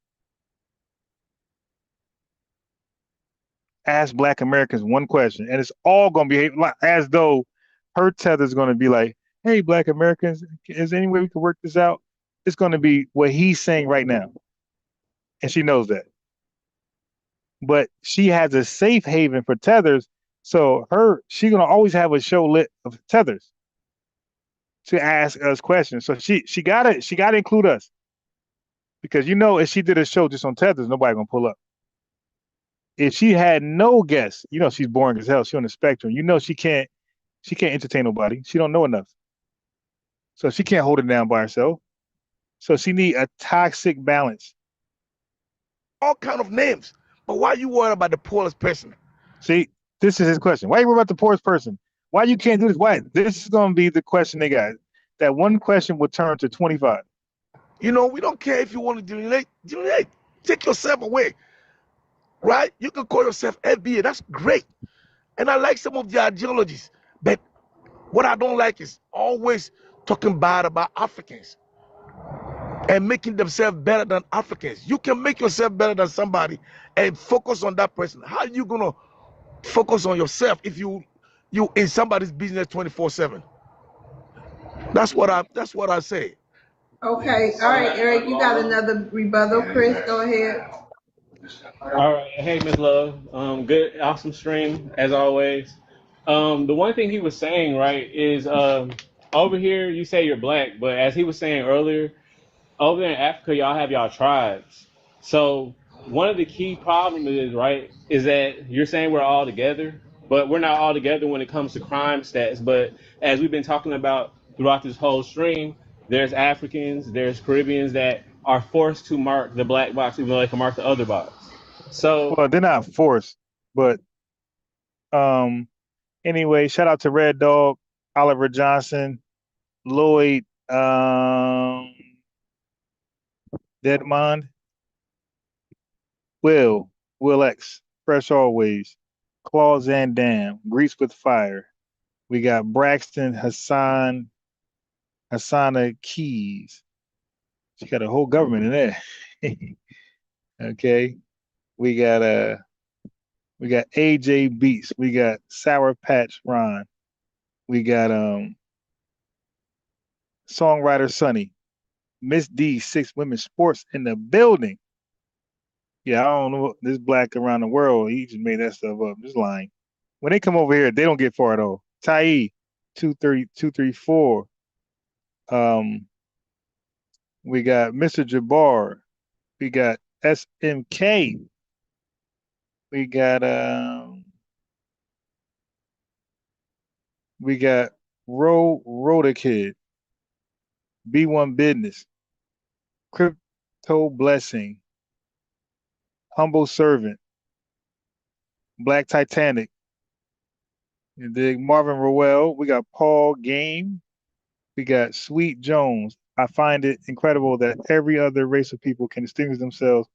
Ask Black Americans one question, and it's all going to be as though her tether is going to be like, "Hey, Black Americans, is there any way we can work this out?" It's going to be what he's saying right now, and she knows that. But she has a safe haven for tethers, so she's going to always have a show lit of tethers to ask us questions. So she gotta include us, because if she did a show just on tethers, nobody gonna pull up. If she had no guests, she's boring as hell. She's on the spectrum. She can't entertain nobody. She don't know enough. So she can't hold it down by herself. So she need a toxic balance. All kind of names. But why are you worried about the poorest person? See, this is his question. Why are you worried about the poorest person? Why you can't do this? Why? This is gonna be the question they got. That one question will turn to 25. We don't care if you want to delineate. Take yourself away. Right? You can call yourself FBA. That's great. And I like some of the ideologies. But what I don't like is always talking bad about Africans and making themselves better than Africans. You can make yourself better than somebody and focus on that person. How are you gonna focus on yourself if you in somebody's business 24/7? That's what I say. Okay, all right, Eric, you got another rebuttal. Chris, go ahead. All right. Hey, Miss Love. Good, awesome stream as always. The one thing he was saying, right, is over here you say you're black, but as he was saying earlier, over there in Africa, y'all have y'all tribes. So one of the key problems is that you're saying we're all together, but we're not all together when it comes to crime stats. But as we've been talking about throughout this whole stream, there's Africans, there's Caribbeans that are forced to mark the black box, even though they can mark the other box. So, well, they're not forced, but anyway, shout out to Red Dog, Oliver Johnson, Lloyd, Deadmond, Will X, Fresh Always, Claus Van Dam, Grease with Fire. We got Braxton Hassana Keys. She got a whole government in there. Okay. We got AJ Beats. We got Sour Patch Ron. We got songwriter Sonny. Miss D, 6 Women Sports in the building. Yeah, I don't know this black around the world. He just made that stuff up. Just lying. When they come over here, they don't get far at all. Tai 234. We got Mr. Jabbar. We got SMK. We got Rhoda Kid. B1 Business. Crypto Blessing. Humble Servant. Black Titanic. Marvin Rowell. We got Paul Game. We got Sweet Jones. I find it incredible that every other race of people can distinguish themselves.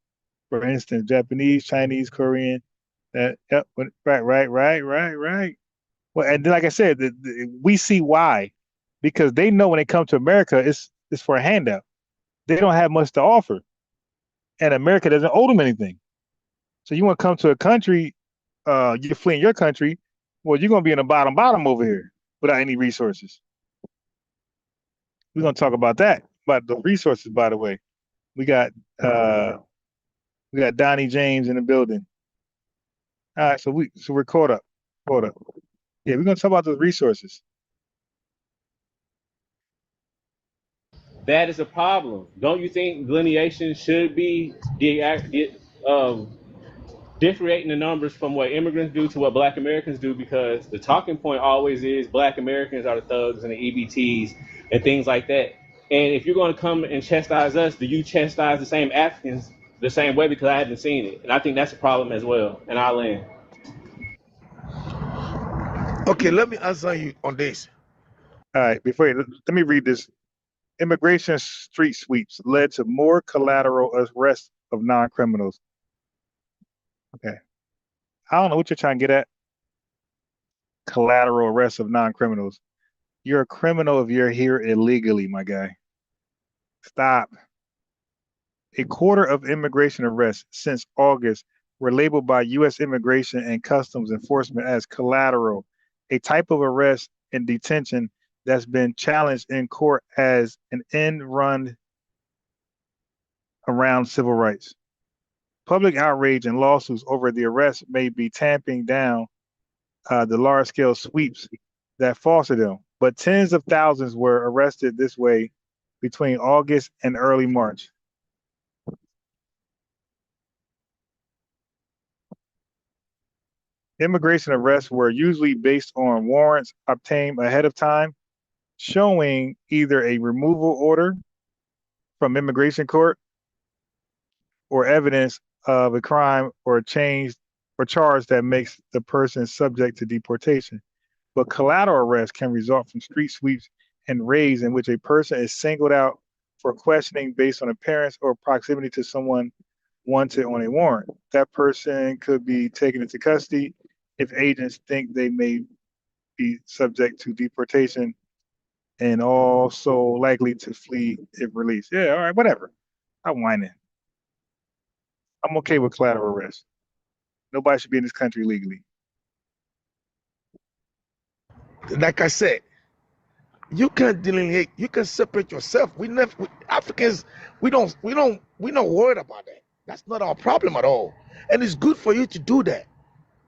For instance, Japanese, Chinese, Korean. Right. Well, and then, like I said, we see why, because they know when they come to America, it's for a handout. They don't have much to offer, and America doesn't owe them anything. So you want to come to a country, you're fleeing your country. Well, you're going to be in the bottom over here without any resources. We're going to talk about that, about the resources. By the way, we got Donnie James in the building. All right, so we're caught up. Yeah, we're going to talk about those resources. That is a problem. Don't you think delineation should be differentiating the numbers from what immigrants do to what Black Americans do? Because the talking point always is Black Americans are the thugs and the EBTs and things like that. And if you're going to come and chastise us, do you chastise the same Africans the same way? Because I haven't seen it. And I think that's a problem as well in our land. Okay, let me answer you on this. All right, let me read this. Immigration street sweeps led to more collateral arrests of non-criminals. Okay. I don't know what you're trying to get at. Collateral arrests of non-criminals. You're a criminal if you're here illegally, my guy. Stop. A quarter of immigration arrests since August were labeled by U.S. Immigration and Customs Enforcement as collateral, a type of arrest and detention that's been challenged in court as an end run around civil rights. Public outrage and lawsuits over the arrest may be tamping down the large-scale sweeps that foster them, but tens of thousands were arrested this way between August and early March. Immigration arrests were usually based on warrants obtained ahead of time, showing either a removal order from immigration court or evidence of a crime or charge that makes the person subject to deportation. But collateral arrest can result from street sweeps and raids in which a person is singled out for questioning based on appearance or proximity to someone wanted on a warrant. That person could be taken into custody if agents think they may be subject to deportation and also likely to flee if released. Yeah, all right, whatever. I'm whining. I'm okay with collateral arrest. Nobody should be in this country legally. Like I said, you can't delineate. You can separate yourself. Africans, we not worried about that. That's not our problem at all. And it's good for you to do that.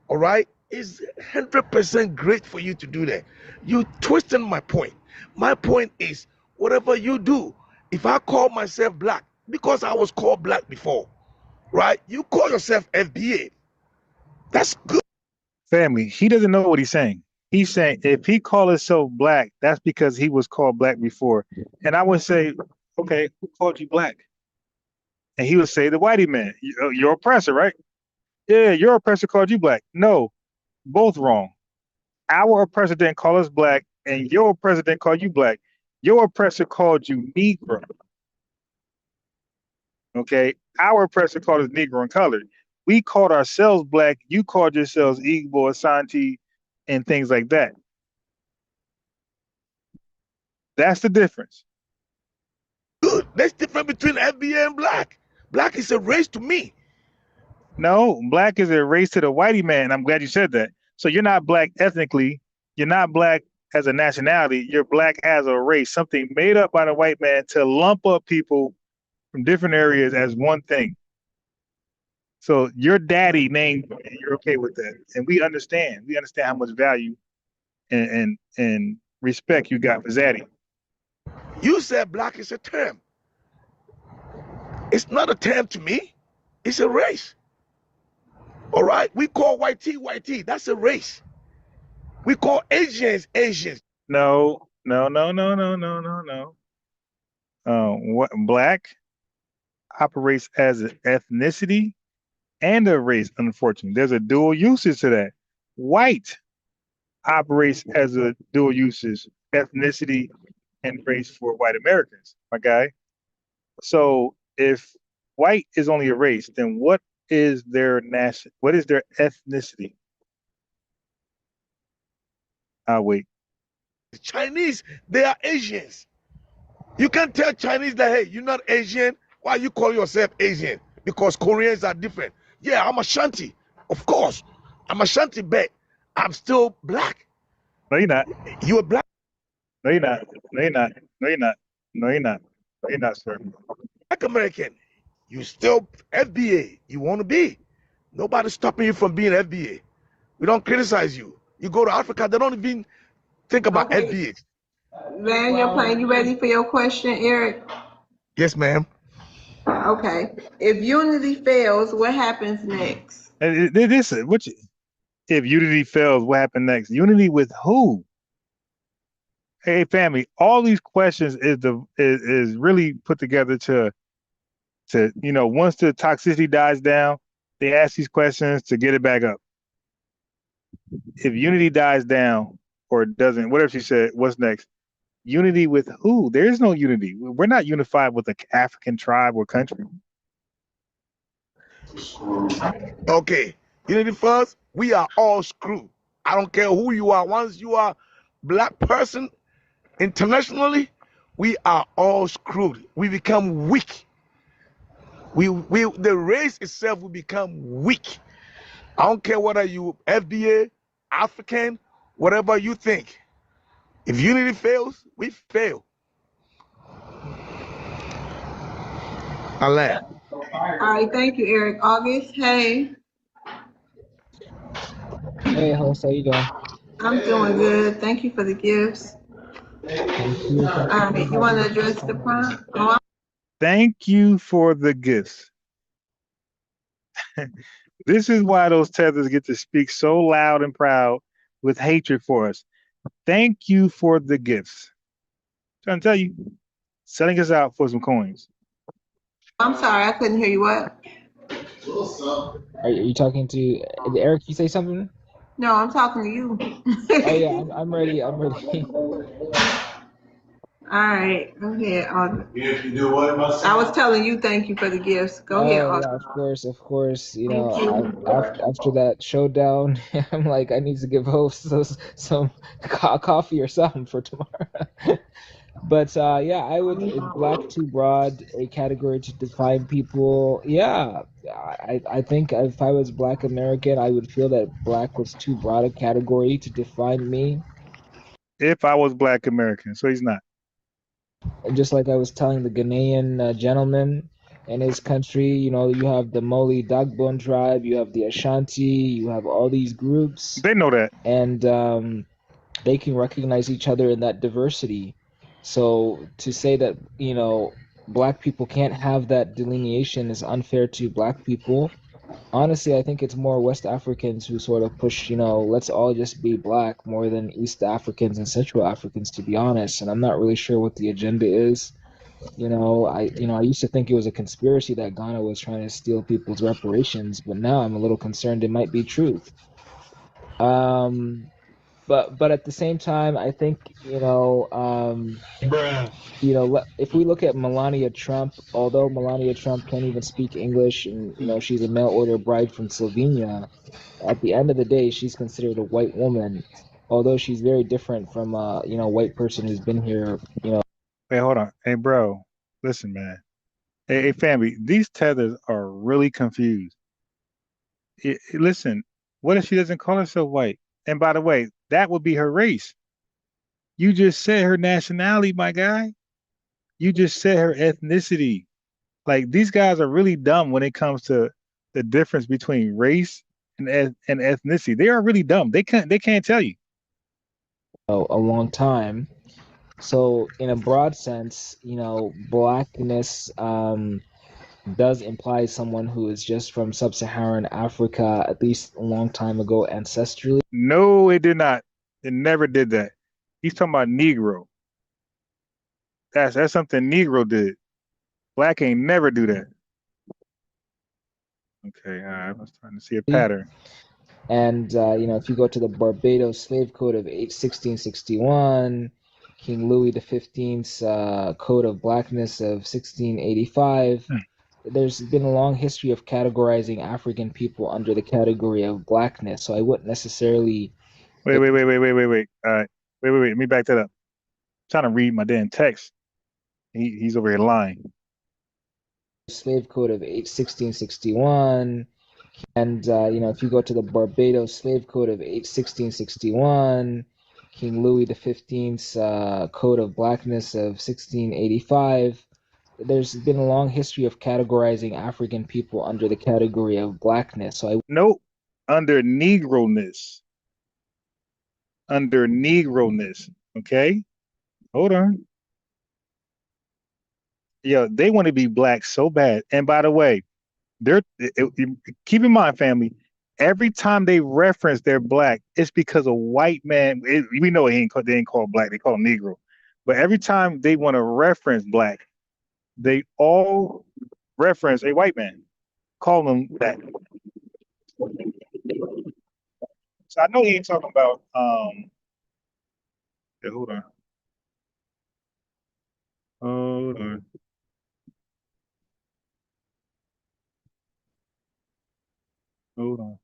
All right, it's 100% great for you to do that. You twisting my point. My point is, whatever you do, if I call myself black because I was called black before, right? You call yourself FBA. That's good. Family, he doesn't know what he's saying. He's saying if he called himself black, that's because he was called black before. And I would say, okay, who called you black? And he would say the whitey man, your oppressor, right? Yeah, your oppressor called you black. No, both wrong. Our oppressor didn't call us black, and your oppressor didn't call you black. Your oppressor called you Negro. Okay, our oppressor called us Negro and colored. We called ourselves black. You called yourselves Igbo, Asante, and things like that. That's the difference. Good. That's different between FBA and black. Black is a race to me. No, black is a race to the whitey man. I'm glad you said that. So you're not black ethnically. You're not black as a nationality. You're black as a race, something made up by the white man to lump up people from different areas as one thing. So your daddy named you, and you're okay with that. And we understand. We understand how much value and respect you got for Zaddy. You said black is a term. It's not a term to me. It's a race. All right? We call white tea. That's a race. We call Asians Asians. No. What black operates as an ethnicity and a race, unfortunately. There's a dual usage to that. White operates as a dual usage, ethnicity and race for white Americans, my guy. So if white is only a race, then what is their ethnicity? I'll wait. Chinese, they are Asians. You can't tell Chinese that, hey, you're not Asian. Why you call yourself Asian? Because Koreans are different. Yeah, I'm Ashanti. Of course. I'm Ashanti, but I'm still black. No, you're not. You are black. No, you're not. No, you're not. No, you're not. No, you're not. No, you're not, sir. Black American. You still FBA. You want to be. Nobody's stopping you from being FBA. We don't criticize you. You go to Africa, they don't even think about FBA. Land your plane. You ready for your question, Eric? Yes, ma'am. Okay. If unity fails, what happens next? If unity fails, what happened next? Unity with who? Hey, family, all these questions is really put together to once the toxicity dies down, they ask these questions to get it back up. If unity dies down or doesn't, whatever she said, what's next? Unity with who? There is no unity. We're not unified with an African tribe or country. Okay, unity first. We are all screwed. I don't care who you are. Once you are black person internationally, we are all screwed. We become weak. The race itself will become weak. I don't care whether you FBA, African, whatever you think. If unity fails, we fail. Alain. All right, thank you, Eric. August, hey. Hey, host, how you doing? I'm doing good. Thank you for the gifts. Thank you. All right, you want to address the prompt? Thank you for the gifts. This is why those tethers get to speak so loud and proud with hatred for us. Thank you for the gifts. I'm trying to tell you, selling us out for some coins. I'm sorry, I couldn't hear you. What? Are you talking to Eric? You say something? No, I'm talking to you. Oh yeah, I'm ready. I'm ready. All right, go ahead, August. You do what? I was telling you thank you for the gifts. Go ahead, August. Yeah, of course. You know, after that showdown, I'm like, I need to give hosts some coffee or something for tomorrow. But yeah, is black too broad a category to define people? Yeah, I think if I was Black American, I would feel that black was too broad a category to define me. If I was Black American, so he's not. Just like I was telling the Ghanaian gentleman in his country, you know, you have the Moli Dagbon tribe, you have the Ashanti, you have all these groups. They know that. And they can recognize each other in that diversity. So to say that, you know, black people can't have that delineation is unfair to black people. Honestly, I think it's more West Africans who sort of push, you know, let's all just be black more than East Africans and Central Africans, to be honest. And I'm not really sure what the agenda is. You know, I used to think it was a conspiracy that Ghana was trying to steal people's reparations, but now I'm a little concerned it might be truth. But at the same time, I think, if we look at Melania Trump, although Melania Trump can't even speak English and, you know, she's a mail order bride from Slovenia, at the end of the day, she's considered a white woman, although she's very different from a, white person who's been here, Hey, hold on. Hey, bro, listen, man. Hey, family, these tethers are really confused. Listen, what if she doesn't call herself white? And by the way, that would be her race. You just said her nationality, my guy. You just said her ethnicity. Like these guys are really dumb when it comes to the difference between race and ethnicity. They are really dumb. They can't tell you. A long time. So, in a broad sense, blackness does imply someone who is just from sub-Saharan Africa, at least a long time ago, ancestrally. No, it did not. It never did that. He's talking about Negro. That's something Negro did. Black ain't never do that. Okay, all right. I was trying to see a pattern. And if you go to the Barbados Slave Code of 1661, King Louis XV's Code of Blackness of 1685, there's been a long history of categorizing African people under the category of blackness. So I wouldn't necessarily. Wait. All right. Wait. Let me back that up. I'm trying to read my damn text. He's over here lying. Slave Code of 1661. And if you go to the Barbados Slave Code of 1661, King Louis XV's Code of Blackness of 1685, there's been a long history of categorizing African people under the category of blackness. So Nope, under Negroness. Under Negroness. Okay, hold on. Yeah, they want to be black so bad. And by the way, keep in mind, family, every time they reference they're black, it's because a white man. We know they ain't called black; they call him Negro. But every time they want to reference black, they all reference a white man, call them that. So I know he ain't talking about. Yeah, hold on. Hold on. Hold on.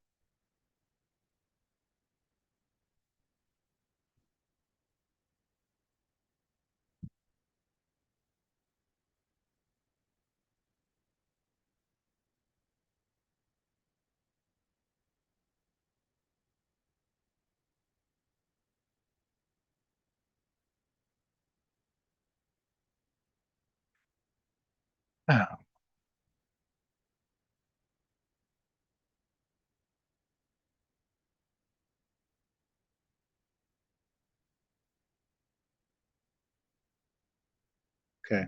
Okay.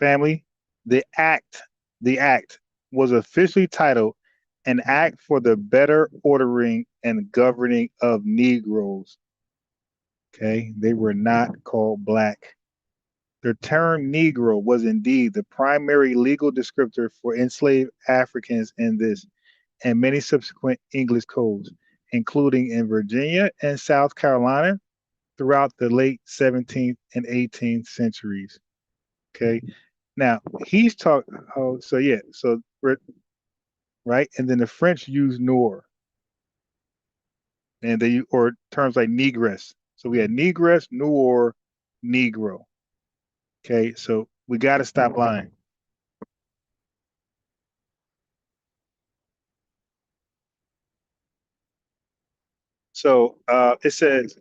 Family, the act was officially titled An Act for the Better Ordering and Governing of Negroes. Okay. They were not called black. The term Negro was indeed the primary legal descriptor for enslaved Africans in this and many subsequent English codes, including in Virginia and South Carolina throughout the late 17th and 18th centuries. Okay. Now he's talking. Oh, so yeah. So right, and then the French use noir, and they or terms like negress. So we had negress, noir, negro. Okay. So we got to stop lying. So it says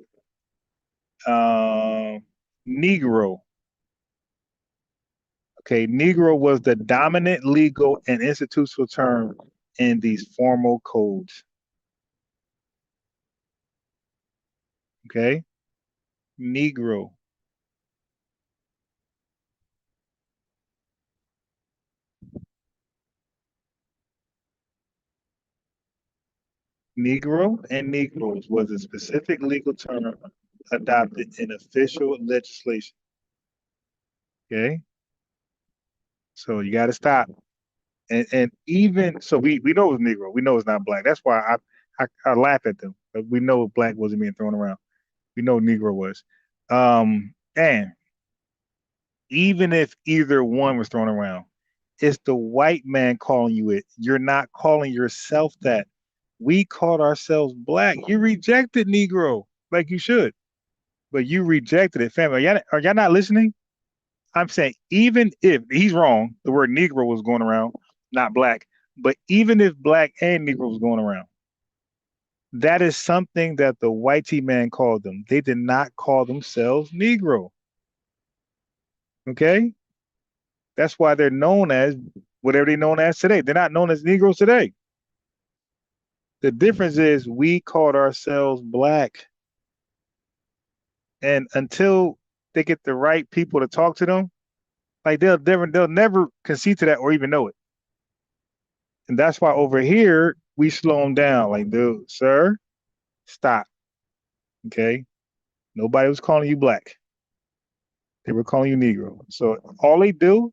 Negro. Okay, Negro was the dominant legal and institutional term in these formal codes. Okay, Negro. Negro and Negroes was a specific legal term adopted in official legislation. Okay, so you got to stop. And even so, we know it's Negro. We know it's not black. That's why I laugh at them. But we know black wasn't being thrown around. We know Negro was. And even if either one was thrown around, it's the white man calling you it. You're not calling yourself that. We called ourselves black. You rejected Negro like you should, but you rejected it. Family, are y'all not listening? I'm saying even if he's wrong, the word Negro was going around, not black. But even if black and Negro was going around, that is something that the white man called them. They did not call themselves Negro. Okay? That's why they're known as whatever they're known as today. They're not known as Negroes today. The difference is we called ourselves black. And until they get the right people to talk to them, like they'll never concede to that or even know it. And that's why over here we slow them down. Like, dude, sir, stop. Okay. Nobody was calling you black. They were calling you Negro. So all they do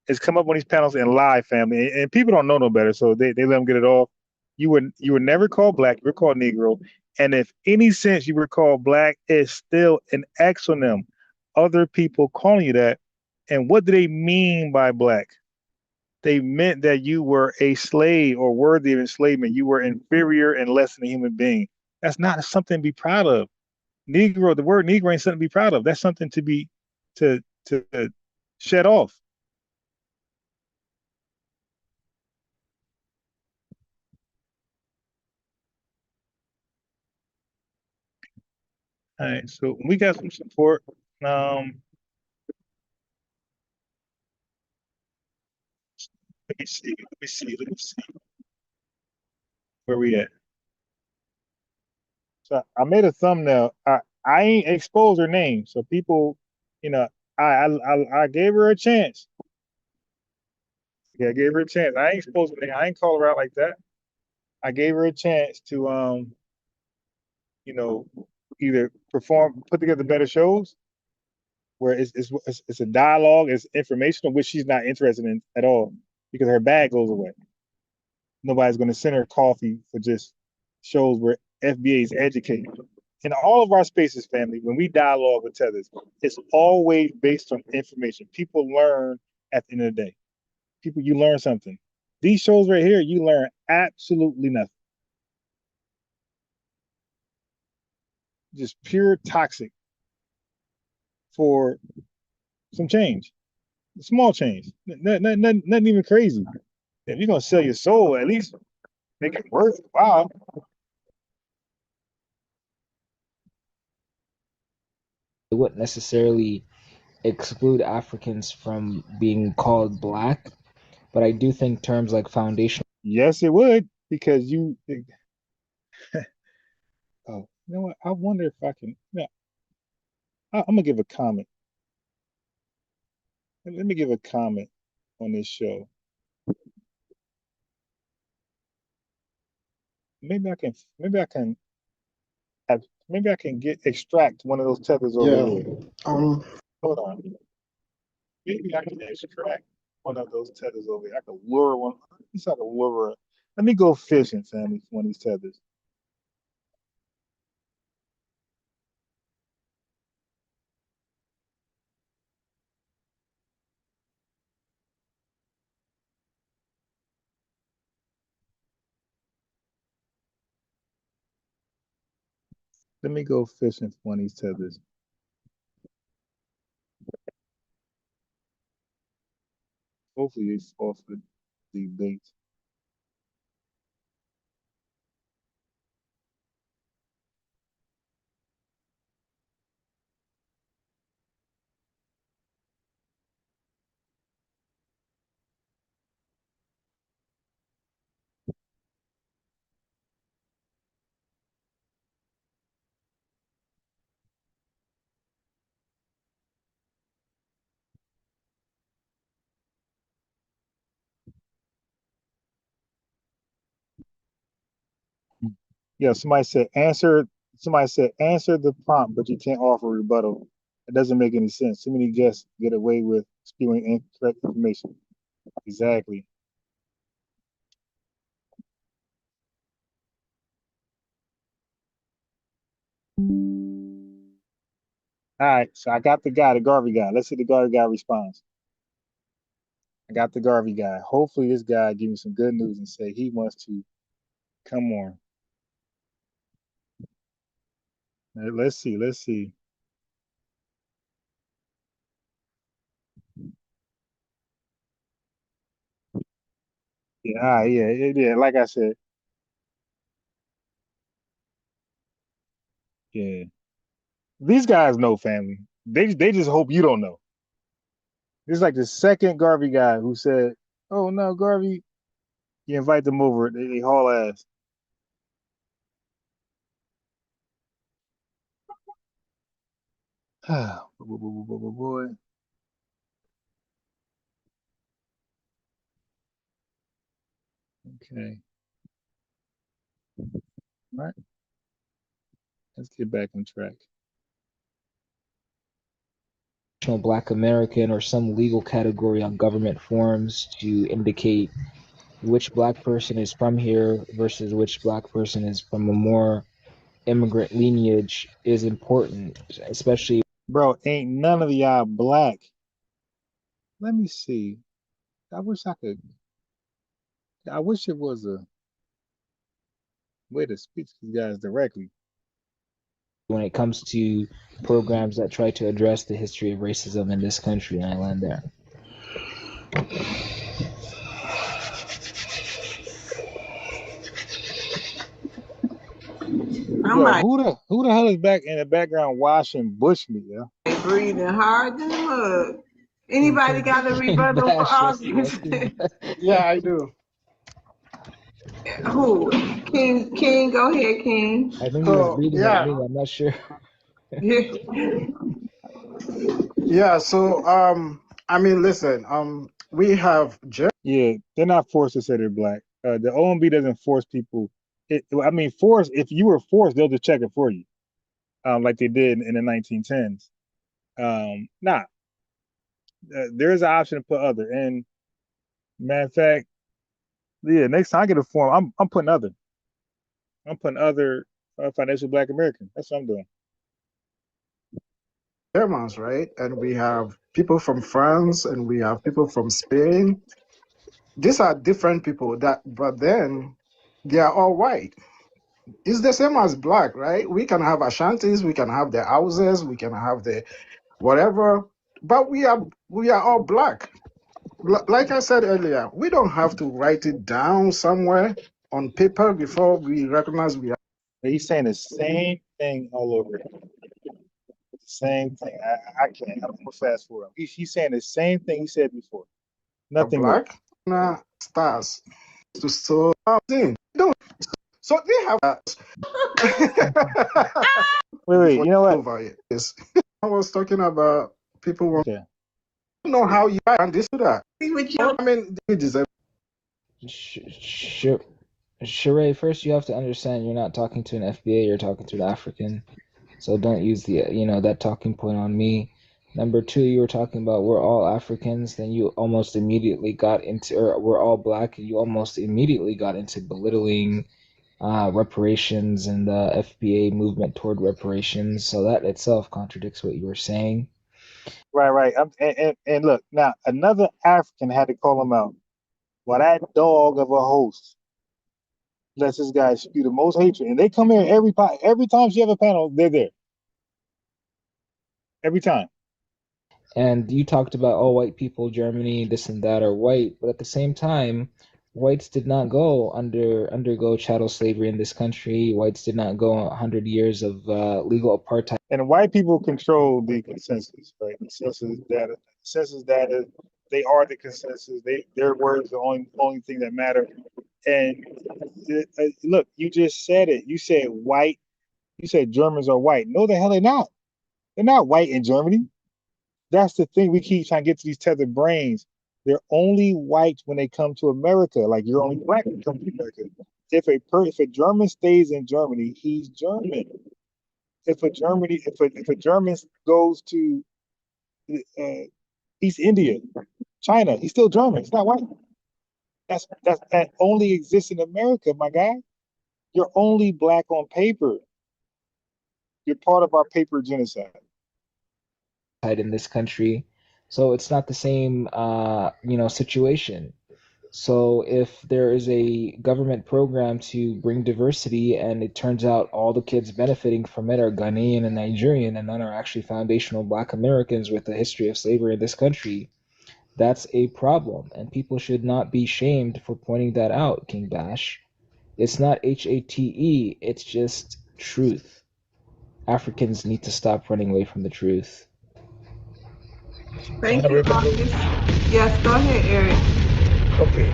is come up on these panels and lie, family. And people don't know no better, so they let them get it off. You were never called black, you were called Negro. And if any sense you were called black, it's still an exonym. Other people calling you that. And what do they mean by black? They meant that you were a slave or worthy of enslavement. You were inferior and less than a human being. That's not something to be proud of. Negro, the word Negro ain't something to be proud of. That's something to be to shed off. All right, so we got some support. Let me see where we at. So I made a thumbnail. I ain't exposed her name, so people, you know, I gave her a chance. Yeah, I gave her a chance. I ain't exposed her name. I ain't call her out like that. I gave her a chance to you know, either put together better shows where it's a dialogue, it's informational, which she's not interested in at all because her bag goes away. Nobody's going to send her coffee for just shows where FBA is educated. In all of our spaces, family, when we dialogue with tethers, it's always based on information. People learn at the end of the day. You learn something. These shows right here, you learn absolutely nothing. Just pure toxic for some change, small change, nothing even crazy. If you're gonna sell your soul, at least make it worthwhile. It wouldn't necessarily exclude Africans from being called black, but I do think terms like foundational. Yes, it would, because you. Oh, you know what? I wonder if I can. Yeah, I'm gonna give a comment. Let me give a comment on this show. Maybe I can. Maybe I can extract one of those tethers over here. Hold on. Maybe I can extract one of those tethers over here. I can lure one. At least I can lure her. Let me go fishing, family, for one of these tethers. Let me go fishing for one of these tethers. Hopefully it's off the bait. Yeah, somebody said answer. Somebody said answer the prompt, but you can't offer a rebuttal. It doesn't make any sense. Too many guests get away with spewing incorrect information. Exactly. All right, so I got the Garvey guy. Let's see the Garvey guy responds. I got the Garvey guy. Hopefully this guy give me some good news and say he wants to come on. Let's see. Let's see. Yeah. Like I said, yeah. These guys know family. They just hope you don't know. This is like the second Garvey guy who said, "Oh no, Garvey." You invite them over, they haul ass. Boy. Okay. All right. Let's get back on track. Black American or some legal category on government forms to indicate which black person is from here versus which black person is from a more immigrant lineage is important, especially. Bro, ain't none of y'all black. Let me see. I wish it was a way to speak to these guys directly. When it comes to programs that try to address the history of racism in this country, and I land there. Yo, who the hell is back in the background washing bush meat, yeah? Breathing hard than the mug. Anybody got a rebuttal for August? Yeah, I do. Who? King, go ahead, King. I think he was breathing at me. I'm not sure. Yeah. So, I mean, listen. We have. Yeah, they're not forced to say they're black. The OMB doesn't force people. Force. If you were forced, they'll just check it for you, like they did in the 1910s. There's an option to put other. And matter of fact, yeah, next time I get a form, I'm putting other. I'm putting other financial Black American. That's what I'm doing. Germans, right? And we have people from France, and we have people from Spain. These are different people but then they are all white. It's the same as black, right? We can have Ashantis, we can have the houses, we can have the whatever, but we are all black. Like I said earlier, we don't have to write it down somewhere on paper before we recognize we are. He's saying the same thing all over again. The same thing. I can't. I'm gonna fast forward. He's saying the same thing he said before. Nothing black. Stars to so thing. So they have wait, you know what? Over it. Yes. I was talking about people want to know how you are and this to that. I mean, they deserve. Sheree, first you have to understand you're not talking to an FBA, you're talking to an African. So don't use the that talking point on me. Number two, you were talking about we're all Africans, then you almost immediately got into, or we're all black, and you almost immediately got into belittling reparations and the FBA movement toward reparations. So that itself contradicts what you were saying. Right. And look, now another African had to call him out. Well, that dog of a host lets this guy spew the most hatred, and they come here every time she have a panel, they're there. Every time. And you talked about all white people, Germany, this and that are white, but at the same time, whites did not undergo chattel slavery in this country. Whites did not go 100 years of legal apartheid. And white people control the consensus, right? The census data, they are the consensus. Their words are the only thing that matter. And look, you just said it. You said white. You said Germans are white. No, the hell they're not. They're not white in Germany. That's the thing we keep trying to get to these tethered brains. They're only white when they come to America. Like you're only black when you come to America. If a German stays in Germany, he's German. If a German goes to East India, China, he's still German. He's not white. That only exists in America, my guy. You're only black on paper. You're part of our paper genocide. In this country, so it's not the same situation. So if there is a government program to bring diversity and it turns out all the kids benefiting from it are Ghanaian and Nigerian and none are actually foundational black Americans with a history of slavery in this country, That's a problem, and people should not be shamed for pointing that out, King Bash. It's not HATE, it's just truth. Africans need to stop running away from the truth. Thank you, August. Yes, go ahead, Eric. Okay.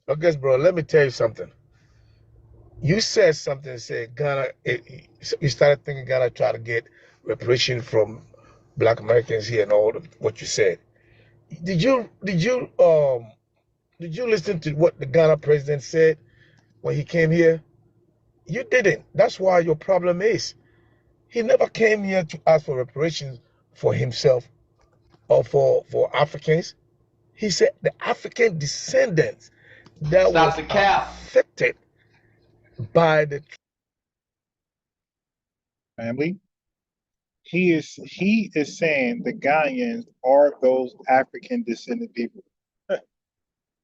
August, bro, let me tell you something. You said something, say Ghana, you started thinking Ghana try to get reparation from Black Americans here and all what you said. Did you listen to what the Ghana president said when he came here? You didn't. That's why your problem is. He never came here to ask for reparations for himself or for Africans. He said the African descendants that was affected by the family. He is saying the Ghanaians are those African descendant people.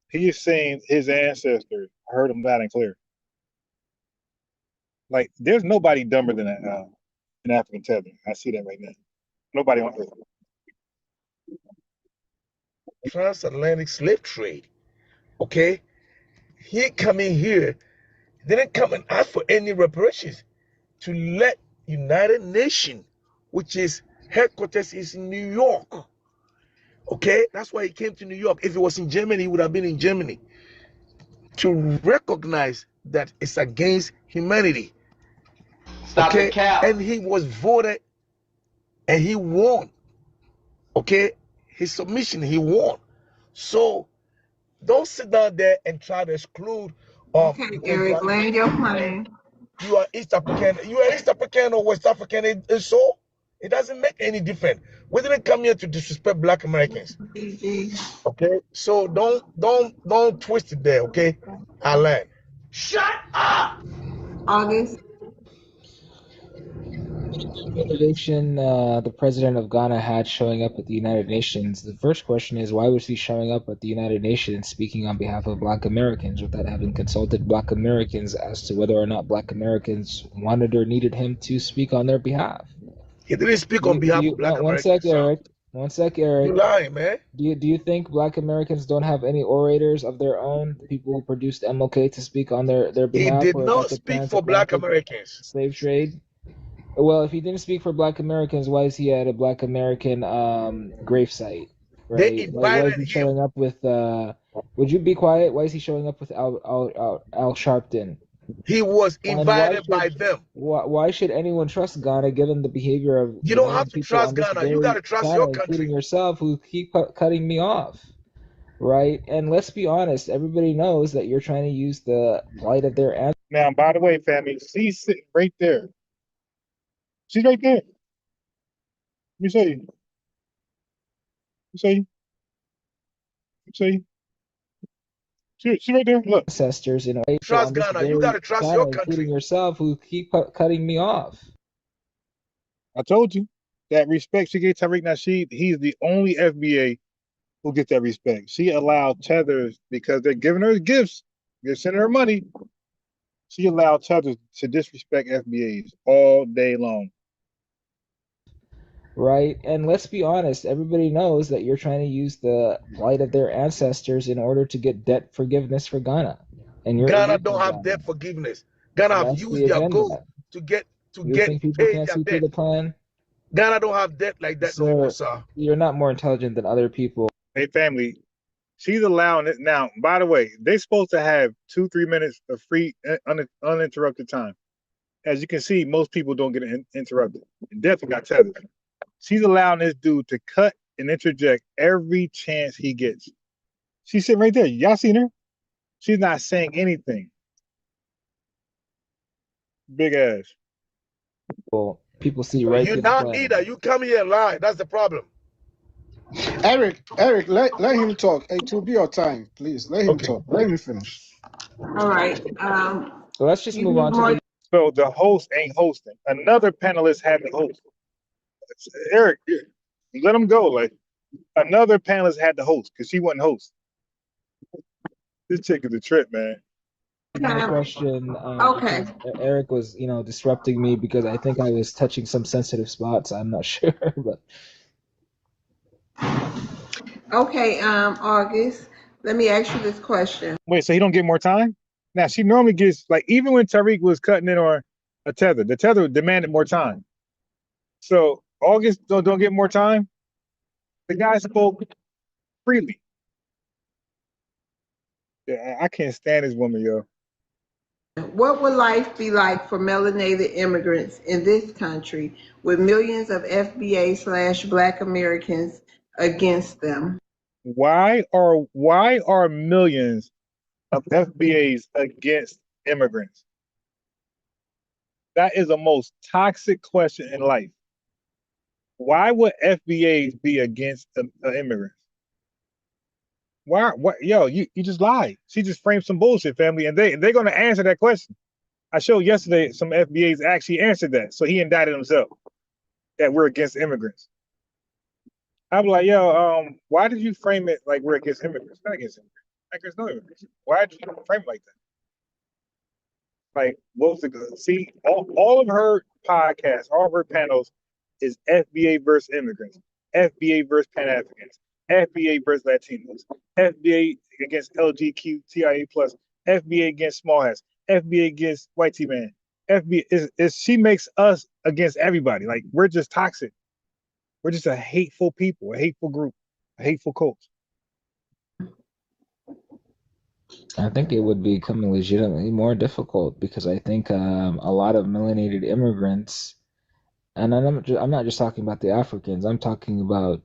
He is saying his ancestors. I heard him loud and clear. Like, there's nobody dumber than an African tether. I see that right now. Nobody on earth. transatlantic slave trade. Okay? He coming here, didn't come and ask for any reparations to let United Nations, which is headquarters is in New York. Okay? That's why he came to New York. If it was in Germany, he would have been in Germany. To recognize that it's against humanity. Okay? And he was voted and he won. Okay? His submission, he won. So don't sit down there and try to exclude. Okay, Eric, land your plane. You are East African. You are East African or West African. It's so it doesn't make any difference. We didn't come here to disrespect Black Americans. Okay, so don't twist it there. Okay, Alan. Shut up. August. Innovation the president of Ghana had showing up at the United Nations. The first question is, why was he showing up at the United Nations speaking on behalf of Black Americans without having consulted Black Americans as to whether or not Black Americans wanted or needed him to speak on their behalf? He didn't speak on behalf of Black Americans. One sec, Eric. You lying, man. Do you think Black Americans don't have any orators of their own? People who produced MLK to speak on their behalf? He did not speak for Black Americans. Slave trade. Well, if he didn't speak for Black Americans, why is he at a Black American gravesite? Right? They invited why is he showing up with? Would you be quiet? Why is he showing up with Al Sharpton? He was invited by them. Why should anyone trust Ghana given the behavior of? You don't have to trust Ghana. You got to trust your country, including yourself, who keep cutting me off. Right? And let's be honest. Everybody knows that you're trying to use the light of their ancestors. Now, by the way, family, she's sitting right there. She's right there. Let me show you. She's right there. Look. Ancestors in a way. Trust Ghana. You gotta trust your country. Including yourself, who keep cutting me off. I told you that respect she gave Tariq Nasheed. He's the only FBA who gets that respect. She allowed tethers because they're giving her gifts. They're sending her money. She allowed tethers to disrespect FBAs all day long. Right? And let's be honest, everybody knows that you're trying to use the light of their ancestors in order to get debt forgiveness for Ghana. And Ghana don't have debt forgiveness. Ghana have used their gold to get think people can't see through the plan? Ghana don't have debt like that no more, sir. You're not more intelligent than other people. Hey, family, she's allowing it. Now, by the way, they're supposed to have 2-3 minutes of free, uninterrupted time. As you can see, most people don't get interrupted. And definitely got tethered. She's allowing this dude to cut and interject every chance he gets. She's sitting right there. Y'all seen her? She's not saying anything. Big ass. Well, people see right. You're not either. You come here and lie. That's the problem. Eric, let him talk. It will be your time, please. Let him talk. Let him finish. All right. So let's just move on to. So the host ain't hosting. Another panelist had the host. Eric, let him go. Like, another panelist had the host because she wasn't host. This chick is a trip, man. Question. Okay. Eric was, disrupting me because I think I was touching some sensitive spots. I'm not sure, but Okay, August, let me ask you this question. Wait, so he don't get more time? Now she normally gets, like, even when Tariq was cutting in on a tether, the tether demanded more time. So August don't get more time. The guy spoke freely. Yeah, I can't stand this woman, yo. What would life be like for melanated immigrants in this country with millions of FBA/Black Americans against them? Why are millions of FBAs against immigrants? That is the most toxic question in life. Why would FBAs be against immigrants? Why? What? Yo, you just lied. She just framed some bullshit, family, and they're gonna answer that question. I showed yesterday some FBAs actually answered that, so he indicted himself that we're against immigrants. I'm like, yo, why did you frame it like we're against immigrants? Not against immigrants. Like, there's no immigrants. Why did you frame it like that? Like, what was the see? All of her podcasts, all of her panels is FBA versus immigrants, FBA versus Pan-Africans, FBA versus Latinos, FBA against LGBTQIA plus, FBA against small hats, FBA against white T-man. FBA is she makes us against everybody. Like, we're just toxic. We're just a hateful people, a hateful group, a hateful cult. I think it would become legitimately more difficult because I think a lot of melanated immigrants, and I'm not just talking about the Africans. I'm talking about,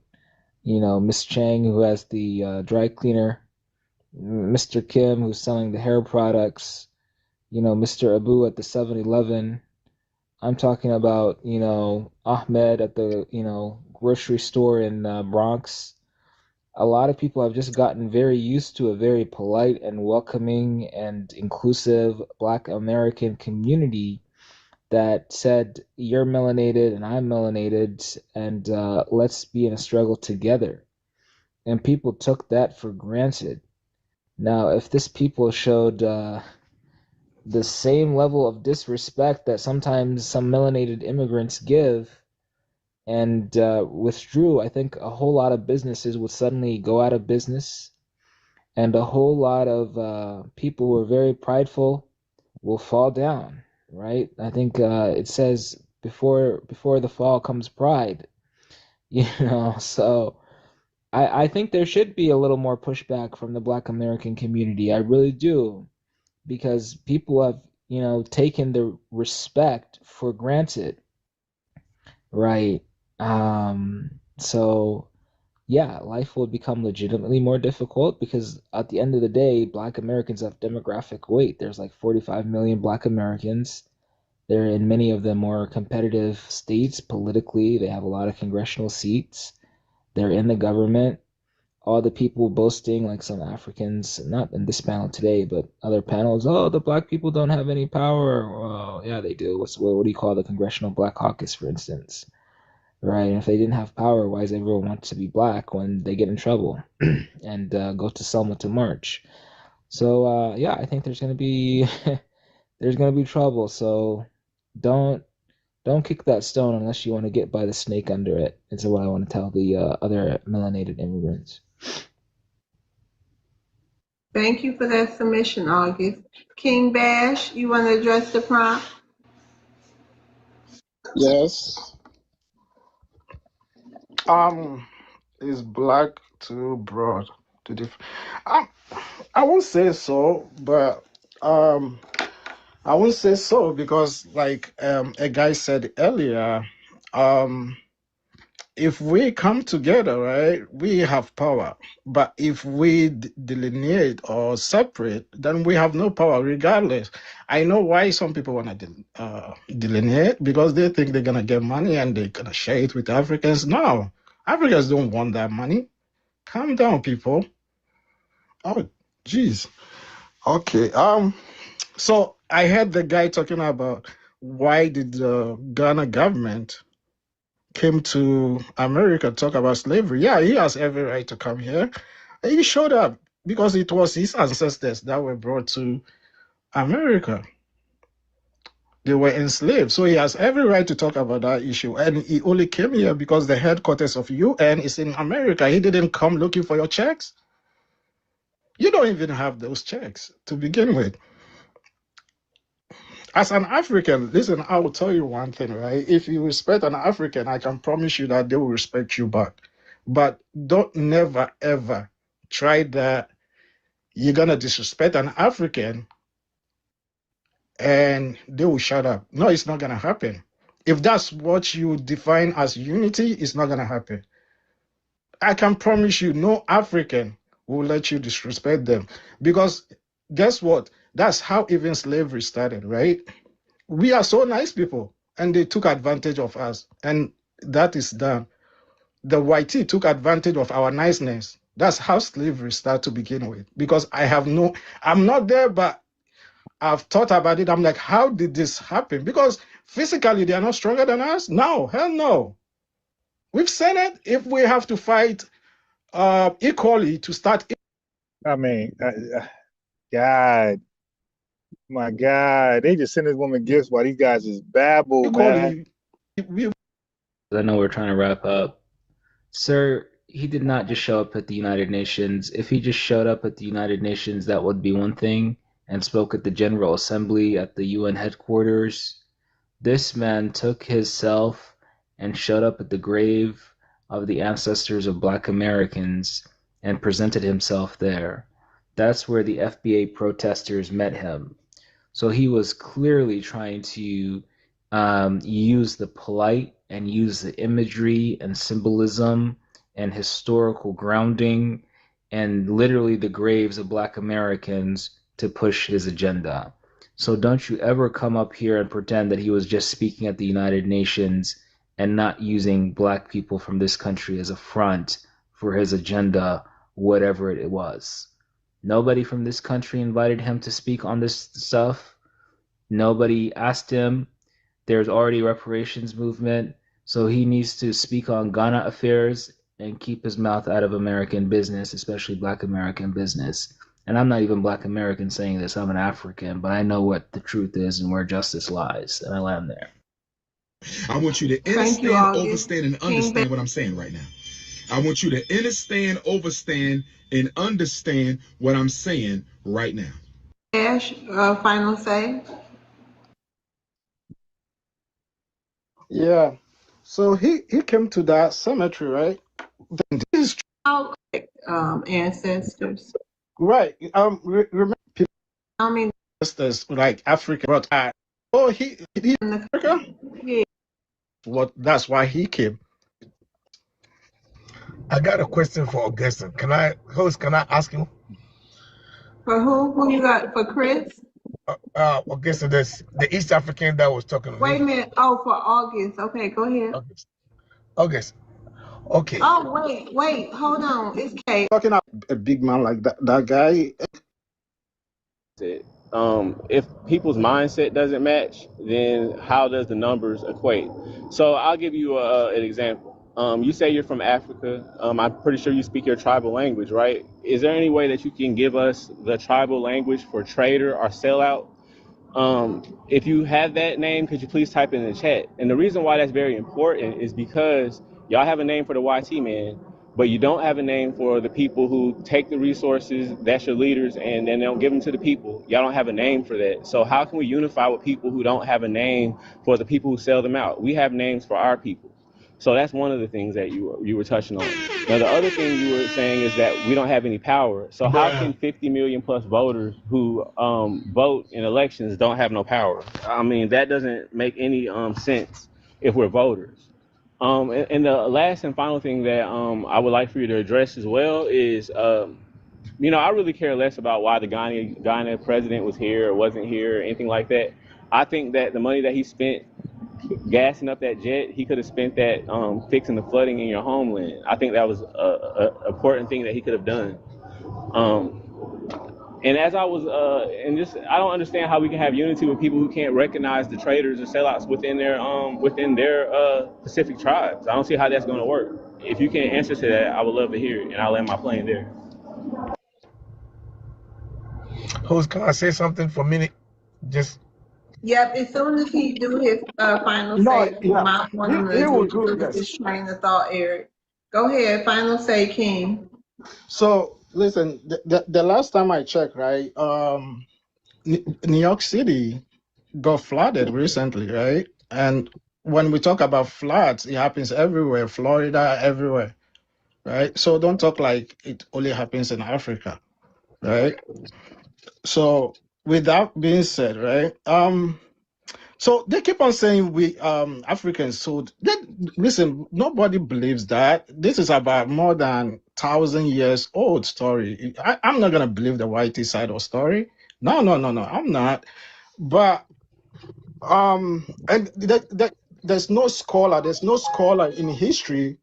Miss Chang, who has the dry cleaner, Mr. Kim, who's selling the hair products, Mr. Abu at the 7-Eleven. I'm talking about, Ahmed at the, grocery store in Bronx. A lot of people have just gotten very used to a very polite and welcoming and inclusive Black American community that said, you're melanated and I'm melanated, and let's be in a struggle together. And people took that for granted. Now, if this people showed the same level of disrespect that sometimes some melanated immigrants give and withdrew, I think a whole lot of businesses would suddenly go out of business, and a whole lot of people who are very prideful will fall down, right? I think it says before the fall comes pride, so I think there should be a little more pushback from the Black American community. I really do, because people have, taken the respect for granted, right? So yeah, life will become legitimately more difficult because at the end of the day, Black Americans have demographic weight. There's like 45 million Black Americans. They're in many of the more competitive states politically. They have a lot of congressional seats. They're in the government. All the people boasting, like some Africans, not in this panel today, but other panels, oh, the Black people don't have any power. Oh, yeah, they do. What do you call the Congressional Black Caucus, for instance? Right? And if they didn't have power, why does everyone want to be Black when they get in trouble and go to Selma to march? So yeah, I think there's gonna be trouble. So don't kick that stone unless you want to get by the snake under it. Is what I want to tell the other melanated immigrants. Thank you for that submission, August. King Bash, you want to address the prompt? Yes. Is Black too broad to I won't say so, but I won't say so because, like a guy said earlier, if we come together, right, we have power. But if we delineate or separate, then we have no power regardless. I know why some people want to delineate, because they think they're going to get money and they're going to share it with Africans. No, Africans don't want that money. Calm down, people. Oh, geez. Okay. So I heard the guy talking about why did the Ghana government came to America to talk about slavery. Yeah, he has every right to come here. He showed up because it was his ancestors that were brought to America. They were enslaved. So he has every right to talk about that issue. And he only came here because the headquarters of UN is in America. He didn't come looking for your checks. You don't even have those checks to begin with. As an African, listen, I will tell you one thing, right? If you respect an African, I can promise you that they will respect you back. But don't never, ever try that you're going to disrespect an African and they will shut up. No, it's not going to happen. If that's what you define as unity, it's not going to happen. I can promise you, no African will let you disrespect them. Because guess what? That's how even slavery started, right? We are so nice people, and they took advantage of us. And that is done. The YT took advantage of our niceness. That's how slavery started to begin with. Because I'm not there, but I've thought about it. I'm like, how did this happen? Because physically, they are not stronger than us. No, hell no. We've seen it. If we have to fight equally to start. I mean, God, my God, they just send this woman gifts while these guys just babble, man. I know we're trying to wrap up. Sir, he did not just show up at the United Nations. If he just showed up at the United Nations, that would be one thing, and spoke at the General Assembly at the UN headquarters. This man took himself and showed up at the grave of the ancestors of Black Americans and presented himself there. That's where the FBA protesters met him. So he was clearly trying to use the polite and use the imagery and symbolism and historical grounding and literally the graves of Black Americans to push his agenda. So don't you ever come up here and pretend that he was just speaking at the United Nations and not using Black people from this country as a front for his agenda, whatever it was. Nobody from this country invited him to speak on this stuff. Nobody asked him. There's already reparations movement, so he needs to speak on Ghana affairs and keep his mouth out of American business, especially Black American business. And I'm not even Black American saying this, I'm an African, but I know what the truth is and where justice lies, and I land there. I want you to understand, overstand, and understand what I'm saying right now. I want you to understand, overstand, and understand what I'm saying right now. Ash, final say. Yeah. So he came to that cemetery, right? This is Ancestors. right. Remember people, I mean, ancestors like Africa brought. Oh, he in Africa. Yeah. That's why he came. I got a question for Augustine. Can I ask him? For who? Who you got? For Chris? Augustine, the East African that was talking to me. Wait a minute. Oh, for August. Okay, go ahead. August. Okay. Oh, wait. Hold on. It's Kate. Talking about a big man like that guy. If people's mindset doesn't match, then how does the numbers equate? So I'll give you an example. You say you're from Africa. I'm pretty sure you speak your tribal language, right? Is there any way that you can give us the tribal language for trader or sellout? If you have that name, could you please type it in the chat? And the reason why that's very important is because y'all have a name for the YT man, but you don't have a name for the people who take the resources, that's your leaders, and then they don't give them to the people. Y'all don't have a name for that. So how can we unify with people who don't have a name for the people who sell them out? We have names for our people. So that's one of the things that you were touching on. Now, the other thing you were saying is that we don't have any power. So how can 50 million plus voters who vote in elections don't have no power? I mean, that doesn't make any sense if we're voters. And the last and final thing that I would like for you to address as well is, I really care less about why the Ghana president was here or wasn't here or anything like that. I think that the money that he spent gassing up that jet, he could have spent that fixing the flooding in your homeland. I think that was a important thing that he could have done. And as I was, I don't understand how we can have unity with people who can't recognize the traders and sellouts within their Pacific tribes. I don't see how that's going to work. If you can answer to that, I would love to hear it, and I'll land my plane there. Host, can I say something for a minute? Just Yep, as soon as he do his final No, say, yeah, I want him he to will get do. through with Yes. his train of thought, Eric. Go ahead, final say, King. So listen, the last time I checked, right? New York City got flooded recently, right? And when we talk about floods, it happens everywhere, Florida, everywhere, right? So don't talk like it only happens in Africa, right? So with that being said, right? So they keep on saying we Africans sold. Listen, nobody believes that. This is about more than 1,000 years old story. I'm not gonna believe the whitey side of story. No, no, no, no. I'm not. But and there's no scholar. There's no scholar in history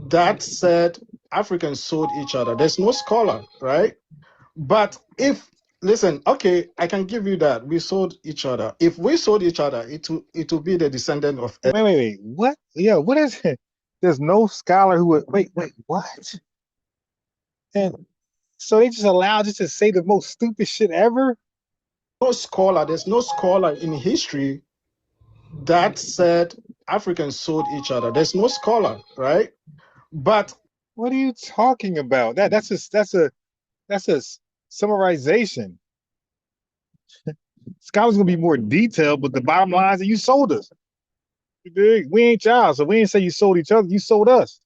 that said Africans sold each other. There's no scholar, right? But if listen, okay, I can give you that we sold each other. If we sold each other, it will be the descendant of. Wait. What? Yeah, what is it? There's no scholar who would wait, what? And so they just allowed you to say the most stupid shit ever? No scholar. There's no scholar in history that said Africans sold each other. There's no scholar, right? But what are you talking about? That's a summarization. Scholars gonna be more detailed, but the bottom line is that you sold us. You dig? We ain't y'all, so we ain't say you sold each other. You sold us.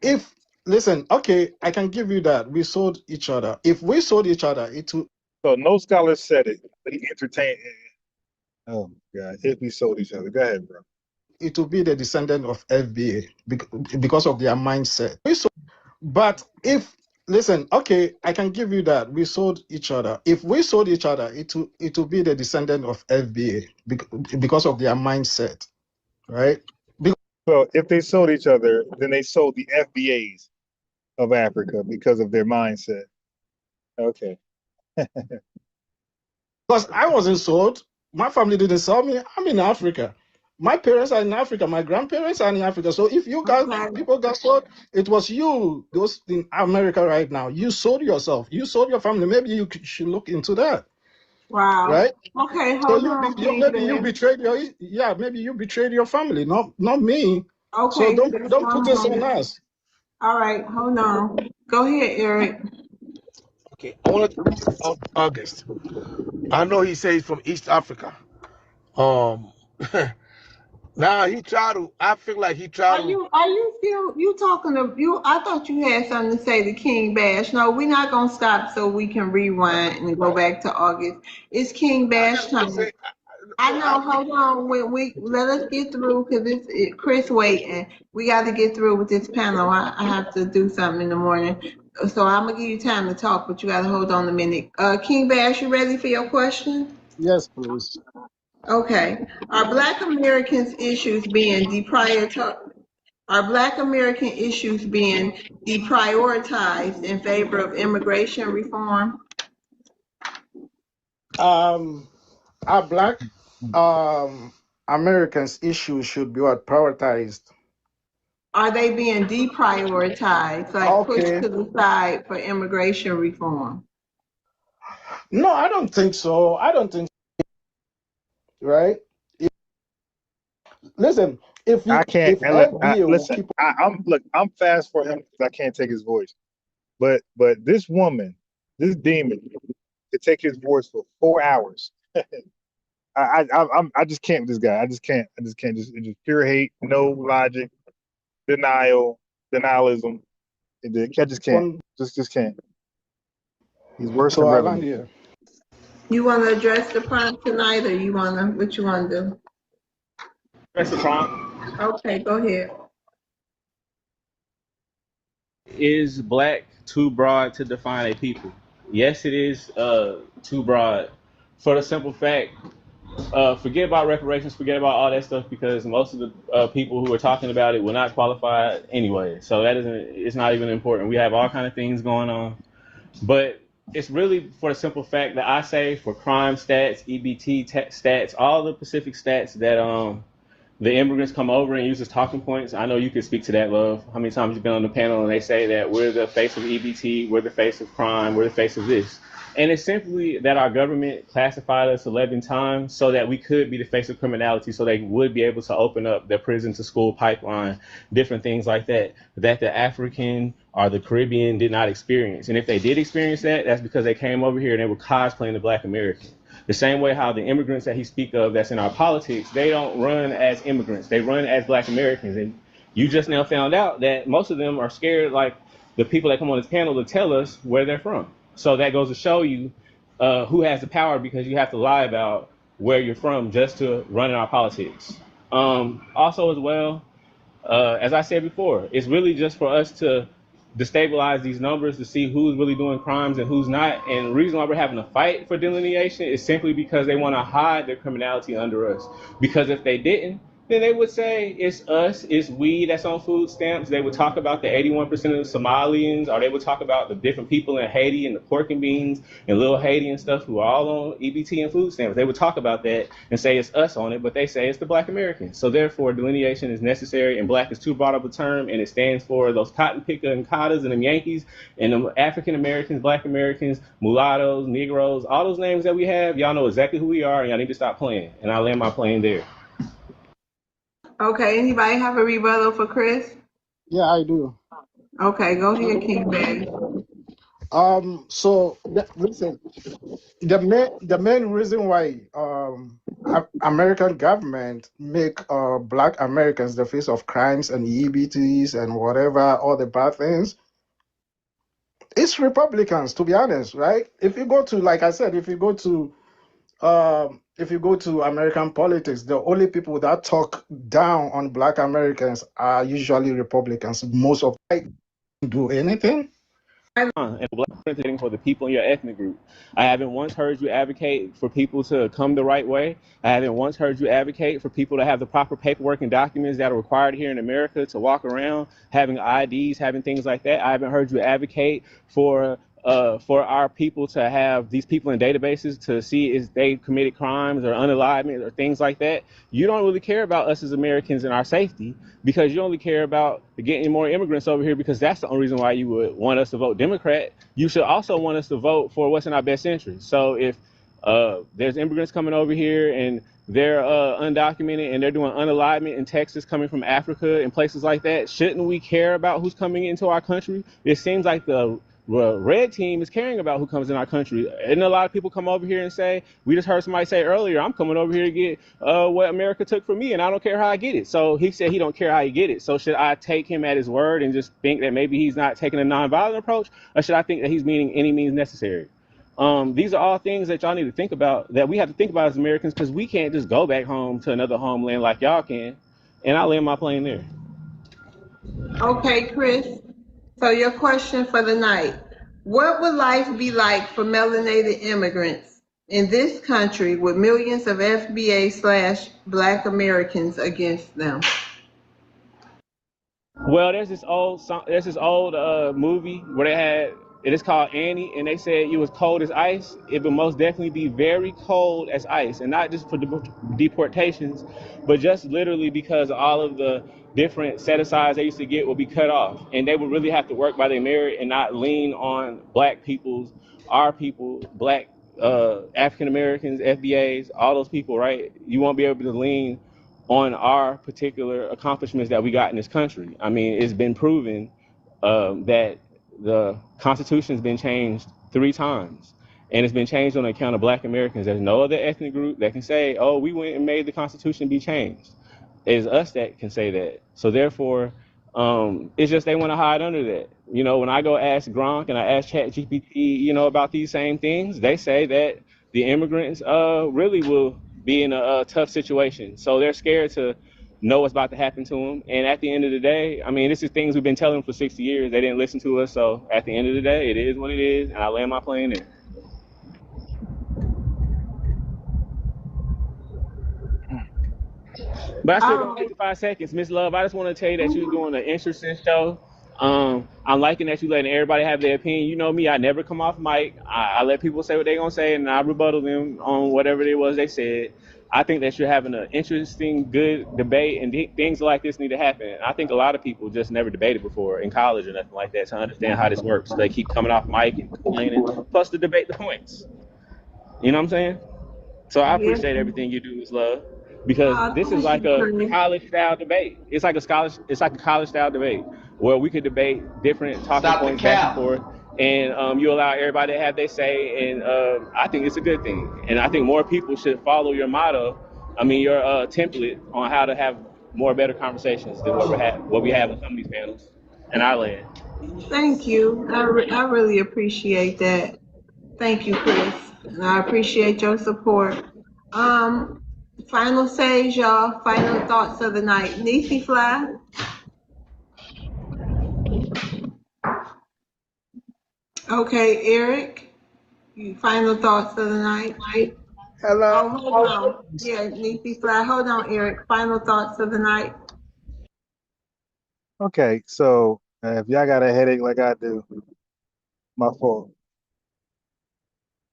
if listen, okay, I can give you that we sold each other. If we sold each other, it will. So no scholar said it, but he entertained. Oh my God! If we sold each other, go ahead, bro. It will be the descendant of FBA because of their mindset. But if listen, okay, I can give you that we sold each other. If we sold each other, it will be the descendant of FBA because of their mindset, right? So if they sold each other, then they sold the FBAs of Africa because of their mindset. Okay. Because I wasn't sold. My family didn't sell me. I'm in Africa. My parents are in Africa. My grandparents are in Africa. So if you guys, people got sold, it was you, those in America right now. You sold yourself. You sold your family. Maybe you should look into that. Wow. Right? Okay, So hold on, maybe you betrayed maybe you betrayed your family, not me. So Okay, don't put this on us. All right, hold on. Go ahead, Eric. Okay, I want to August. I know he says from East Africa. Now he tried to. I feel like he tried to. Are you still you talking to you? I thought you had something to say to King Bash. No, we're not gonna stop so we can rewind and go back to August. It's King Bash time. I know. Hold on. We let us get through because Chris waiting. We got to get through with this panel. I have to do something in the morning, so I'm gonna give you time to talk, but you got to hold on a minute. King Bash, you ready for your question? Yes, please. Okay. Are Black Americans' issues being deprioritized? Are Black American issues being deprioritized in favor of immigration reform? Our Black Americans issues should be what prioritized. Are they being deprioritized, like pushed to the side for immigration reform? No, I don't think so. I don't think so. Right? Listen, if I can't FBA listen. I'm fast for him because I can't take his voice. But this woman, this demon, could take his voice for 4 hours. I just can't with this guy. I just can't. Just pure hate, no logic, denialism. I just can't. Just can't. He's worse than Reverend. You want to address the prompt tonight, or what you want to do? Address the prompt. Okay, go ahead. Is black too broad to define a people? Yes, it is too broad. For the simple fact, forget about reparations, forget about all that stuff, because most of the people who are talking about it will not qualify anyway. So it's not even important. We have all kind of things going on, but it's really for the simple fact that I say for crime stats, EBT stats, all the specific stats the immigrants come over and use as talking points. I know you can speak to that, Love. How many times you've been on the panel and they say that we're the face of EBT, we're the face of crime, we're the face of this. And it's simply that our government classified us 11 times so that we could be the face of criminality, so they would be able to open up their prison to school pipeline, different things like that the African or the Caribbean did not experience. And if they did experience that, that's because they came over here and they were cosplaying the Black American. The same way how the immigrants that he speak of that's in our politics, they don't run as immigrants. They run as Black Americans. And you just now found out that most of them are scared, like the people that come on this panel, to tell us where they're from. So that goes to show you who has the power, because you have to lie about where you're from just to run in our politics. Also as well, as I said before, it's really just for us to destabilize these numbers to see who's really doing crimes and who's not. And the reason why we're having a fight for delineation is simply because they want to hide their criminality under us. Because if they didn't, then they would say it's us, it's we that's on food stamps. They would talk about the 81% of the Somalians, or they would talk about the different people in Haiti and the pork and beans and little Haiti and stuff who are all on EBT and food stamps. They would talk about that and say it's us on it, but they say it's the Black Americans. So therefore, delineation is necessary, and Black is too broad of a term, and it stands for those cotton picker and cottas and them Yankees and them African Americans, Black Americans, mulattoes, Negroes, all those names that we have. Y'all know exactly who we are, and y'all need to stop playing. And I'll land my plane there. Okay, anybody have a rebuttal for Chris? Yeah, I do. Okay, go ahead, King Daddy. Listen, the main reason why American government make Black Americans the face of crimes and EBTs and whatever, all the bad things, it's Republicans, to be honest, right? If you go to, like I said, if you go to American politics, the only people that talk down on Black Americans are usually Republicans. Most of them do anything. And Black representing for the people in your ethnic group. I haven't once heard you advocate for people to come the right way. I haven't once heard you advocate for people to have the proper paperwork and documents that are required here in America to walk around, having IDs, having things like that. I haven't heard you advocate for our people to have these people in databases to see if they committed crimes or unalignment or things like that. You don't really care about us as Americans and our safety, because you only care about getting more immigrants over here, because that's the only reason why you would want us to vote Democrat. You should also want us to vote for what's in our best interest. So if there's immigrants coming over here and they're undocumented and they're doing unalignment in Texas, coming from Africa and places like that, shouldn't we care about who's coming into our country? It seems like the red team is caring about who comes in our country. And a lot of people come over here and say, we just heard somebody say earlier, I'm coming over here to get what America took from me, and I don't care how I get it. So he said he don't care how he get it. So should I take him at his word and just think that maybe he's not taking a nonviolent approach, or should I think that he's meaning any means necessary? These are all things that y'all need to think about, that we have to think about as Americans, because we can't just go back home to another homeland like y'all can. And I'll land my plane there. Okay, Chris. So your question for the night: what would life be like for melanated immigrants in this country with millions of FBA/Black Americans against them? Well, there's this old movie where they had, it is called Annie, and they said it was cold as ice. It would most definitely be very cold as ice, and not just for deportations, but just literally because all of the different set-asides they used to get would be cut off, and they would really have to work by their merit and not lean on Black people's, our people, Black African Americans, FBAs, all those people, right? You won't be able to lean on our particular accomplishments that we got in this country. I mean, it's been proven that the Constitution's been changed 3 times, and it's been changed on account of Black Americans. There's no other ethnic group that can say, oh, we went and made the Constitution be changed. It's us that can say that. So therefore, it's just they want to hide under that. You know, when I go ask Gronk and I ask ChatGPT, you know, about these same things, they say that the immigrants really will be in a tough situation. So they're scared to know what's about to happen to them. And at the end of the day, I mean, this is things we've been telling them for 60 years. They didn't listen to us. So at the end of the day, it is what it is. And I land my plane there. But I still got 55 seconds. Miss Love, I just want to tell you that you're doing an interesting show. I'm liking that you letting everybody have their opinion. You know me, I never come off mic. I let people say what they're going to say, and I rebuttal them on whatever it was they said. I think that you're having an interesting, good debate, and things like this need to happen. I think a lot of people just never debated before in college or nothing like that to understand how this works. They keep coming off mic and complaining, plus to debate the points. You know what I'm saying? So I Yeah. appreciate everything you do, Ms. Love, because this is Thank like you, a Chris. college style debate. It's like a college style debate where we could debate different talking Stop the points back and cap. forth, and you allow everybody to have their say, and I think it's a good thing. And I think more people should follow your motto, your template on how to have more better conversations than what we have in some of these panels. And I land. Thank you. I really appreciate that. Thank you, Chris. And I appreciate your support. Final says, y'all. Final thoughts of the night. Nisi Fly. Okay, Eric. Final thoughts of the night. Hello. Oh, hold on. Yeah, Nisi Fly. Hold on, Eric. Final thoughts of the night. Okay, so if y'all got a headache like I do, my fault.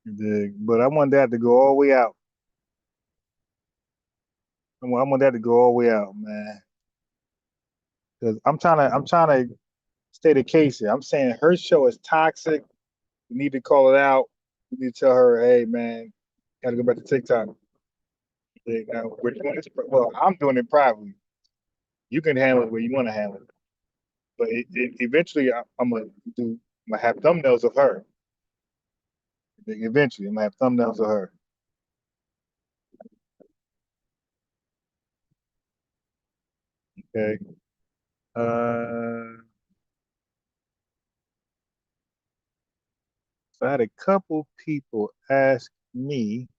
You dig? But I want that to go all the way out. I want that to go all the way out, man. Because I'm trying to state a case here. I'm saying her show is toxic. We need to call it out. We need to tell her, hey man, gotta go back to TikTok. Now, we're doing this, well, I'm doing it privately. You can handle it where you want to handle it. But eventually, I'm gonna have thumbnails of her. Eventually, I'm gonna have thumbnails of her. Okay. So I had a couple people ask me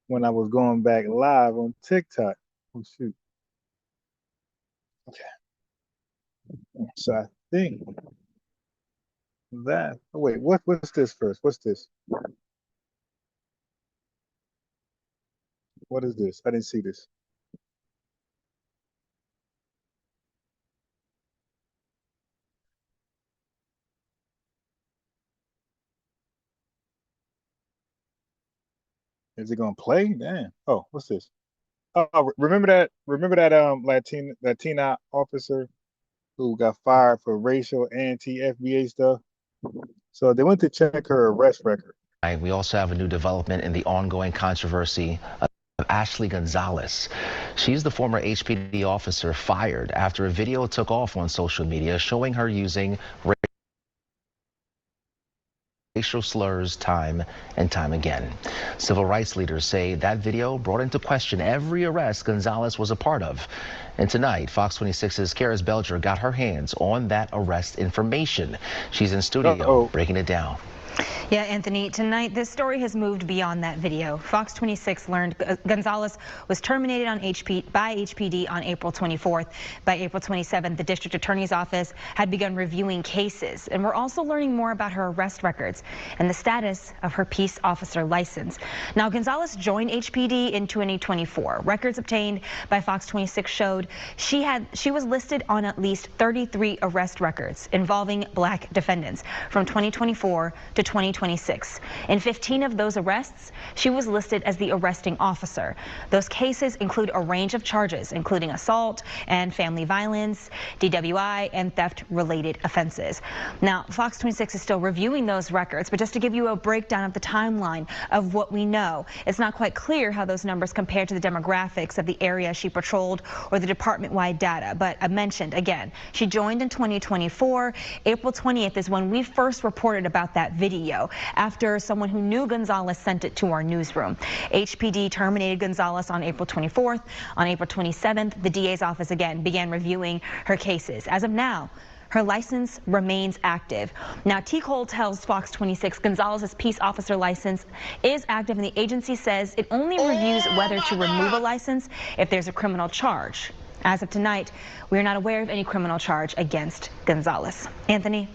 when I was going back live on TikTok. Oh shoot. Okay. So I think that. Oh wait, what's this first? What's this? What is this? I didn't see this. Is it gonna play? Damn. Oh, what's this? Oh, remember that Latina officer who got fired for racial anti-FBA stuff? So they went to check her arrest record. We also have a new development in the ongoing controversy of Ashley Gonzalez. She's the former HPD officer fired after a video took off on social media showing her using racial slurs time and time again. Civil rights leaders say that video brought into question every arrest Gonzalez was a part of. And tonight, Fox 26's Karis Belger got her hands on that arrest information. She's in studio breaking it down. Yeah, Anthony, tonight this story has moved beyond that video. Fox 26 learned Gonzalez was terminated by HPD on April 24th. By April 27th, the district attorney's office had begun reviewing cases. And we're also learning more about her arrest records and the status of her peace officer license. Now, Gonzalez joined HPD in 2024. Records obtained by Fox 26 showed she was listed on at least 33 arrest records involving black defendants from 2024 to 2026. In 15 of those arrests, she was listed as the arresting officer. Those cases include a range of charges, including assault and family violence, DWI, and theft-related offenses. Now, Fox 26 is still reviewing those records, but just to give you a breakdown of the timeline of what we know, it's not quite clear how those numbers compare to the demographics of the area she patrolled or the department-wide data. But I mentioned, again, she joined in 2024. April 20th is when we first reported about that video after someone who knew Gonzalez sent it to our newsroom. HPD terminated Gonzalez on April 24th. On April 27th, the DA's office again began reviewing her cases. As of now, her license remains active. Now, T. Cole tells Fox 26 Gonzalez's peace officer license is active, and the agency says it only reviews whether to remove a license if there's a criminal charge. As of tonight, we are not aware of any criminal charge against Gonzalez. Anthony?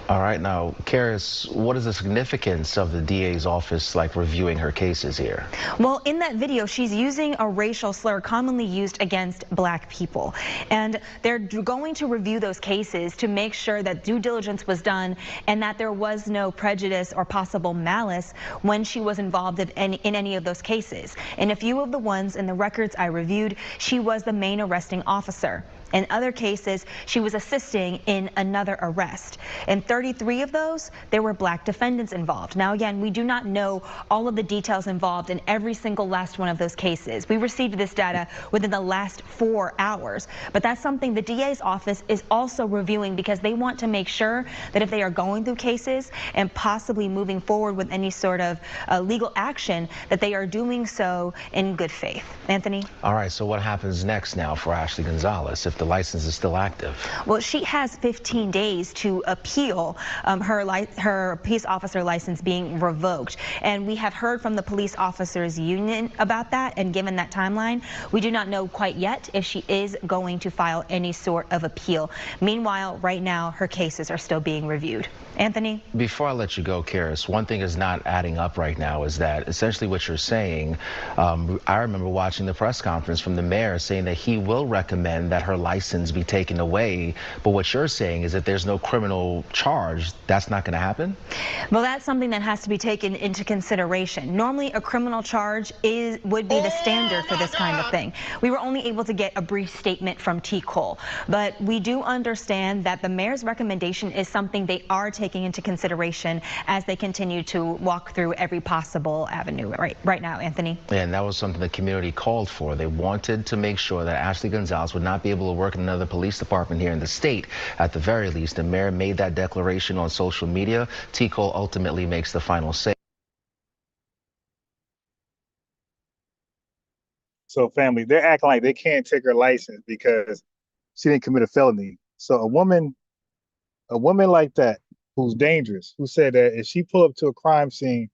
All right, now, Karis, what is the significance of the DA's office reviewing her cases here? Well, in that video, she's using a racial slur commonly used against black people. And they're going to review those cases to make sure that due diligence was done and that there was no prejudice or possible malice when she was involved in any of those cases. In a few of the ones in the records I reviewed, she was the main arresting officer. In other cases, she was assisting in another arrest. In 33 of those, there were black defendants involved. Now, again, we do not know all of the details involved in every single last one of those cases. We received this data within the last 4 hours, but that's something the DA's office is also reviewing because they want to make sure that if they are going through cases and possibly moving forward with any sort of legal action, that they are doing so in good faith. Anthony? All right, so what happens next now for Ashley Gonzalez if the license is still active? Well, she has 15 days to appeal her peace officer license being revoked. And we have heard from the police officers union about that, and given that timeline, we do not know quite yet if she is going to file any sort of appeal. Meanwhile, right now, her cases are still being reviewed. Anthony? Before I let you go, Karis, one thing is not adding up right now is that essentially what you're saying, I remember watching the press conference from the mayor saying that he will recommend that her license be taken away, but what you're saying is that there's no criminal charge. That's not going to happen? Well, that's something that has to be taken into consideration. Normally, a criminal charge would be the standard for this kind of thing. We were only able to get a brief statement from T. Cole, but we do understand that the mayor's recommendation is something they are taking into consideration as they continue to walk through every possible avenue right now, Anthony. And that was something the community called for. They wanted to make sure that Ashley Gonzalez would not be able to work in another police department here in the state. At the very least, the mayor made that declaration on social media. T. Cole ultimately makes the final say. So family, they're acting like they can't take her license because she didn't commit a felony. So a woman like that, who's dangerous, who said that if she pull up to a crime scene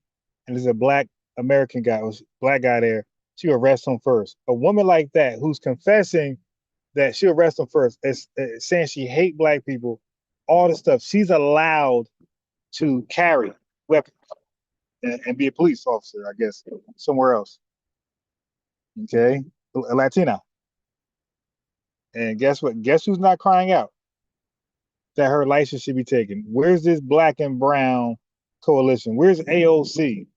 and there's a black American guy or black guy there, she arrests him first. A woman like that who's confessing that she'll arrest him first, saying she hate black people, all this stuff, she's allowed to carry weapons and be a police officer, I guess, somewhere else. Okay, a Latina. And guess what? Guess who's not crying out that her license should be taken? Where's this black and brown coalition? Where's AOC?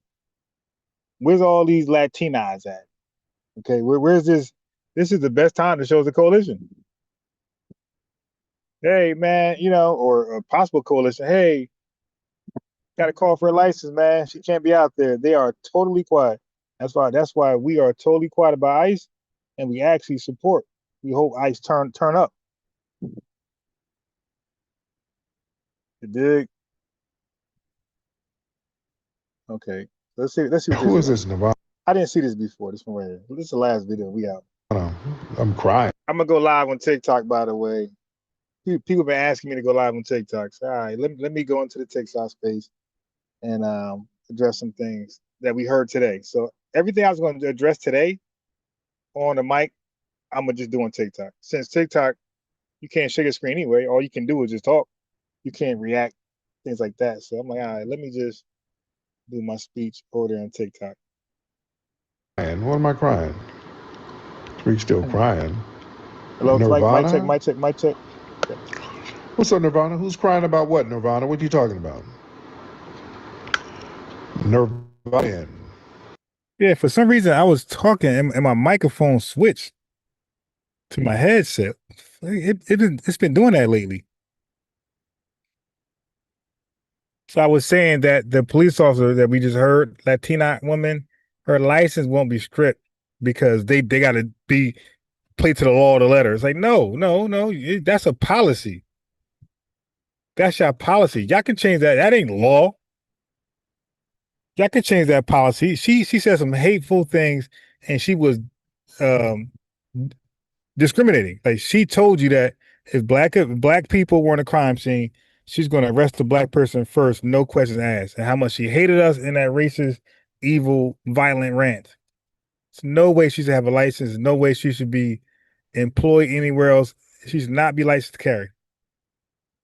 Where's all these Latinas at? Okay, where's this? This is the best time to show the coalition. Hey, man, or a possible coalition. Hey, got a call for a license, man. She can't be out there. They are totally quiet. That's why we are totally quiet about ICE, and we actually support. We hope ICE turn up. You dig? Okay, let's see. Who is this, Nevada? I didn't see this before. This one right here. This is the last video we out. I'm crying. I'm gonna go live on TikTok, by the way. People have been asking me to go live on TikTok. So, all right, let me go into the TikTok space and address some things that we heard today. So everything I was going to address today on the mic, I'm gonna just do on TikTok. Since TikTok, you can't share your screen anyway. All you can do is just talk. You can't react, things like that. So I'm like, all right, let me just do my speech over there on TikTok. And what am I crying? We still crying. Hello, Nirvana? mic check. Okay. What's up, Nirvana? Who's crying about what, Nirvana? What are you talking about? Nirvana. Yeah, for some reason I was talking and my microphone switched to my headset. It's been doing that lately. So I was saying that the police officer that we just heard, Latina woman, her license won't be stripped because they got to be play to the law of the letter. It's like, no, that's a policy. That's your policy. Y'all can change that. That ain't law. Y'all can change that policy. She said some hateful things and she was discriminating. Like, she told you that if black people were in a crime scene, she's going to arrest the black person first, no questions asked, and how much she hated us in that racist, evil, violent rant. There's no way she should have a license. No way she should be employed anywhere else. She should not be licensed to carry.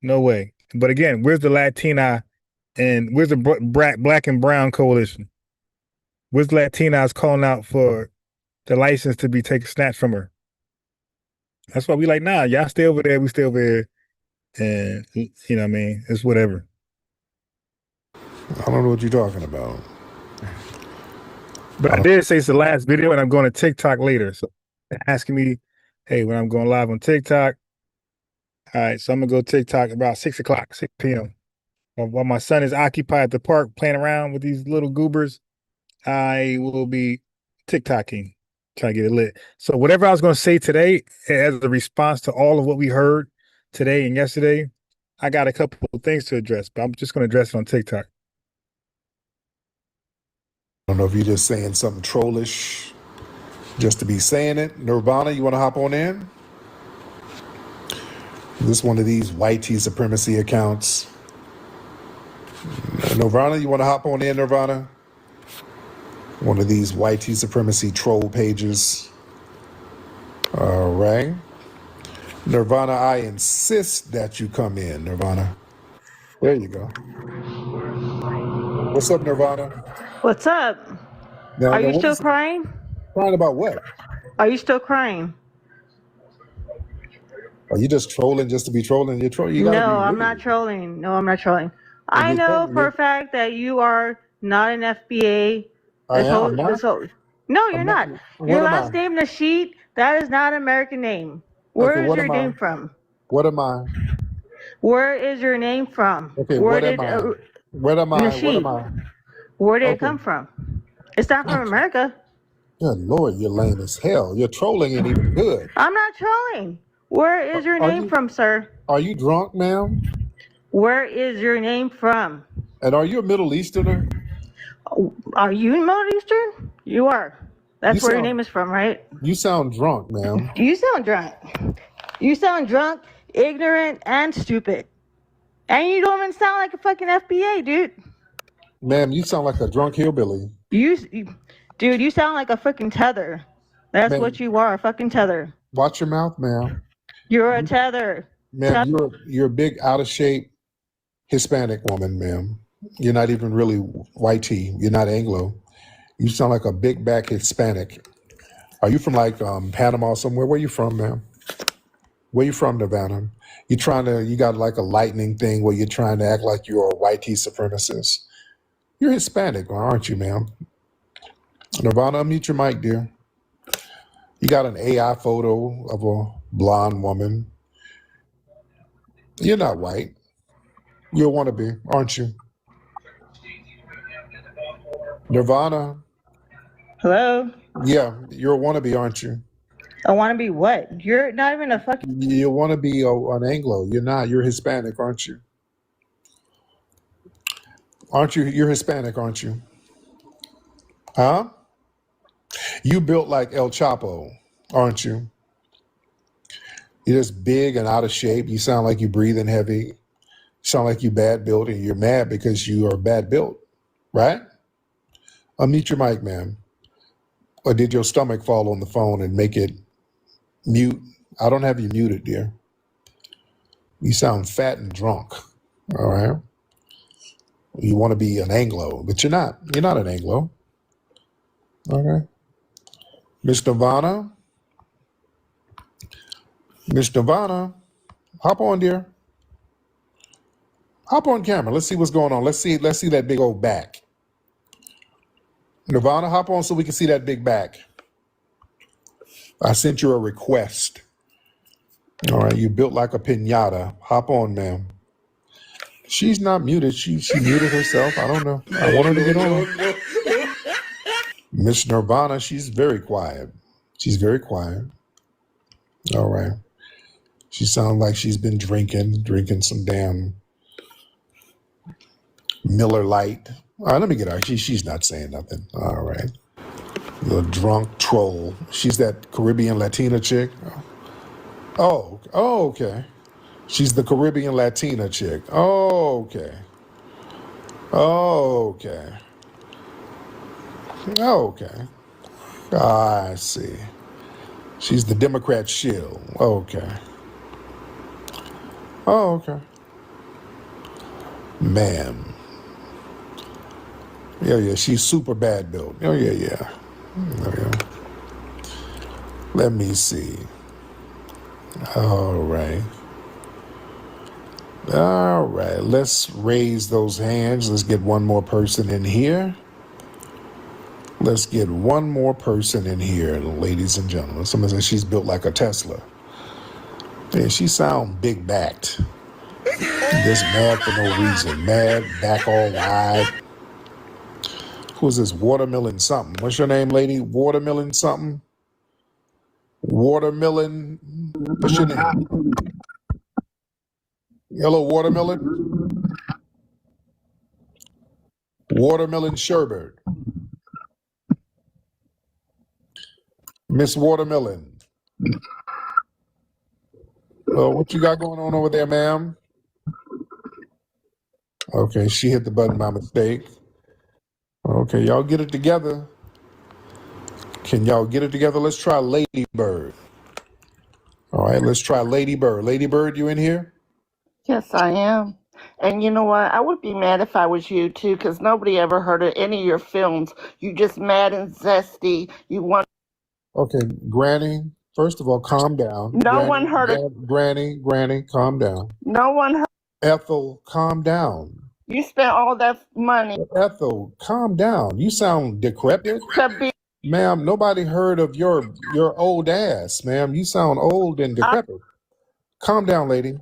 No way. But again, where's the Latina and where's the black and brown coalition? Where's Latinas calling out for the license to be taken snatched from her? That's why we like, nah, y'all stay over there, we stay over here. And you know what I mean? It's whatever. I don't know what you're talking about. But I did say it's the last video and I'm going to TikTok later. So asking me, hey, when I'm going live on TikTok. All right, so I'm gonna go TikTok about 6 o'clock, 6 p.m. While my son is occupied at the park playing around with these little goobers, I will be TikToking, trying to get it lit. So whatever I was gonna say today, as a response to all of what we heard today and yesterday, I got a couple of things to address, but I'm just gonna address it on TikTok. I don't know if you're just saying something trollish just to be saying it. Nirvana, you want to hop on in? This one of these white tea supremacy accounts. Nirvana, you want to hop on in, Nirvana? One of these white tea supremacy troll pages. All right. Nirvana, I insist that you come in, Nirvana. There you go. What's up, Nirvana? What's up? Are you still crying? Crying about what? Are you still crying? Are you just trolling just to be trolling? You're trolling. You gotta No, be I'm rude. not trolling. No, I'm not trolling. I know for a fact that you are not an FBA. I am not. No, you're not. Your last name, Nasheed, that is not an American name. Where is your name from? What am I? Where is your name from? Okay, what am I? What am I? Nasheed, What am I? where did it come from? It's not from America. Good Lord, you're lame as hell. Your trolling ain't even good. I'm not trolling. Where is your name from, sir? Are you drunk, ma'am? Where is your name from? And are you a Middle Easterner? Are you Middle Eastern? You are. That's where your name is from, right? You sound drunk, ma'am. You sound drunk. You sound drunk, ignorant, and stupid. And you don't even sound like a fucking FBA, dude. Ma'am, you sound like a drunk hillbilly. Dude, you sound like a fucking tether. That's what you are, a fucking tether. Watch your mouth, ma'am. You're a tether. Ma'am, you're a big out of shape Hispanic woman, ma'am. You're not even really white tea. You're not Anglo. You sound like a big back Hispanic. Are you from like Panama somewhere? Where you from, ma'am? Where you from, Nevada? You got like a lightning thing where you're trying to act like you're a white tea supremacist. You're Hispanic, aren't you, ma'am? Nirvana, unmute your mic, dear. You got an AI photo of a blonde woman. You're not white. You're a wannabe, aren't you? Nirvana. Hello? Yeah, you're a wannabe, aren't you? I want to be what? You're not even a fucking... You want to be an Anglo. You're not. You're Hispanic, aren't you? Aren't you? You're Hispanic, aren't you? Huh? You built like El Chapo, aren't you? You're just big and out of shape. You sound like you're breathing heavy. You sound like you bad built, and you're mad because you are bad built, right? Unmute your mic, ma'am. Or did your stomach fall on the phone and make it mute? I don't have you muted, dear. You sound fat and drunk, all right? You want to be an Anglo, but you're not. You're not an Anglo. Okay. Miss Nirvana. Miss Nirvana. Hop on, dear. Hop on camera. Let's see what's going on. Let's see that big old back. Nirvana, hop on so we can see that big back. I sent you a request. All right, you built like a piñata. Hop on, ma'am. She's not muted. She muted herself. I don't know. I want her to get on. Miss Nirvana, she's very quiet. She's very quiet. All right. She sounds like she's been drinking some damn Miller Lite. All right, let me get her. She's not saying nothing. All right. The drunk troll. She's that Caribbean Latina chick. Oh, okay. She's the Caribbean Latina chick. Oh, okay. Okay. I see. She's the Democrat shill. Okay. Oh, okay. Ma'am. Yeah, she's super bad built. Oh, yeah. Let me see. All right. Let's raise those hands. Let's get one more person in here. Let's get one more person in here, ladies and gentlemen. Someone says she's built like a Tesla. Yeah, she sound big backed. Just mad for no reason. Mad, back all wide. Who's this? Watermelon something. What's your name, lady? Watermelon something? Watermelon. What's your name? Hello, Watermelon. Watermelon sherbet. Miss Watermelon. What you got going on over there, ma'am? Okay, she hit the button by mistake. Okay, y'all get it together. Can y'all get it together? Let's try Lady Bird. All right, let's try Lady Bird. Lady Bird, you in here? Yes, I am. And you know what? I would be mad if I was you too, because nobody ever heard of any of your films. You just mad and zesty. You want. Okay, Granny, first of all, calm down. No one heard of. Granny, calm down. No one heard. Ethel, calm down. You spent all that money. Ethel, calm down. You sound decrepit. Ma'am, nobody heard of your old ass, ma'am. You sound old and decrepit. Calm down, lady.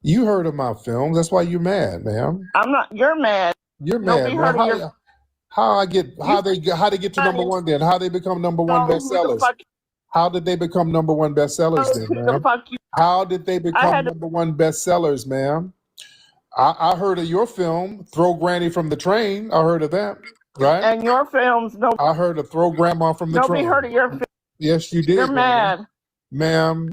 You heard of my films. That's why you're mad, ma'am. I'm not. You're mad. You're mad. How they get to number one then? How they become number one bestsellers? How did they become number one bestsellers then, ma'am? How did they become number one bestsellers, ma'am? I heard of your film, Throw Granny from the Train. I heard of that, right? And your films, no. I heard of Throw Grandma from the Train. Nobody heard of your film. Yes, you did. You're mad. Ma'am,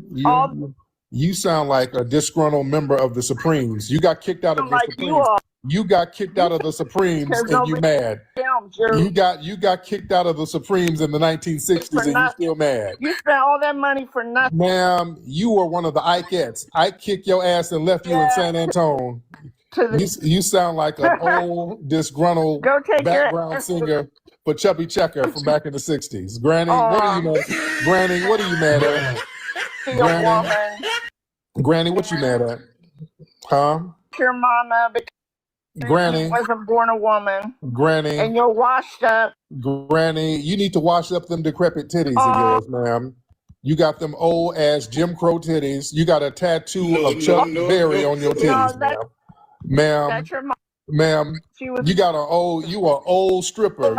you sound like a disgruntled member of the Supremes. You got kicked out of the Supremes. You got kicked out of the Supremes and you mad. You got kicked out of the Supremes in the 1960s and you still mad. You spent all that money for nothing. Ma'am, you were one of the Ikettes. Ike kicked your ass and left you in San Antonio. You sound like an old, disgruntled background singer for Chubby Checker from back in the 60s. Granny, what are you mad? Granny, what are you mad at? Granny, what you mad at? Huh? Your mama, Granny wasn't born a woman. Granny, and you're washed up. Granny, you need to wash up them decrepit titties of yours, ma'am. You got them old ass Jim Crow titties. You got a tattoo of Chuck Berry on your titties, ma'am. That's your mom. Ma'am, you got an old stripper.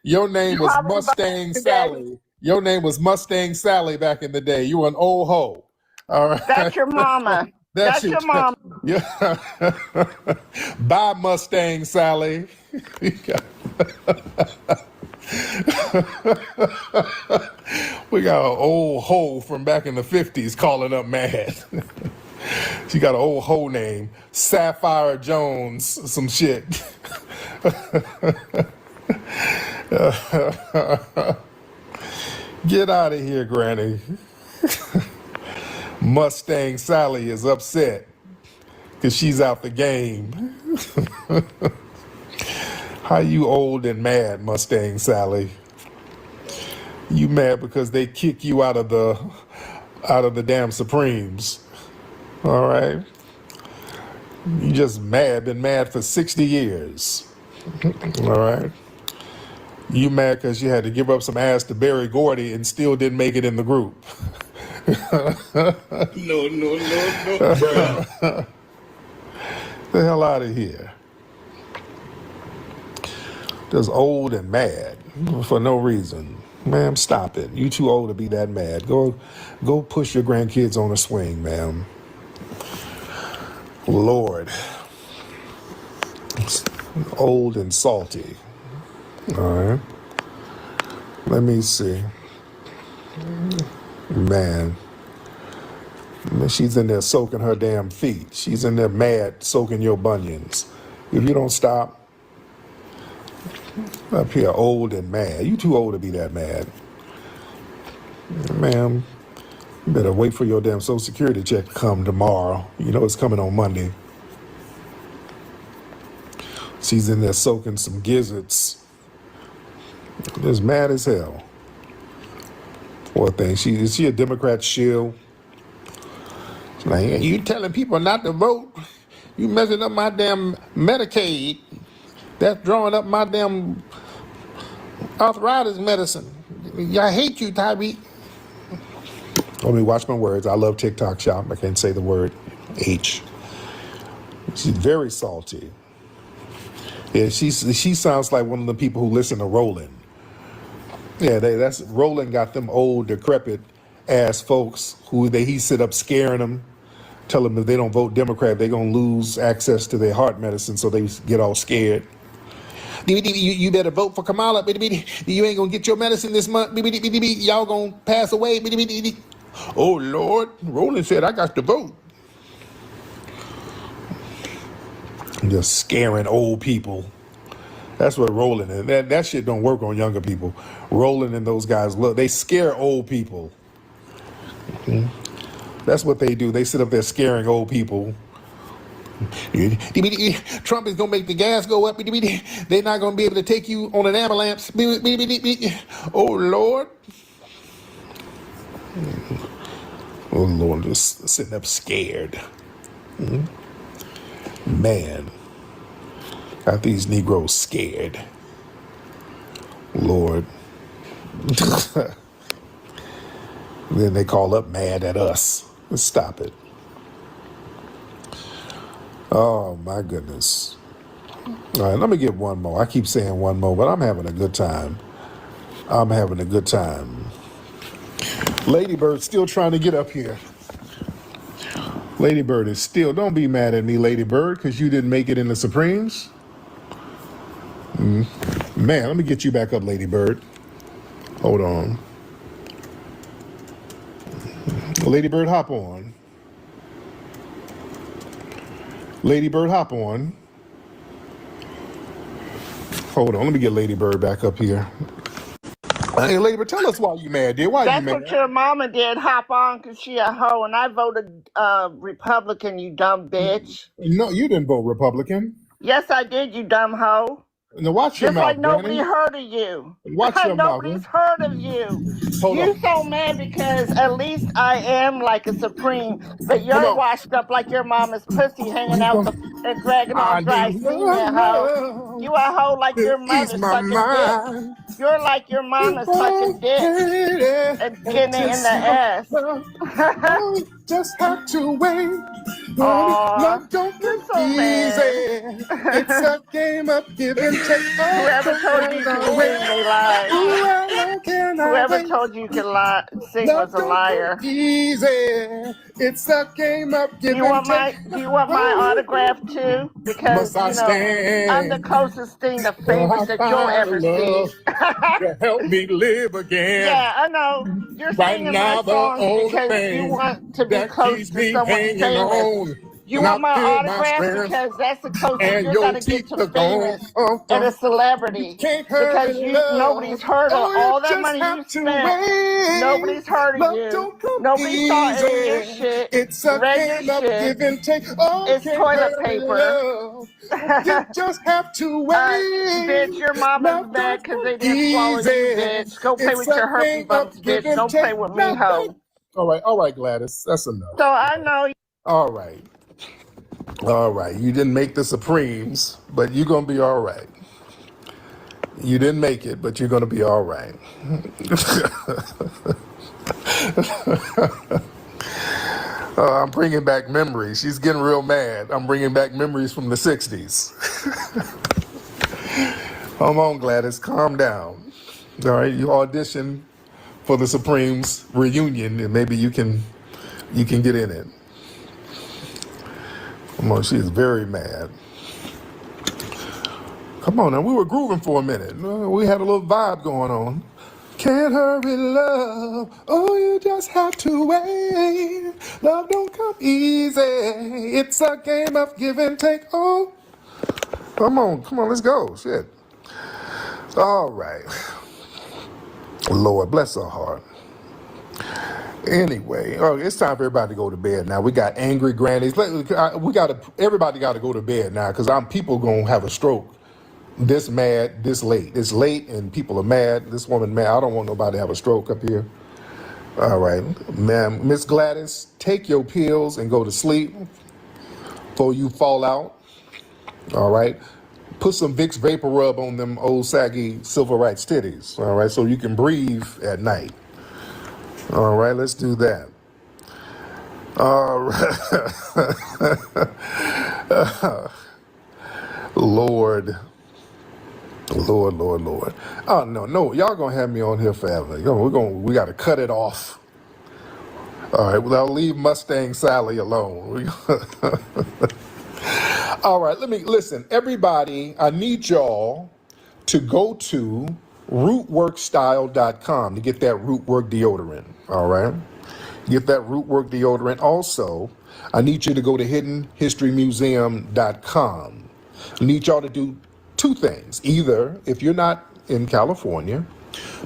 Your name was Mustang Sally. Your name was Mustang Sally back in the day. You were an old hoe. All right. That's your mama. That's your mom. Yeah. Bye, Mustang Sally. We got an old hoe from back in the 50s calling up mad. She got an old hoe name, Sapphire Jones, some shit. Get out of here, Granny. Mustang Sally is upset because she's out the game. How you old and mad, Mustang Sally? You mad because they kick you out of the damn Supremes. All right? You just mad, been mad for 60 years. All right? You mad because you had to give up some ass to Berry Gordy and still didn't make it in the group. No. The hell out of here. Just old and mad for no reason. Ma'am, stop it. You too old to be that mad. Go push your grandkids on a swing, ma'am. Lord. Old and salty. All right. Let me see. Man. She's in there soaking her damn feet. She's in there mad soaking your bunions. If you don't stop, up here old and mad. You too old to be that mad. Ma'am, you better wait for your damn Social Security check to come tomorrow. You know it's coming on Monday. She's in there soaking some gizzards. Just mad as hell. Poor thing. Is she a Democrat shill? She's like, you telling people not to vote? You messing up my damn Medicaid. That's drawing up my damn arthritis medicine. I hate you, Tyreek. Let me watch my words. I love TikTok shop. I can't say the word H. She's very salty. Yeah, she sounds like one of the people who listen to Roland. Yeah, that's Roland got them old, decrepit ass folks who he sit up scaring them, tell them if they don't vote Democrat, they're gonna lose access to their heart medicine, so they get all scared. You better vote for Kamala. You ain't gonna get your medicine this month. Y'all gonna pass away. Oh Lord, Roland said I got to vote. Just scaring old people. That's what Roland is. That shit don't work on younger people. Roland and those guys, look, they scare old people. That's what they do. They sit up there scaring old people. Trump is gonna make the gas go up. They're not gonna be able to take you on an ambulance. Oh Lord. Oh Lord, just sitting up scared. Man. Got these Negroes scared. Lord. Then they call up mad at us. Let's stop it. Oh my goodness. All right, let me get one more. I keep saying one more, but I'm having a good time. I'm having a good time. Ladybird still trying to get up here. Ladybird is still, don't be mad at me, Ladybird, because you didn't make it in the Supremes. Man, let me get you back up, Ladybird. Hold on. Ladybird, hop on. Ladybird, hop on. Hold on, let me get Ladybird back up here. Hey, Ladybird, tell us why you mad, dear. Why That's you mad? what your mama did. Hop on because she a hoe, and I voted Republican. You dumb bitch. No, you didn't vote Republican. Yes, I did. You dumb hoe. Now watch your Just mouth, like nobody Granny. heard of you. Watch your mouth. Nobody's heard of you. Hold You on. so mad because at least I am like a Supreme, but you're washed up like your mama's pussy hanging out and dragging on dry semen, hoe. You a hoe like your mother's sucking dick. You're like your mama's sucking dick and getting it in the ass. Just have to wait. Love don't come easy. It's a game of give and take. Whoever told you you could sing, they lied. Whoever told you you could sing was a liar. Easy. It's a game of give and take. Do you want my autograph too? Because I'm the closest thing to famous that you'll ever see. To help me live again. Yeah, I know. You're singing my songs because you want to be close to someone famous. You want my autograph because that's the closest you're going to get to famous and a celebrity. Because nobody's heard of all that money you spent. Nobody's heard of you. Nobody saw any of your shit. It's a game of give and take. It's toilet paper. You just have to wait. Bitch, your mama's mad because they didn't swallow you, bitch. Go play with your herpes bumps, bitch. Don't play with me, hoe. All right, Gladys. That's enough. So I know. All right. You didn't make the Supremes, but you're going to be all right. You didn't make it, but you're going to be all right. I'm bringing back memories. She's getting real mad. I'm bringing back memories from the 60s. Come on, Gladys, calm down. All right, you audition for the Supremes reunion, and maybe you can get in it. Come on, she is very mad. Come on, now, we were grooving for a minute. We had a little vibe going on. Can't hurry, love. Oh, you just have to wait. Love don't come easy. It's a game of give and take. Oh, come on, let's go. Shit. All right. Lord, bless her heart. Anyway, it's time for everybody to go to bed now. We got angry grannies. Everybody got to go to bed now because people gonna have a stroke this mad this late. It's late and people are mad. This woman mad. I don't want nobody to have a stroke up here. All right, ma'am. Miss Gladys, take your pills and go to sleep before you fall out. All right. Put some Vicks Vapor Rub on them old saggy civil rights titties. All right, so you can breathe at night. All right, let's do that. All right. Lord. Oh no, y'all gonna have me on here forever. We gotta cut it off. All right, well, I'll leave Mustang Sally alone. All right, listen, everybody, I need y'all to go to rootworkstyle.com to get that Rootwork deodorant, all right? Get that Rootwork deodorant. Also, I need you to go to hiddenhistorymuseum.com. I need y'all to do two things. Either, if you're not in California,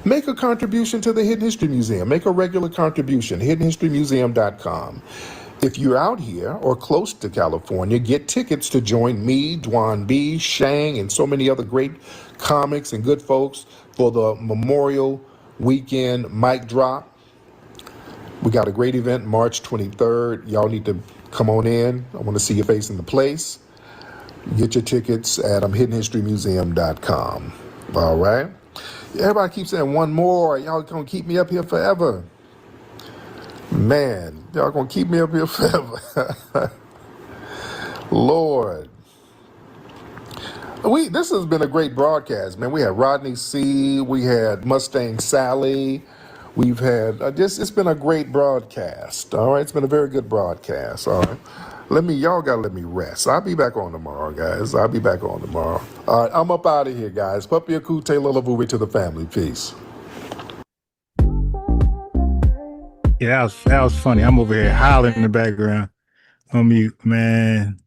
make a contribution to the Hidden History Museum. Make a regular contribution, hiddenhistorymuseum.com. If you're out here or close to California, get tickets to join me, Dwan B, Shang, and so many other great comics and good folks for the Memorial Weekend mic drop. We got a great event March 23rd. Y'all need to come on in. I want to see your face in the place. Get your tickets at hiddenhistorymuseum.com. All right. Everybody keeps saying one more. Y'all gonna keep me up here forever. Man, y'all gonna keep me up here forever. Lord. This has been a great broadcast, man. We had Rodney C. We had Mustang Sally. We've had it's been a great broadcast. All right, it's been a very good broadcast. All right, y'all gotta let me rest. I'll be back on tomorrow, guys. I'll be back on tomorrow. All right, I'm up out of here, guys. Papi Akute Lulavuvi to the family. Peace. Yeah, that was funny. I'm over here howling in the background on mute, man.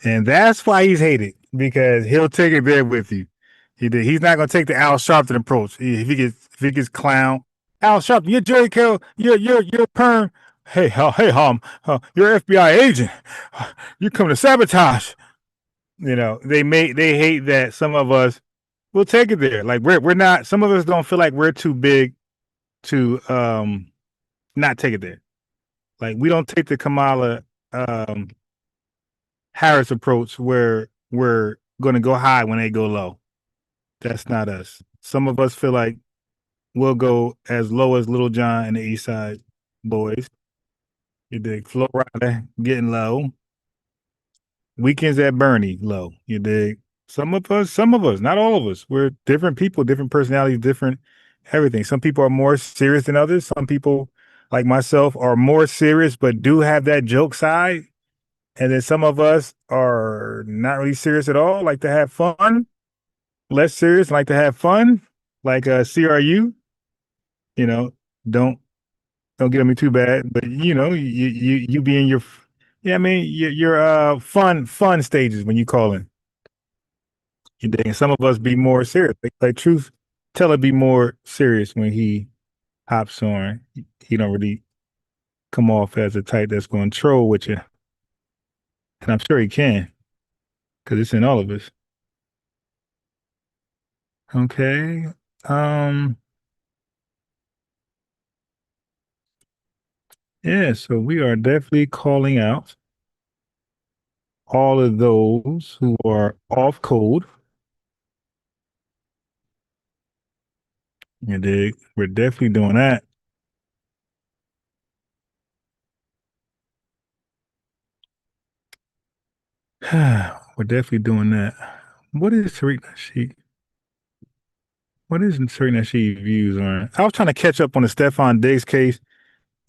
And that's why he's hated, because he'll take it there with you. He's not gonna take the Al Sharpton approach. If he gets clown, Al Sharpton, you're Jerry Carroll, you're Perm. Hey, you're an FBI agent. You come to sabotage. They hate that some of us will take it there. Like we're not. Some of us don't feel like we're too big to not take it there. Like we don't take the Kamala Harris approach where we're going to go high when they go low. That's not us. Some of us feel like we'll go as low as Little John and the East Side Boys. You dig? Flo Rida getting low. Weekends at Bernie low. You dig? Some of us, not all of us. We're different people, different personalities, different everything. Some people are more serious than others. Some people, like myself, are more serious but do have that joke side. And then some of us are not really serious at all, like to have fun. Less serious, like to have fun, like CRU. Don't get on me too bad, but you be in your your fun stages when you call in. You dig? Some of us be more serious. Like Truth Teller be more serious when he hops on. He don't really come off as a type that's going to troll with you. And I'm sure he can, because it's in all of us. Okay. Yeah, so we are definitely calling out all of those who are off code. You dig? We're definitely doing that. We're definitely doing that. What is Tariq Nasheed? What is Tariq Nasheed views on? I was trying to catch up on the Stephon Diggs case,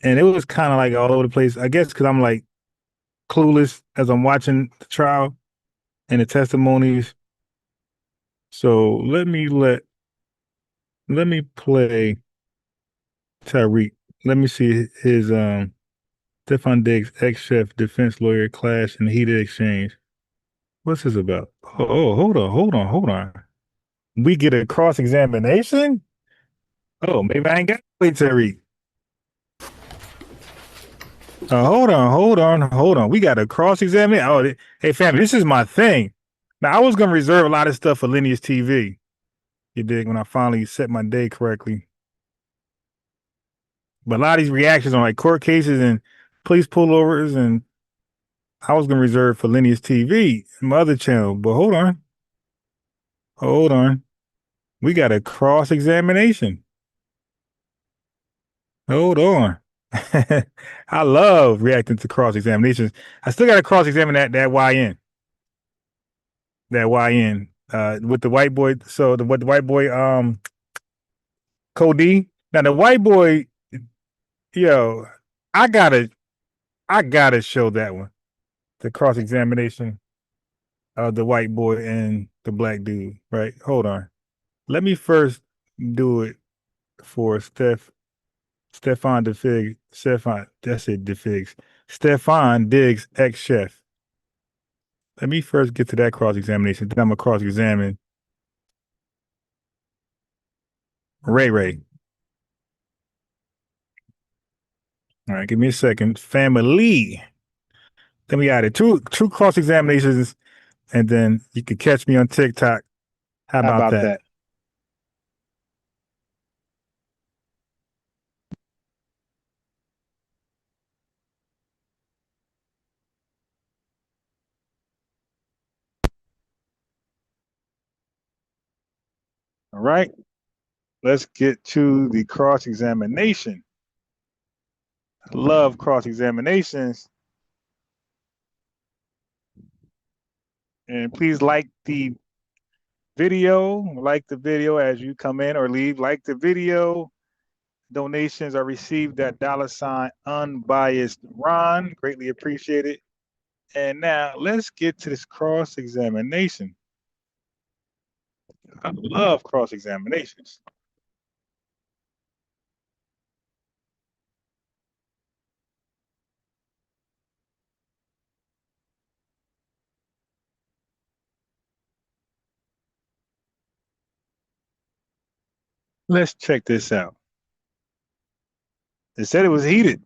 and it was kind of like all over the place. I guess because I'm like clueless as I'm watching the trial and the testimonies. So let me play Tyreek. Let me see his Stephon Diggs ex-chef defense lawyer clash in the heated exchange. What's this about? Oh, hold on. We get a cross-examination? Oh, maybe I ain't got to wait, Tyreek. Hold on. We got a cross-examination. Oh, hey, family, this is my thing. Now I was gonna reserve a lot of stuff for Lineage TV. You dig? When I finally set my day correctly. But a lot of these reactions on like court cases and police pullovers, and I was gonna reserve for Lineage TV, my other channel. But hold on, we got a cross examination. Hold on. I love reacting to cross examinations. I still got to cross examine that YN. That YN with the white boy. So the white boy Cody. Now the white boy, yo, I gotta show that one. The cross examination of the white boy and the black dude. Right. Hold on. Let me first do it for Stefan DeFig. That's it, DeFigs. Stefan Diggs, ex-chef. Let me first get to that cross-examination. Then I'm going to cross-examine Ray. All right, give me a second. Family. Then we got it. Two cross-examinations, and then you can catch me on TikTok. How about that? All right. Let's get to the cross-examination. I love cross-examinations. And please like the video as you come in or leave. Like the video. Donations are received at $ unbiased Ron. Greatly appreciated. And now let's get to this cross-examination. I love cross-examinations. Let's check this out. They said it was heated.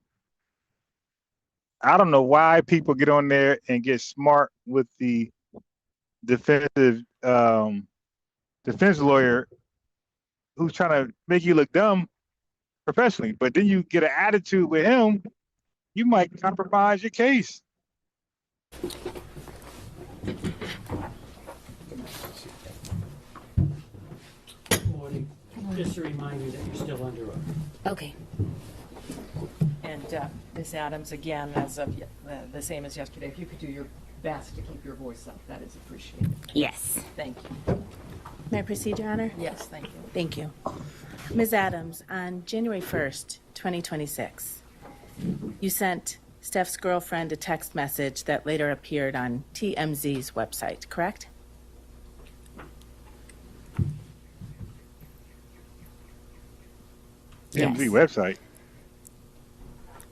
I don't know why people get on there and get smart with the defense lawyer who's trying to make you look dumb professionally, but then you get an attitude with him, you might compromise your case. Good morning. Just a reminder that you're still under oath. Okay. And Ms. Adams, again, as of the same as yesterday, if you could do your best to keep your voice up, that is appreciated. Yes. Thank you. May I proceed, Your Honor? Yes, thank you. Thank you. Ms. Adams, on January 1st, 2026, you sent Steph's girlfriend a text message that later appeared on TMZ's website, correct? TMZ website.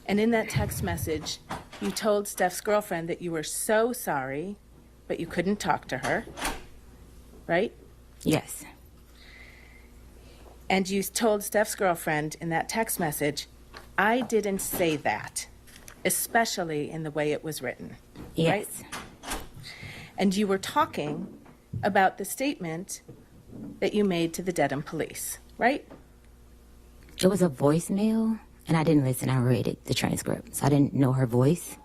And in that text message, you told Steph's girlfriend that you were so sorry, but you couldn't talk to her, right? Yes. And you told Steph's girlfriend in that text message, I didn't say that, especially in the way it was written, right? Yes. And you were talking about the statement that you made to the Dedham police, right? It was a voicemail, and I didn't listen. I read it, the transcript, so I didn't know her voice.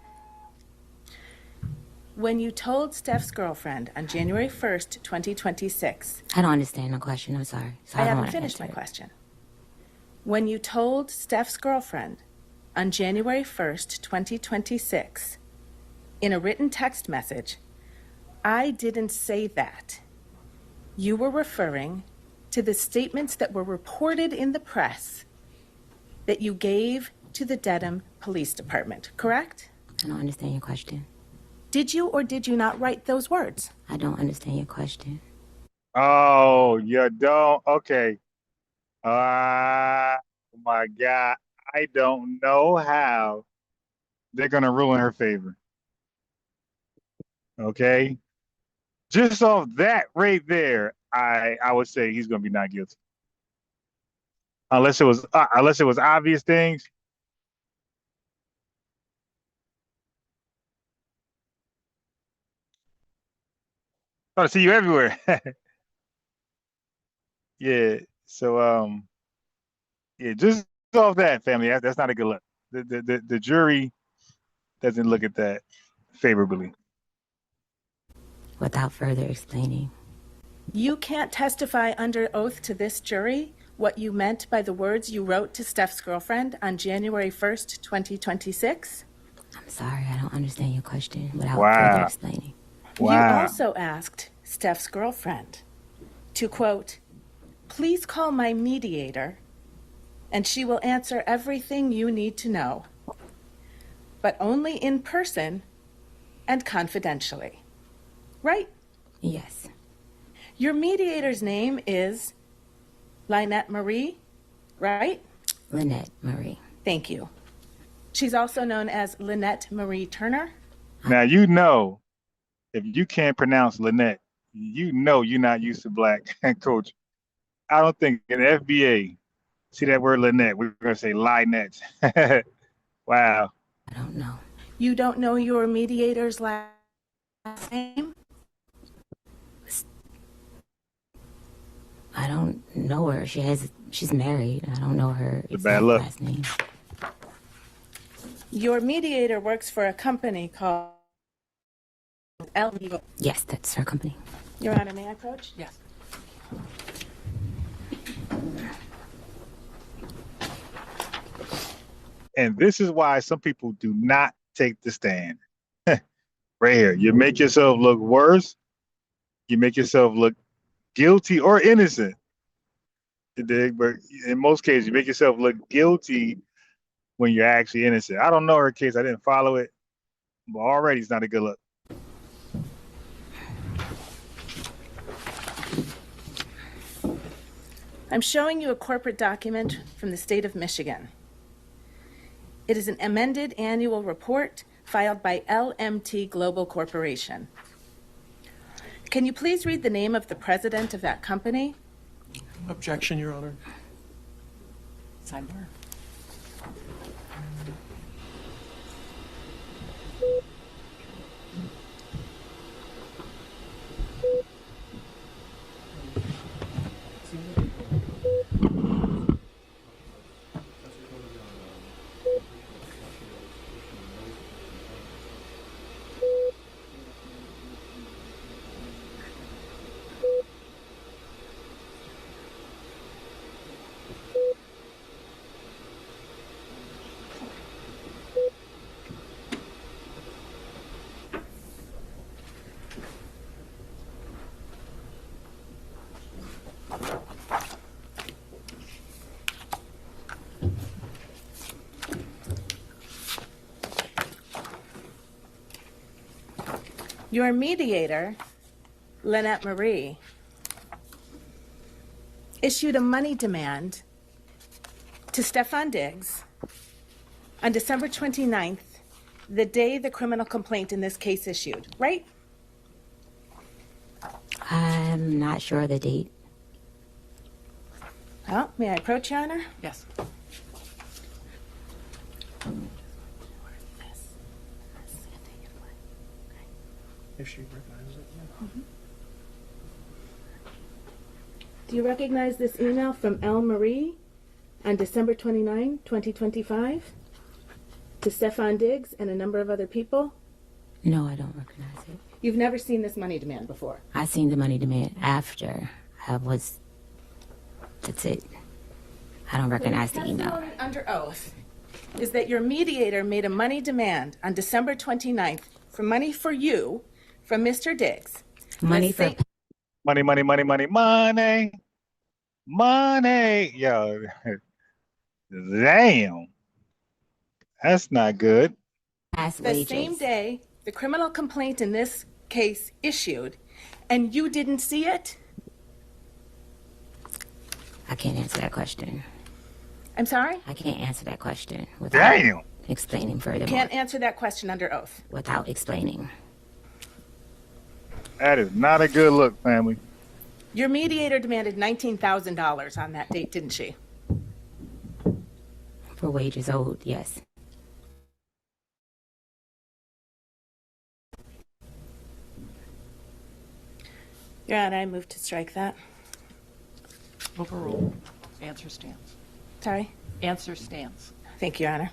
When you told Steph's girlfriend on January 1st, 2026... I don't understand the question. I'm sorry. So I haven't finished my question. When you told Steph's girlfriend on January 1st, 2026, in a written text message, I didn't say that, you were referring to the statements that were reported in the press that you gave to the Dedham Police Department, correct? I don't understand your question. Did you or did you not write those words? I don't understand your question. Oh, you don't? Okay. Oh my God. I don't know how they're going to rule in her favor. Okay. Just off that right there, I would say he's going to be not guilty. Unless it was obvious things. to see you everywhere. Yeah. So yeah, just off that, family, that's not a good look. The jury doesn't look at that favorably. Without further explaining. You can't testify under oath to this jury what you meant by the words you wrote to Steph's girlfriend on January 1st, 2026? I'm sorry, I don't understand your question without further explaining. You also asked Steph's girlfriend to, quote, please call my mediator and she will answer everything you need to know, but only in person and confidentially. Right? Yes. Your mediator's name is Lynette Marie, right? Lynette Marie. Thank you. She's also known as Lynette Marie Turner. Now, you know, if you can't pronounce Lynette, you know you're not used to black. Coach, I don't think in FBA, see that word Lynette, we're going to say Lynette. Wow. I don't know. You don't know your mediator's last name? I don't know her. She's married. I don't know her bad luck. Last name. Your mediator works for a company called LV. Yes, that's her company. Your Honor, may I approach? Yes. And this is why some people do not take the stand. Right here. You make yourself look worse. You make yourself look guilty or innocent. But in most cases, you make yourself look guilty when you're actually innocent. I don't know her case. I didn't follow it. But already it's not a good look. I'm showing you a corporate document from the state of Michigan. It is an amended annual report filed by LMT Global Corporation. Can you please read the name of the president of that company? Objection, Your Honor. Sidebar. Your mediator, Lynette Marie, issued a money demand to Stefan Diggs on December 29th, the day the criminal complaint in this case issued, right? I'm not sure of the date. Well, may I approach, Your Honor? Yes. If she recognizes it, yeah. Mm-hmm. Do you recognize this email from L. Marie on December 29, 2025 to Stefan Diggs and a number of other people? No, I don't recognize it. You've never seen this money demand before? I seen the money demand after I was. That's it. I don't recognize the email. Testimony under oath is that your mediator made a money demand on December 29th for money for you from Mr. Diggs. Money for money, money, money, money, money, money. Yo, damn, that's not good. The same day the criminal complaint in this case issued, and you didn't see it? I can't answer that question. I'm sorry? I can't answer that question without explaining further. Can't answer that question under oath. Without explaining. That is not a good look, family. Your mediator demanded $19,000 on that date, didn't she? For wages owed, yes. Your Honor, I move to strike that. Overrule. Answer stands. Sorry? Answer stands. Thank you, Your Honor.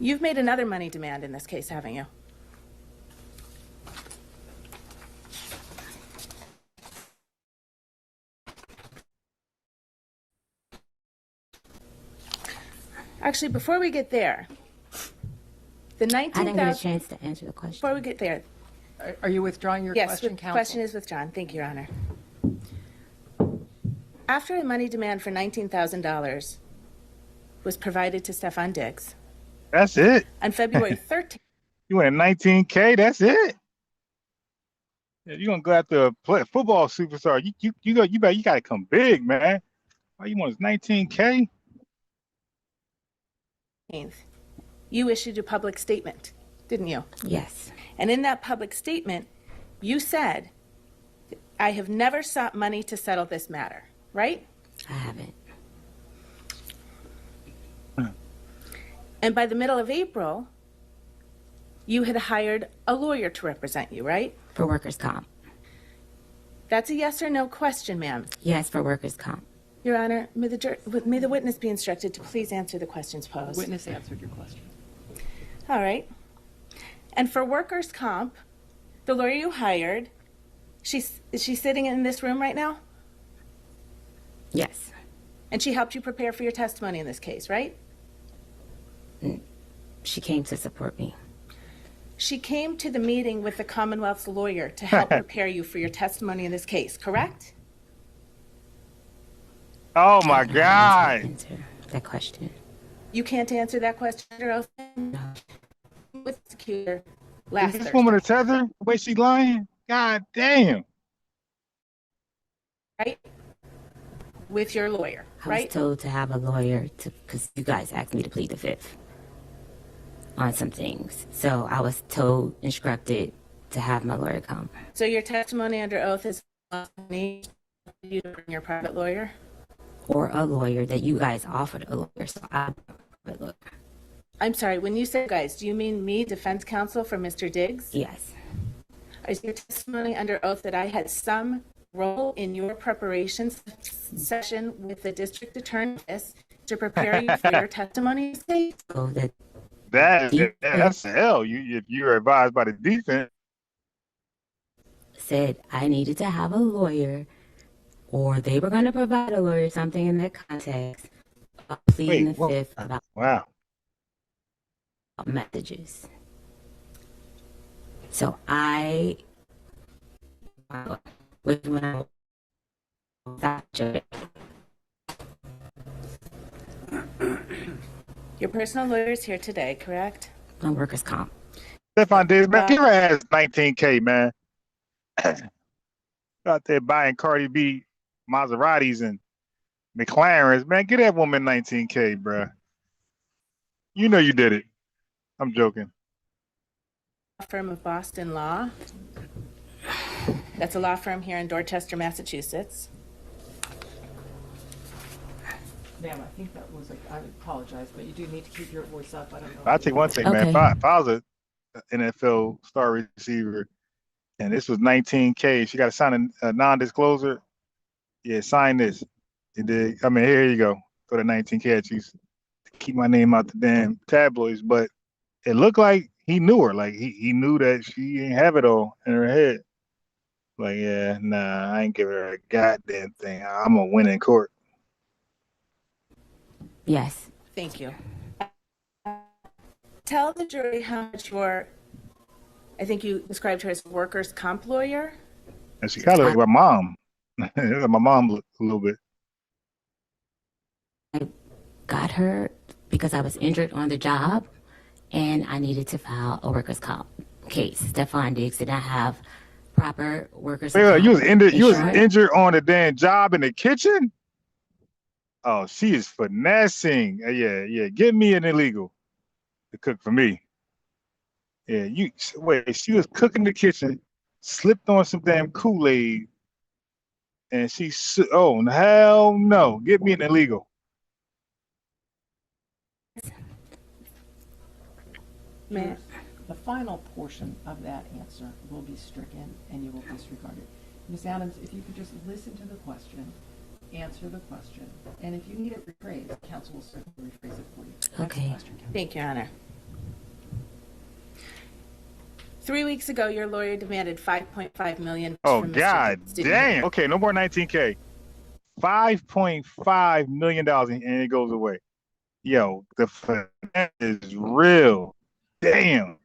You've made another money demand in this case, haven't you? Actually, before we get there, the 19,000... I didn't get a chance to answer the question. Before we get there... Are you withdrawing your question, Yes, counsel? question is withdrawn. Thank you, Your Honor. After a money demand for $19,000 was provided to Stefan Diggs... That's it? On February 13th... You went $19K, that's it? Yeah, you're going to go after a football superstar. You got to come big, man. All you want is $19K? You issued a public statement, didn't you? Yes. And in that public statement, you said, I have never sought money to settle this matter, right? I haven't. And by the middle of April, you had hired a lawyer to represent you, right? For workers' comp. That's a yes or no question, ma'am. Yes, for workers' comp. Your Honor, may the witness be instructed to please answer the questions posed. Witness answered your question. All right. And for workers' comp, the lawyer you hired, is she sitting in this room right now? Yes. And she helped you prepare for your testimony in this case, right? She came to support me. She came to the meeting with the Commonwealth's lawyer to help prepare you for your testimony in this case, correct? Oh my God. Answer that question. You can't answer that question under oath? No. With the prosecutor Is last this Thursday. woman a tether? The way she lying? God damn. Right? With your lawyer, I right? was told to have a lawyer because you guys asked me to plead the fifth on some things. So I was instructed to have my lawyer come. So your testimony under oath is need you to bring your private lawyer? Or a lawyer that you guys offered a lawyer. So I but look. I'm sorry, when you say guys, do you mean me, defense counsel for Mr. Diggs? Yes. Is your testimony under oath that I had some role in your preparation session with the district attorney to prepare you for your testimony? So that's hell. You're advised by the defense. Said I needed to have a lawyer, or they were going to provide a lawyer, something in that context, about pleading the fifth about messages. So Your personal lawyer is here today, correct? On workers' comp. Stefan Diggs, man, give her ass $19K, man. Out there buying Cardi B Maseratis and McLarens, man. Get that woman $19K, bro. You know you did it. I'm joking. Firm of Boston Law. That's a law firm here in Dorchester, Massachusetts. Ma'am, I think that was I apologize, but you do need to keep your voice up. I don't know. I'll take one thing, man. If I was an NFL star receiver and this was $19K, she got to sign a non-disclosure. Yeah, sign this. I mean, here you go. Throw the $19K at you to keep my name out the damn tabloids. But it looked like he knew her. Like he knew that she didn't have it all in her head. Like, yeah, nah, I ain't giving her a goddamn thing. I'm gonna win in court. Yes. Thank you. Tell the jury how much I think you described her as a workers' comp lawyer. And she kind of like my mom. Like my mom a little bit. I got her because I was injured on the job and I needed to file a workers' comp case. Stefan Diggs did not have proper workers' comp. You was injured on the damn job in the kitchen? Oh, she is finessing. Yeah. Get me an illegal to cook for me. Yeah, she was cooking in the kitchen, slipped on some damn Kool-Aid, and oh, hell no. Get me an illegal. Ma'am, The final portion of that answer will be stricken and you will disregard it. Ms. Adams, if you could just listen to the question, answer the question, and if you need it rephrased, counsel will certainly rephrase it for you. Okay. Thank you, Your Honor. 3 weeks ago, your lawyer demanded $5.5 million. Oh, from Mr. God damn. Okay, no more 19K. $5.5 million and it goes away. Yo, the finesse is real. Damn.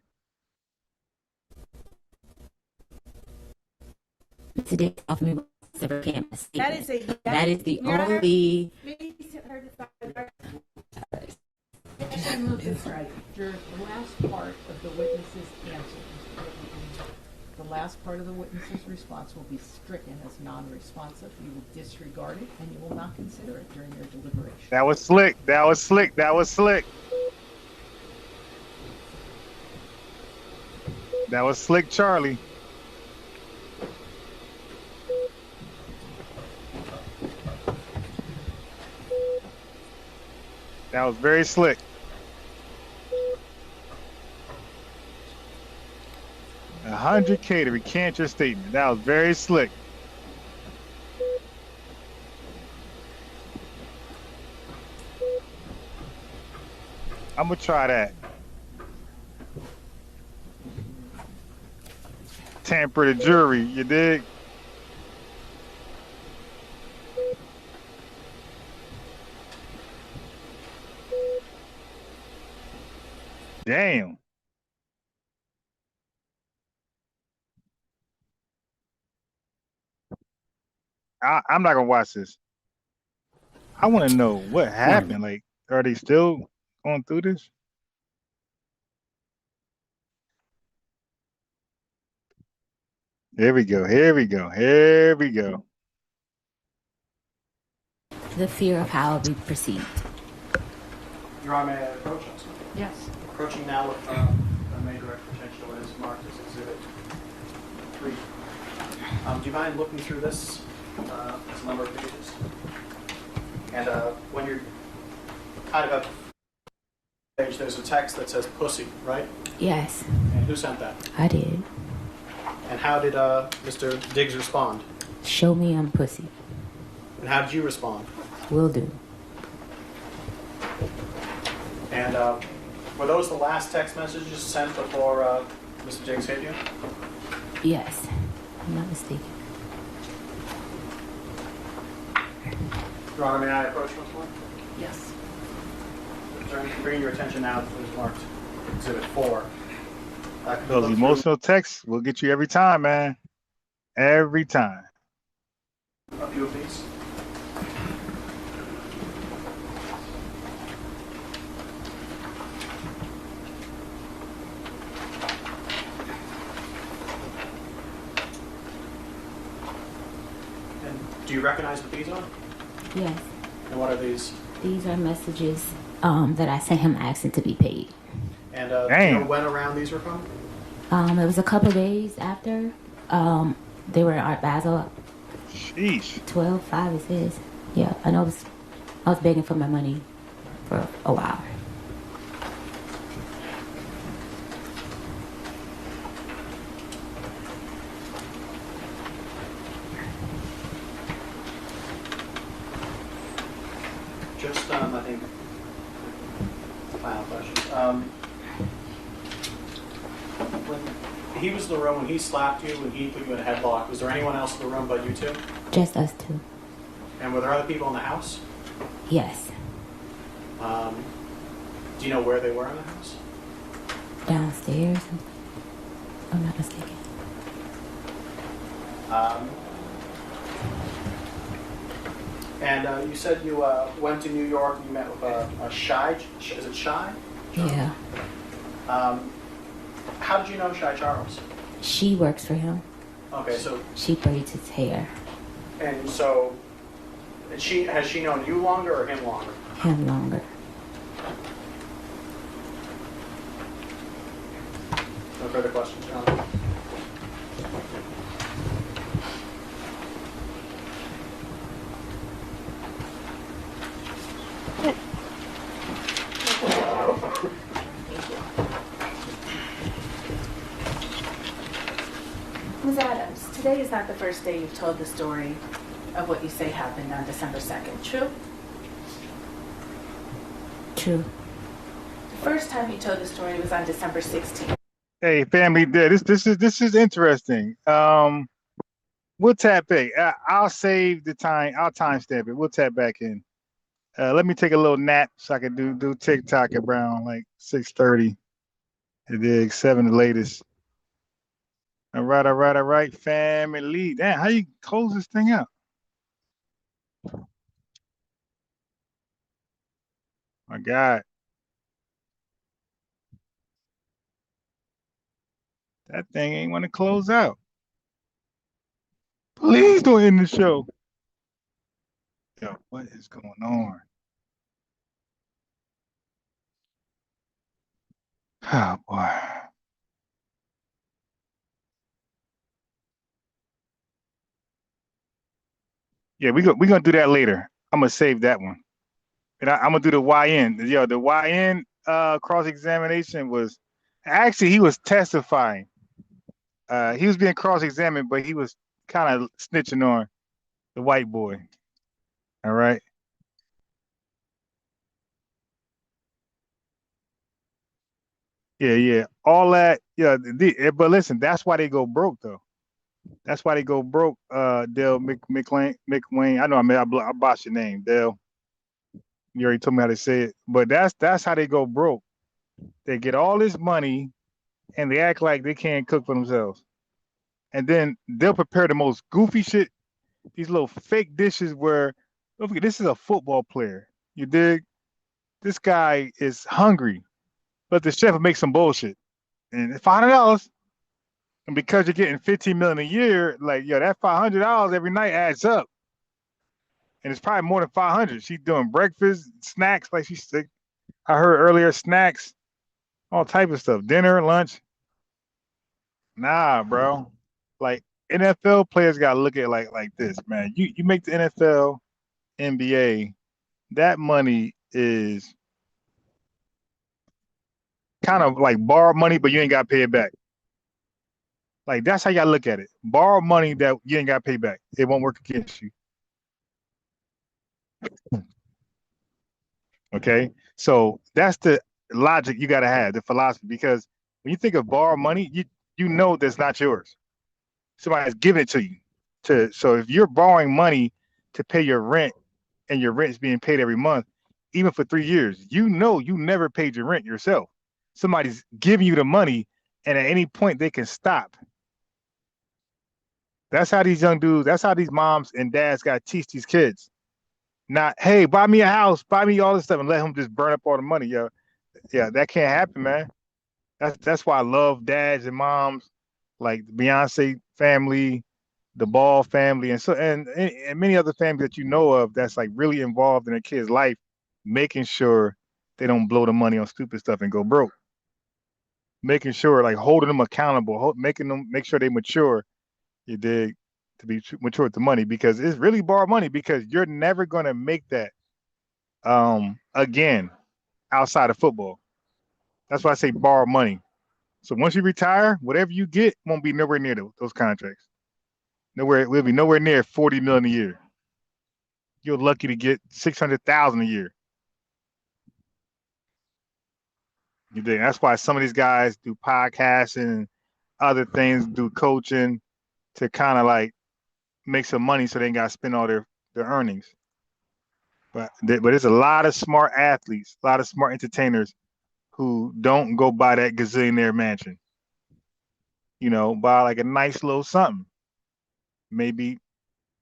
Today, off me That is a that is the only. I move this right. The last part of the witness's answer, the last part of the witness's response will be stricken as non-responsive. You will disregard it and you will not consider it during your deliberation. That was slick. That was slick. That was slick. That was slick, Charlie. That was very slick. $100K to recant your statement. That was very slick. I'm gonna try that. Tamper the jury, you dig? Damn. I'm not gonna watch this. I want to know what happened. Like, are they still going through this? Here we go. Here we go. Here we go. The fear of how it'll be perceived. Your Honor, may I approach? Yes. Approaching now with a main direct potential as marked as Exhibit 3. Do you mind looking through this? It's a number of pages. And when you're kind of at the page, there's a text that says pussy, right? Yes. And who sent that? I did. And how did Mr. Diggs respond? Show me I'm pussy. And how did you respond? Will do. And were those the last text messages sent before Mr. Diggs hit you? Yes. I'm not mistaken. Your Honor, may I approach once more? Yes. Bringing your attention now to what is marked Exhibit 4. Those emotional texts will get you every time, man. Every time. A few of these. And do you recognize what these are? Yes. And what are these? These are messages that I sent him asking to be paid. And do you know when around these were from? It was a couple days after. They were in Art Basel. Sheesh. 12/5 it says. Yeah, I know. I was begging for my money for a while. Just, I think, final question. When he was in the room, when he slapped you, when he put you in a headlock, was there anyone else in the room but you two? Just us two. And were there other people in the house? Yes. Do you know where they were in the house? Downstairs. I'm not mistaken. And you said you went to New York and you met with a Shy, is it Shy? Yeah. How did you know Shy Charles? She works for him. Okay, so... She braids his hair. And so, has she known you longer or him longer? Him longer. No further questions, John? Ms. Adams, today is not the first day you've told the story of what you say happened on December 2nd, true? True. The first time you told the story was on December 16th. Hey, family, this is interesting. We'll tap back. I'll save the time. I'll timestamp it. We'll tap back in. Let me take a little nap so I can do TikTok at around like 6:30. It is 7 the latest. All right, family. Damn, how you close this thing out? My God. That thing ain't want to close out. Please don't end the show. Yo, what is going on? Oh boy. Yeah, we're gonna do that later. I'm gonna save that one. And I'm gonna do the YN. Yo, the YN cross-examination was actually he was testifying. He was being cross-examined, but he was kind of snitching on the white boy. All right. Yeah. All that, yeah. But listen, that's why they go broke though. That's why they go broke. Dale McWayne. I know I botched your name, Dale. You already told me how to say it, but that's how they go broke. They get all this money and they act like they can't cook for themselves. And then they'll prepare the most goofy shit, these little fake dishes where, don't forget, this is a football player. You dig? This guy is hungry, but the chef will make some bullshit. And $500, and because you're getting $15 million a year, like, yo, that $500 every night adds up. And it's probably more than 500. She's doing breakfast, snacks, like she's sick. I heard earlier, snacks, all type of stuff, dinner, lunch. Nah, bro. Like NFL players gotta look at it like this, man. You make the NFL, NBA, that money is kind of like borrowed money, but you ain't gotta pay it back. Like that's how y'all look at it. Borrow money that you ain't gotta pay back. It won't work against you. Okay. So that's the logic you gotta have, the philosophy, because when you think of borrow money, you know that's not yours. Somebody's giving it to you. So if you're borrowing money to pay your rent and your rent is being paid every month, even for 3 years, you know you never paid your rent yourself. Somebody's giving you the money, and at any point they can stop. That's how these young dudes, that's how these moms and dads got to teach these kids. Not, hey, buy me a house, buy me all this stuff, and let them just burn up all the money. Yeah, that can't happen, man. That's why I love dads and moms, like the Beyonce family, the Ball family, and many other families that you know of that's like really involved in a kid's life, making sure they don't blow the money on stupid stuff and go broke. Making sure, like holding them accountable, making them make sure they mature. You dig, to be mature with the money, because it's really borrowed money, because you're never gonna make that again outside of football. That's why I say borrow money. So once you retire, whatever you get won't be nowhere near those contracts. Nowhere, will be nowhere near 40 million a year. You're lucky to get 600,000 a year. You dig? That's why some of these guys do podcasts and other things, do coaching to kind of like make some money so they ain't got to spend all their earnings. But there's a lot of smart athletes, a lot of smart entertainers who don't go buy that gazillionaire mansion. You know, buy like a nice little something, maybe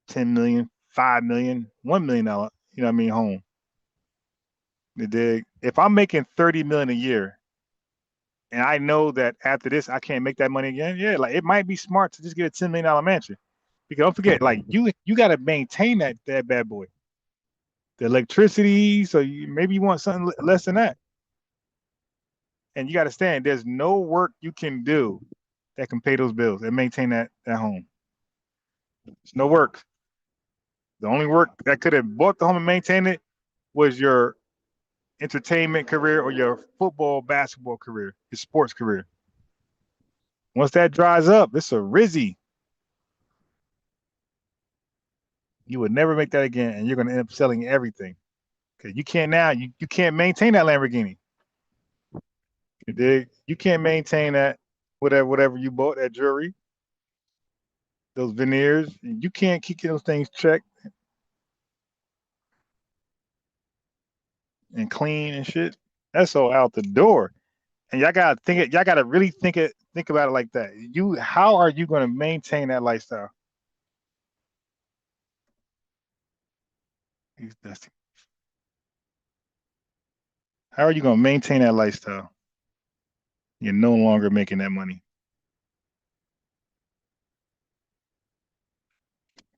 10 million, 5 million, $1 million, you know what I mean, home. You dig? If I'm making 30 million a year and I know that after this I can't make that money again, yeah, like it might be smart to just get a $10 million mansion. Because don't forget, like you gotta maintain that bad boy. The electricity, so maybe you want something less than that. And you got to stand, there's no work you can do that can pay those bills and maintain that home. There's no work. The only work that could have bought the home and maintained it was your entertainment career or your football, basketball career, your sports career. Once that dries up, it's a rizzy. You would never make that again, and you're gonna end up selling everything. Cause you can't now. You can't maintain that Lamborghini. You dig? You can't maintain that whatever you bought, that jewelry, those veneers. You can't keep those things checked and clean and shit. That's all out the door. And y'all gotta think it. Y'all gotta really think about it like that. How are you gonna maintain that lifestyle? He's dusty. How are you gonna maintain that lifestyle? You're no longer making that money.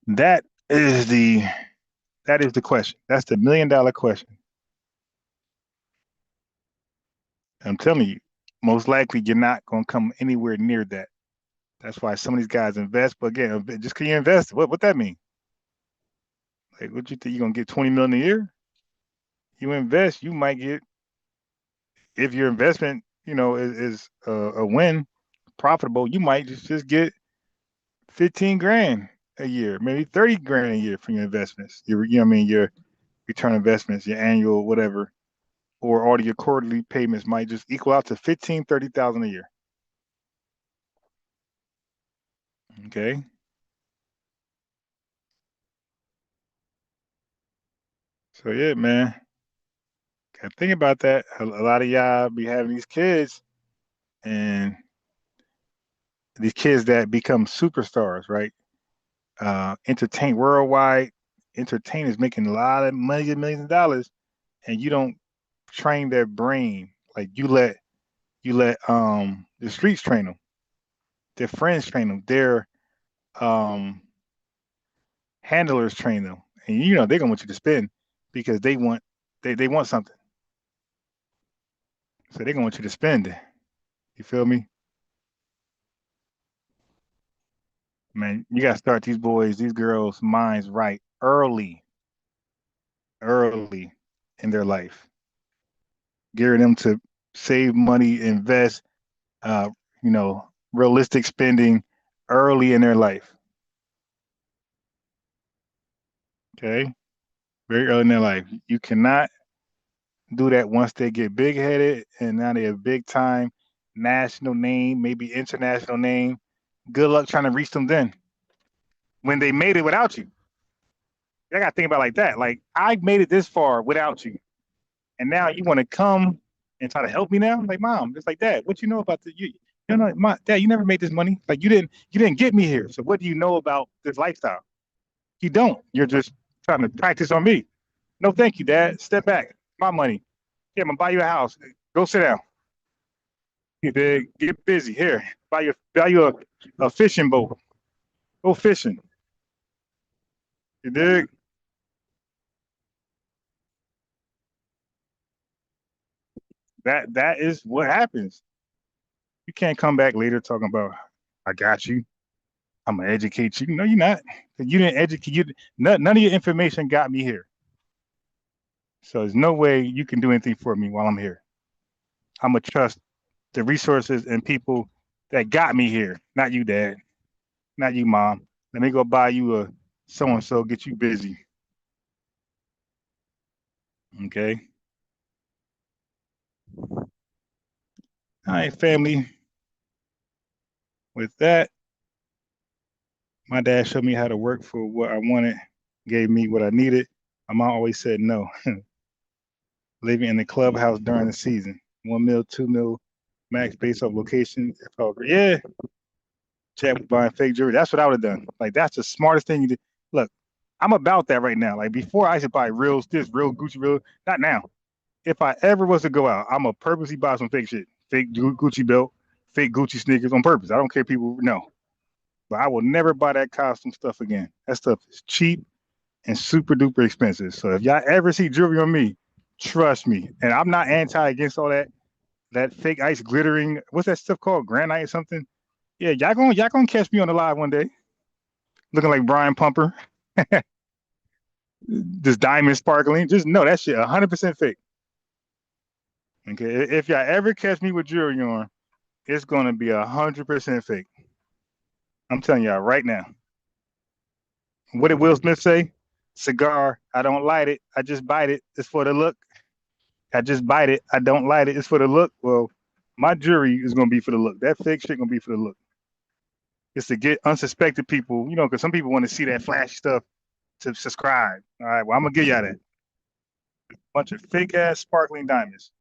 That is the question. That's the $1 million question. I'm telling you, most likely you're not gonna come anywhere near that. That's why some of these guys invest. But again, just because you invest, what that mean? Like, what you think you're gonna get 20 million a year? You invest, you might get, if your investment, is a win, profitable, you might just get 15 grand a year, maybe 30 grand a year from your investments. Your return investments, your annual whatever, or all of your quarterly payments might just equal out to 15, 30,000 a year. Okay. So yeah, man. Gotta think about that. A lot of y'all be having these kids, and these kids that become superstars, right? Entertain worldwide entertainers making a lot of money, millions of dollars, and you don't train their brain. Like you let the streets train them, their friends train them, their um handlers train them, and they're gonna want you to spend because they want something, so they're gonna want you to spend. You feel me? Man, you gotta start these girls' minds right early in their life. Gearing them to save money, invest, uh, realistic spending early in their life. Okay? Very early in their life. You cannot do that once they get big headed and now they're a big time national name, maybe international name. Good luck trying to reach them then when they made it without you. I got to think about it like that. Like, I made it this far without you. And now you want to come and try to help me now? Like, mom, it's like, Dad, what you know about my dad, you never made this money. Like, you didn't get me here. So what do you know about this lifestyle? You don't. You're just trying to practice on me. No, thank you, Dad. Step back. My money. Here, I'm gonna buy you a house. Go sit down. You dig? Get busy. Here, buy you a fishing boat. Go fishing. You dig? That is what happens. You can't come back later talking about, I got you. I'm gonna educate you. No, you're not. You didn't educate you. None of your information got me here. So there's no way you can do anything for me while I'm here. I'm gonna trust the resources and people that got me here. Not you, Dad. Not you, Mom. Let me go buy you a so and so. Get you busy. Okay. All right, family. With that, my dad showed me how to work for what I wanted, gave me what I needed. My mom always said no. Living in the clubhouse during the season. 1 mil, 2 mil max based off location. Yeah. Chad was buying fake jewelry. That's what I would have done. Like, that's the smartest thing you did. Look, I'm about that right now. Like, before I used to buy real Gucci, not now. If I ever was to go out, I'm gonna purposely buy some fake shit. Fake Gucci belt, fake Gucci sneakers on purpose. I don't care if people know. But I will never buy that costume stuff again. That stuff is cheap and super duper expensive. So if y'all ever see jewelry on me, trust me. And I'm not against all that fake ice glittering. What's that stuff called? Granite or something? Yeah, y'all gonna catch me on the live one day, looking like Brian Pumper, just diamond sparkling. Just know that shit 100% fake. Okay, if y'all ever catch me with jewelry on, it's gonna be 100% fake. I'm telling y'all right now. What did Will Smith say? Cigar, I don't light it. I just bite it. It's for the look. I just bite it. I don't light it. It's for the look. Well, my jury is going to be for the look. That fake shit going to be for the look. It's to get unsuspected people, you know, because some people want to see that flashy stuff to subscribe. All right, well, I'm going to give y'all that. Bunch of fake ass sparkling diamonds.